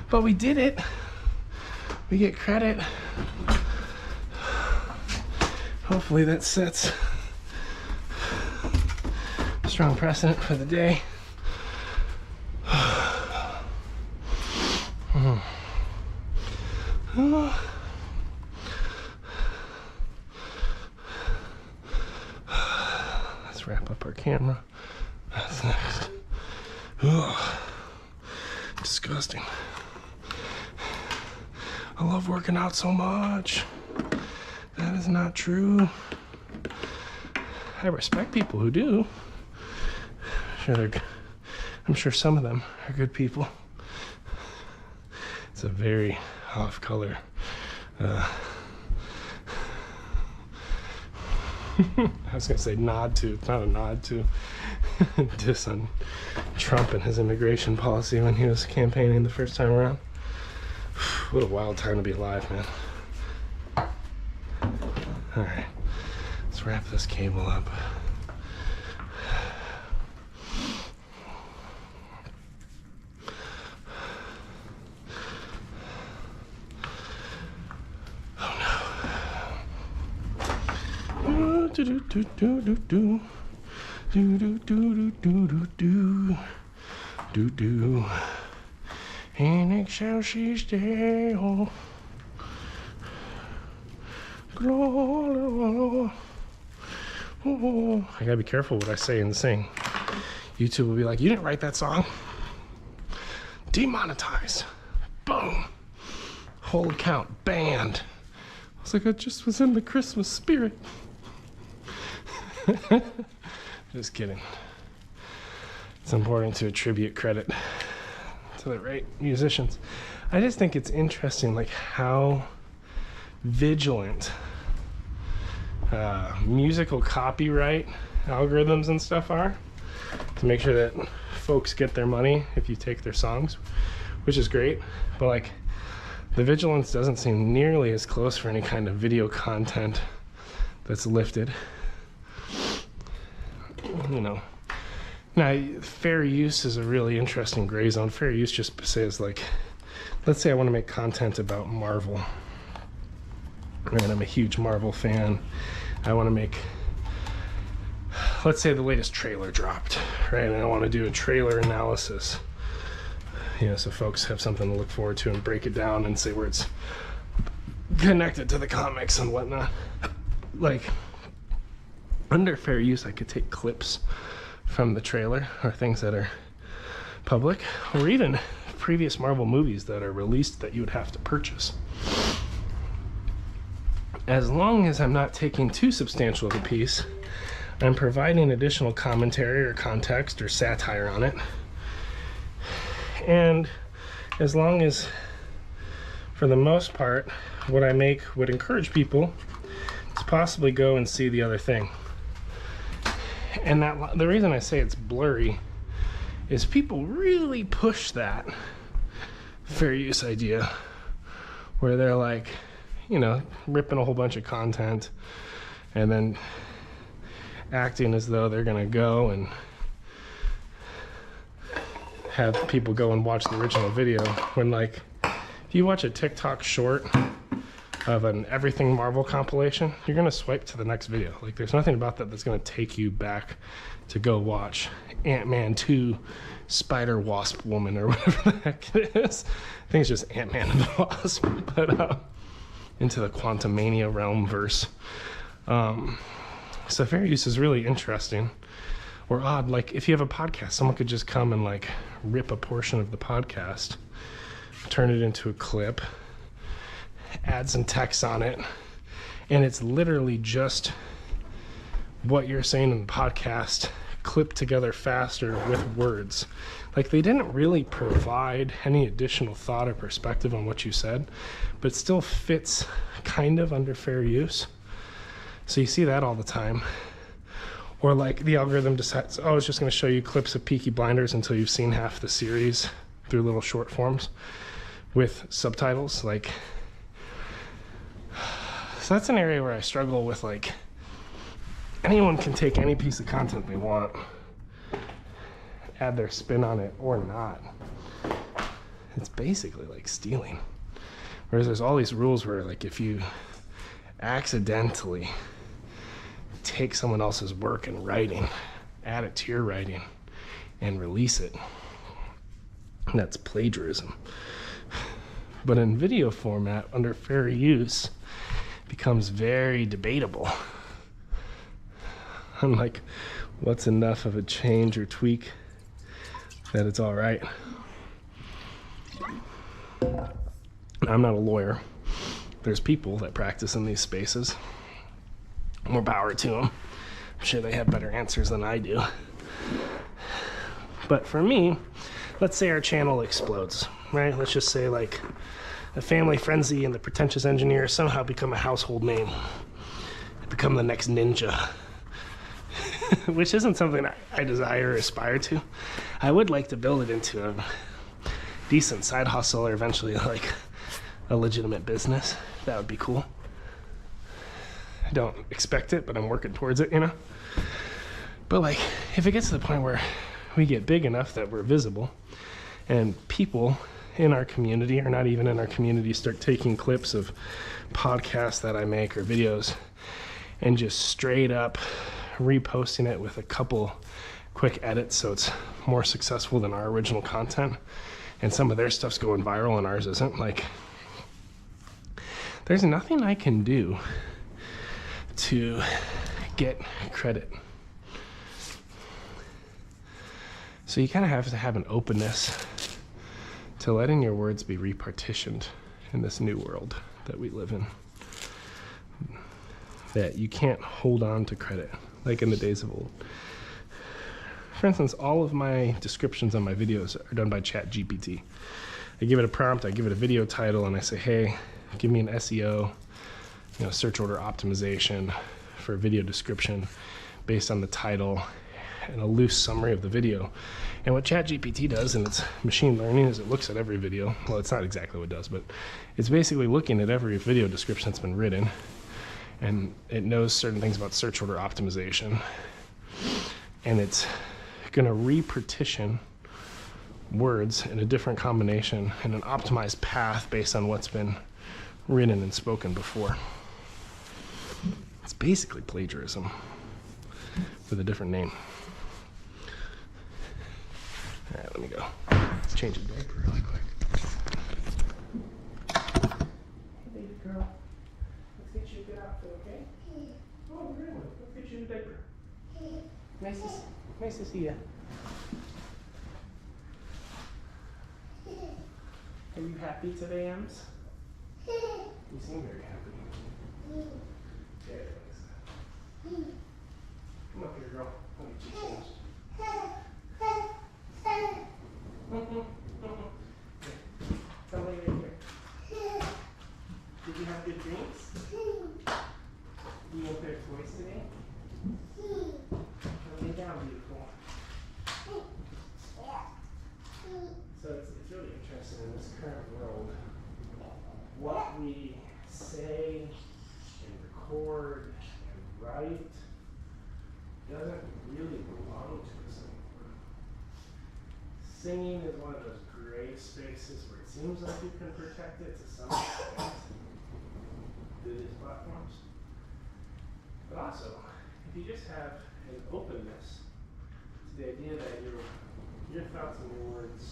But we did it. We get credit. Hopefully that sets strong precedent for the day. Let's wrap up our camera. That's next. Ugh. Disgusting. I love working out so much. That is not true. I respect people who do. I'm sure some of them are good people. It's a very off color. I was gonna say nod to. It's not a nod to. Diss on Trump and his immigration policy when he was campaigning the first time around. What a wild time to be alive, man. All right, let's wrap this cable up. Do do do do do do do do do do do do. And it shall she stay home. I gotta be careful what I say and sing. YouTube will be like, "You didn't write that song." Demonetized. Boom. Whole account banned. I was like, I just was in the Christmas spirit. Just kidding. It's important to attribute credit to the right musicians. I just think it's interesting, like how vigilant musical copyright algorithms and stuff are to make sure that folks get their money if you take their songs, which is great. But like, the vigilance doesn't seem nearly as close for any kind of video content that's lifted. You know, now fair use is a really interesting gray zone. Fair use just says, like, let's say I want to make content about Marvel, and I'm a huge Marvel fan. I want to make let's say the latest trailer dropped, right? And I want to do a trailer analysis, so folks have something to look forward to and break it down and say where it's connected to the comics and whatnot. Like, under fair use, I could take clips from the trailer or things that are public, or even previous Marvel movies that are released that you would have to purchase. As long as I'm not taking too substantial of a piece, I'm providing additional commentary or context or satire on it. And as long as, for the most part, what I make would encourage people to possibly go and see the other thing. And that, the reason I say it's blurry is people really push that fair use idea where they're like, ripping a whole bunch of content and then acting as though they're gonna go and have people go and watch the original video, when, like, if you watch a TikTok short of an everything Marvel compilation, you're gonna swipe to the next video. Like, there's nothing about that that's gonna take you back to go watch Ant-Man 2 Spider Wasp Woman or whatever the heck it is. I think it's just Ant-Man and the Wasp, but into the Quantumania realm verse. So fair use is really interesting or odd. Like, if you have a podcast, someone could just come and like rip a portion of the podcast, turn it into a clip, add some text on it, and it's literally just what you're saying in the podcast clipped together faster with words. Like, they didn't really provide any additional thought or perspective on what you said, but it still fits kind of under fair use. So you see that all the time. Or like the algorithm decides, oh, it's just going to show you clips of Peaky Blinders until you've seen half the series through little short forms with subtitles. Like, so that's an area where I struggle with, like, anyone can take any piece of content they want, add their spin on it or not. It's basically like stealing. Whereas there's all these rules where, like, if you accidentally take someone else's work and writing, add it to your writing, and release it, that's plagiarism. But in video format, under fair use, it becomes very debatable. I'm like, what's enough of a change or tweak that it's all right? I'm not a lawyer. There's people that practice in these spaces. More power to them. I'm sure they have better answers than I do. But for me, let's say our channel explodes, right? Let's just say, like, aFamilyFrenzy and the Pretentious Engineer somehow become a household name. Become the next ninja. Which isn't something I desire or aspire to. I would like to build it into a decent side hustle, or eventually like a legitimate business. That would be cool. I don't expect it, but I'm working towards it, But like, if it gets to the point where we get big enough that we're visible and people in our community, or not even in our community, start taking clips of podcasts that I make or videos and just straight up reposting it with a couple quick edits so it's more successful than our original content, and some of their stuff's going viral and ours isn't, like, there's nothing I can do to get credit. So you kind of have to have an openness to letting your words be repartitioned in this new world that we live in, that you can't hold on to credit like in the days of old. For instance, all of my descriptions on my videos are done by ChatGPT. I give it a prompt, I give it a video title, and I say, hey, give me an SEO, search order optimization for a video description based on the title and a loose summary of the video. And what ChatGPT does, and it's machine learning, is it looks at every video. Well, it's not exactly what it does, but it's basically looking at every video description that's been written, and it knows certain things about search order optimization, and it's going to repartition words in a different combination in an optimized path based on what's been written and spoken before. It's basically plagiarism. with a different name. All right, let me go change a diaper really quick. Hey, baby girl. Let's get you a good outfit, okay? Oh, really? Let's get you a diaper. Nice to see you. Are you happy today, Ems? You seem very happy. There it is. Come up here, girl. Let me get you changed. Come lay right here. Did you have good dreams? You want their toys today? Come lay down, beautiful. So it's really interesting in this current world, what we say and record and write doesn't really belong to us anymore. Singing is one of those gray spaces where it seems like you can protect it to some extent through these platforms. But also, if you just have an openness to the idea that your thoughts and your words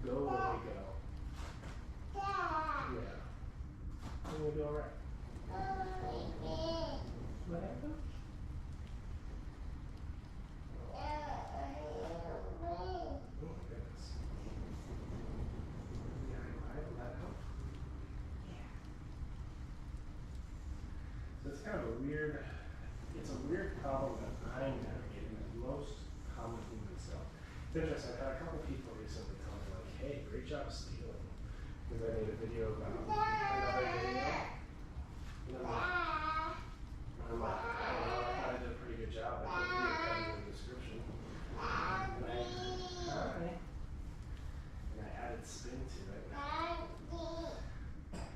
go where they go. Yeah. And we'll be alright. What happened? Oh my goodness. Yeah, will that help? Yeah. So it's kind of a weird problem that I'm navigating as most common humans. So it's interesting. I've had a couple people recently tell me like, hey, great job stealing. Because I made a video about another video. And I'm like, I don't know, I thought I did a pretty good job. I put the video card in the description. And I added spin to it.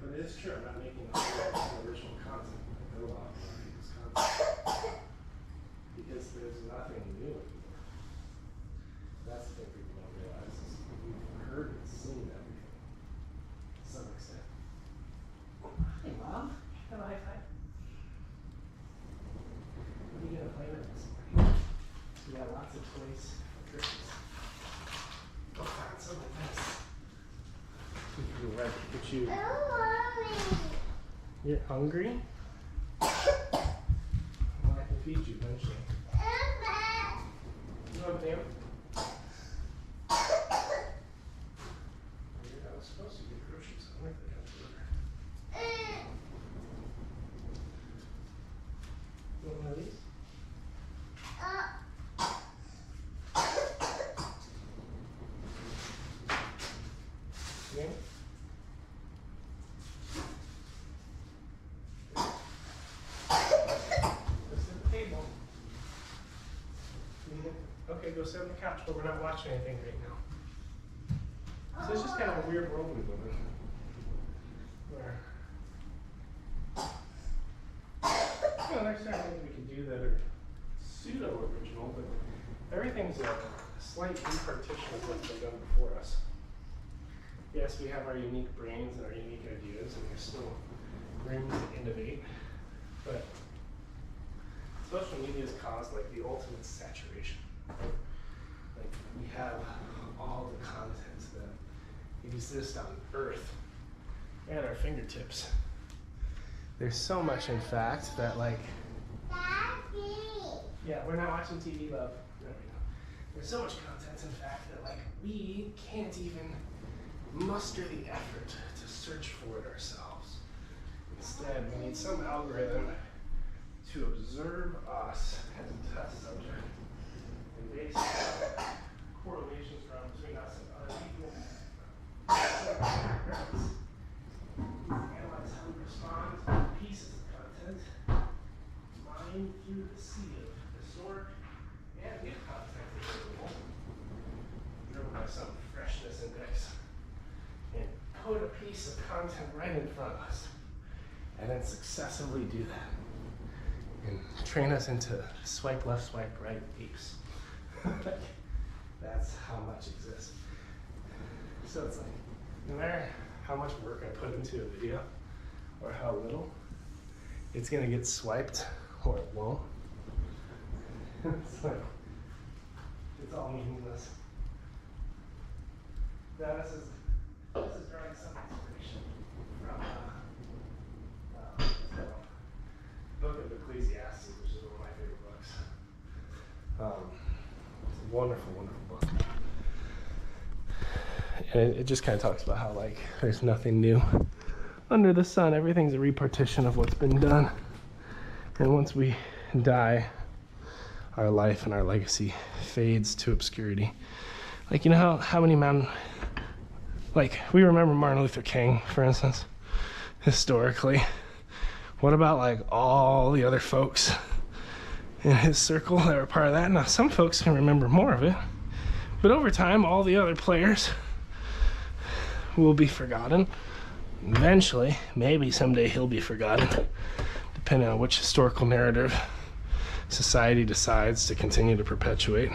But it is true, I'm not making original content. I do a lot of other people's content. Because there's nothing new anymore. That's the thing people don't realize is we've heard and seen everything to some extent. Hey, Mom. Have a high five. What are you going to play with this morning? We got lots of toys for Christmas. Go find some of this. You're right. Get you. You're hungry? Well, I can feed you eventually. You want them? I was supposed to get groceries. I wonder if they got delivered. You want one of these? Yeah? Go sit at the table. Okay, go sit on the couch, but we're not watching anything right now. So it's just kind of a weird world we live in. Where, there's certain things we can do that are pseudo-original, but everything's a slight repartition of what's been done before us. Yes, we have our unique brains and our unique ideas, and there's still room to innovate, but social media has caused like the ultimate saturation. Like we have all the content that exist on Earth at our fingertips. There's so much, in fact, that like. Daddy. Yeah, we're not watching TV, love. There we go. There's so much content, in fact, that like we can't even muster the effort to search for it ourselves. Instead, we need some algorithm to observe us as a test subject and base correlations from between us and other people. Analyze how we respond to pieces of content, mine through the sea of historic and new content available, driven by some freshness index, and put a piece of content right in front of us, and then successively do that, and train us into swipe left, swipe right apes. That's how much exists. So it's like, no matter how much work I put into a video, or how little, it's gonna get swiped, or it won't. It's like, it's all meaningless. Now this is drawing some inspiration from book of Ecclesiastes, which is one of my favorite books. It's a wonderful, wonderful book. And it just kind of talks about how, like, there's nothing new under the sun. Everything's a repartition of what's been done. And once we die, our life and our legacy fades to obscurity. Like, you know how many men, like, we remember Martin Luther King, for instance, historically. What about, like, all the other folks in his circle that were part of that? Now, some folks can remember more of it, but over time, all the other players will be forgotten. Eventually, maybe someday he'll be forgotten, depending on which historical narrative society decides to continue to perpetuate.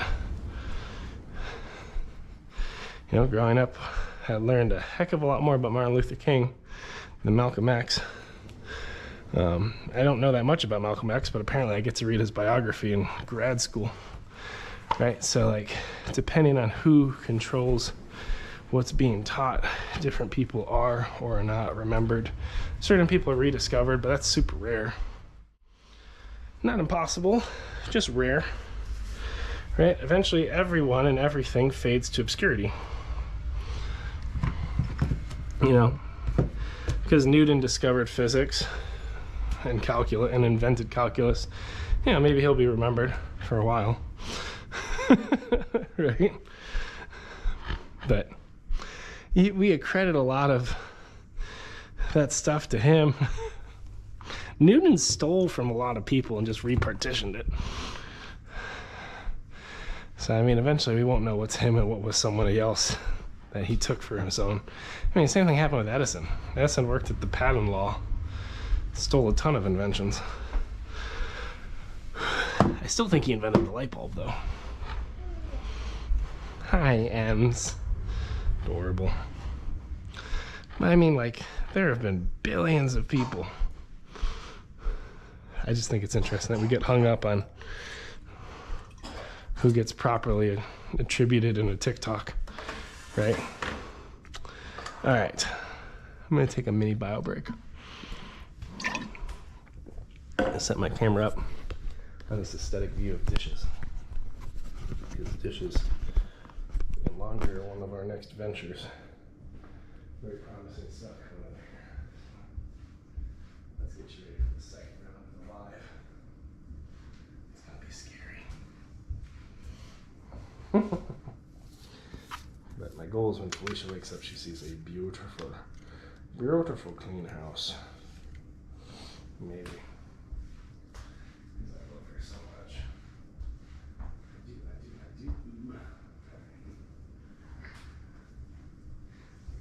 You know, growing up, I learned a heck of a lot more about Martin Luther King than Malcolm X. I don't know that much about Malcolm X, but apparently I get to read his biography in grad school, right? So, like, depending on who controls what's being taught, different people are or are not remembered. Certain people are rediscovered, but that's super rare. Not impossible, just rare, right? Eventually, everyone and everything fades to obscurity. You know, because Newton discovered physics and calculus and invented calculus, you know, maybe he'll be remembered for a while, right? But we accredit a lot of that stuff to him. Newton stole from a lot of people and just repartitioned it. So, I mean, eventually we won't know what's him and what was somebody else that he took for his own. I mean, same thing happened with Edison. Edison worked at the patent law, stole a ton of inventions. I still think he invented the light bulb, though. Hi, Ems. Adorable. But I mean, like, there have been billions of people. I just think it's interesting that we get hung up on who gets properly attributed in a TikTok, right? All right, I'm gonna take a mini bio break. I set my camera up on this aesthetic view of dishes, because dishes no longer one of our next ventures. Very promising stuff coming up here. Let's get you ready for the second round of the live. It's gonna be scary. But my goal is when Felicia wakes up, she sees a beautiful, beautiful clean house. Maybe. Because I love her so much. I do.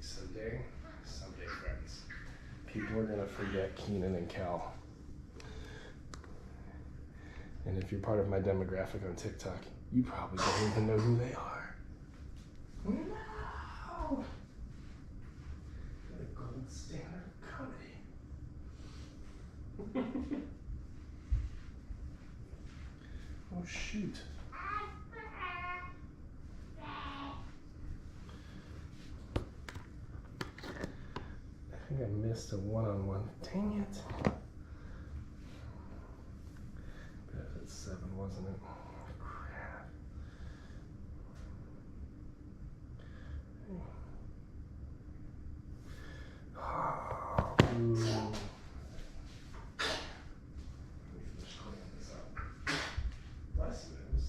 Someday, friends, people are gonna forget Keenan and Cal. And if you're part of my demographic on TikTok, you probably don't even know who they are. No! The gold standard of comedy. Oh, shoot. I think I missed a one-on-one. Dang it. Benefit 7, wasn't it? Crap. Oh, ooh. Let me finish cleaning this up. Bless you, Ems.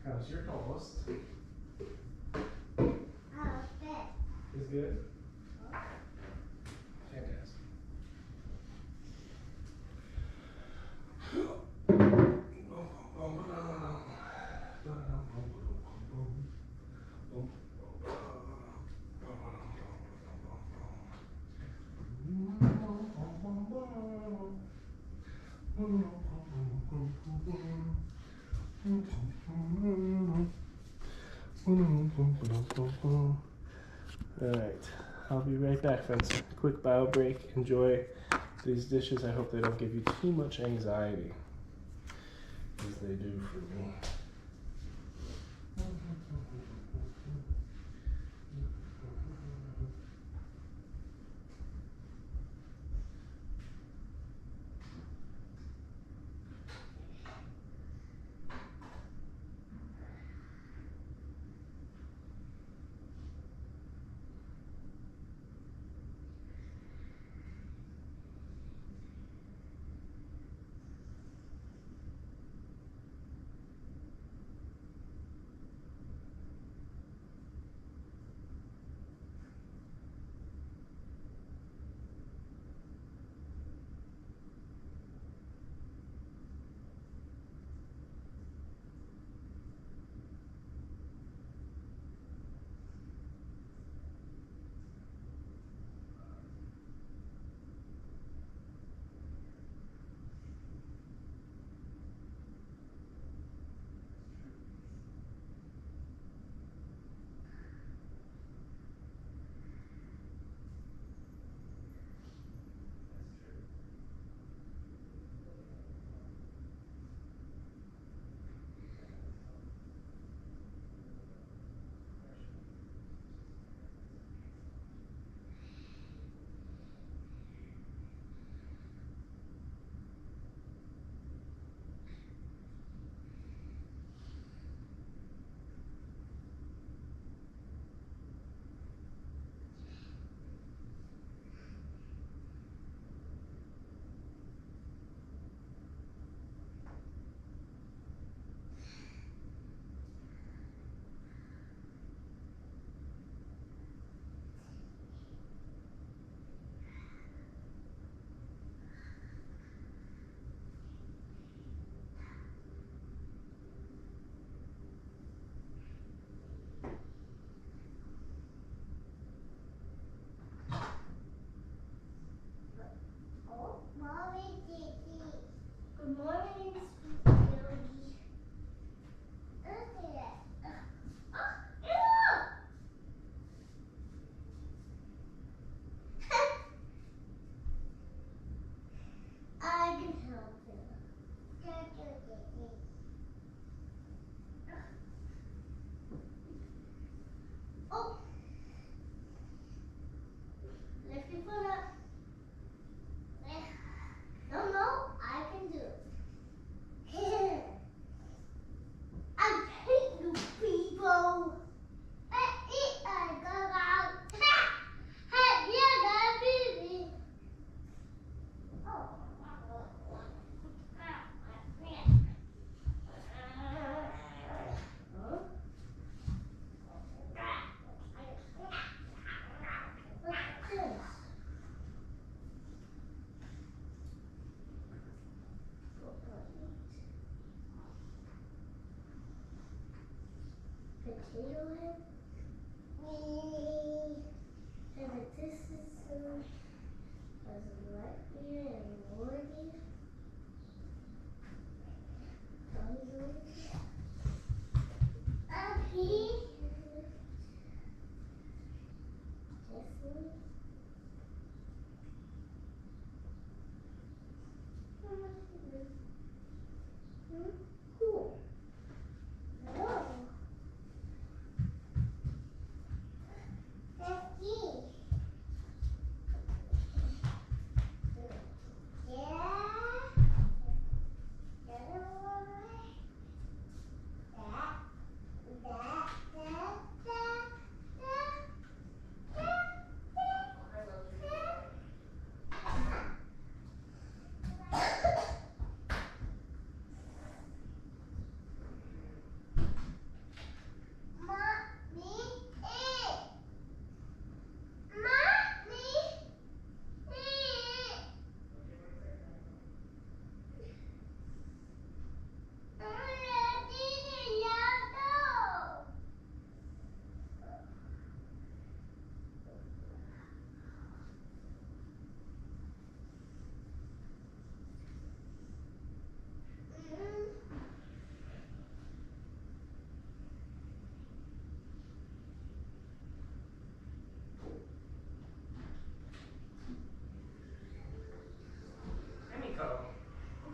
How's your toast? Is good? Fantastic. Alright, I'll be right back, friends. Quick bio break. Enjoy these dishes. I hope they don't give you too much anxiety, as they do for me. Good morning, sweet baby. Look at it. Oh, ew! I can help you. Oh! Lift your foot up. No, I can do it. I hate you people. I go out. Hey, yeah, baby. Oh. What's this? Potato head? And this is Lightyear and Woody. Up here. Cool. Oh.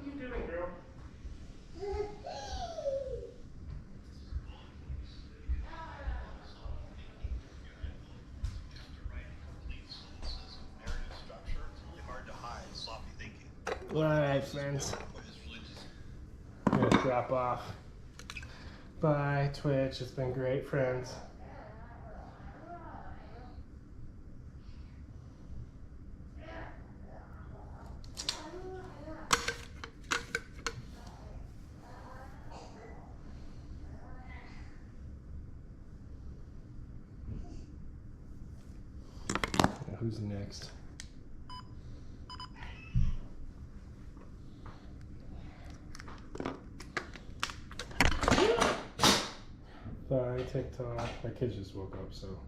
you doing, girl? Alright, friends. I'm gonna drop off. Bye, Twitch. It's been great, friends. Who's next? Bye, TikTok. My kids just woke up, so.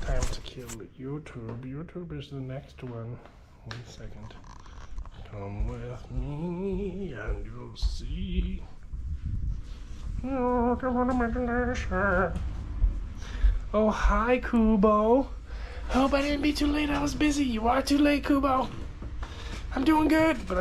Time to kill YouTube. YouTube is the next one. 1 second. Come with me and you'll see. Oh, come on, imagination. Oh, hi, Kubo. Hope I didn't be too late. I was busy. You are too late, Kubo. I'm doing good, but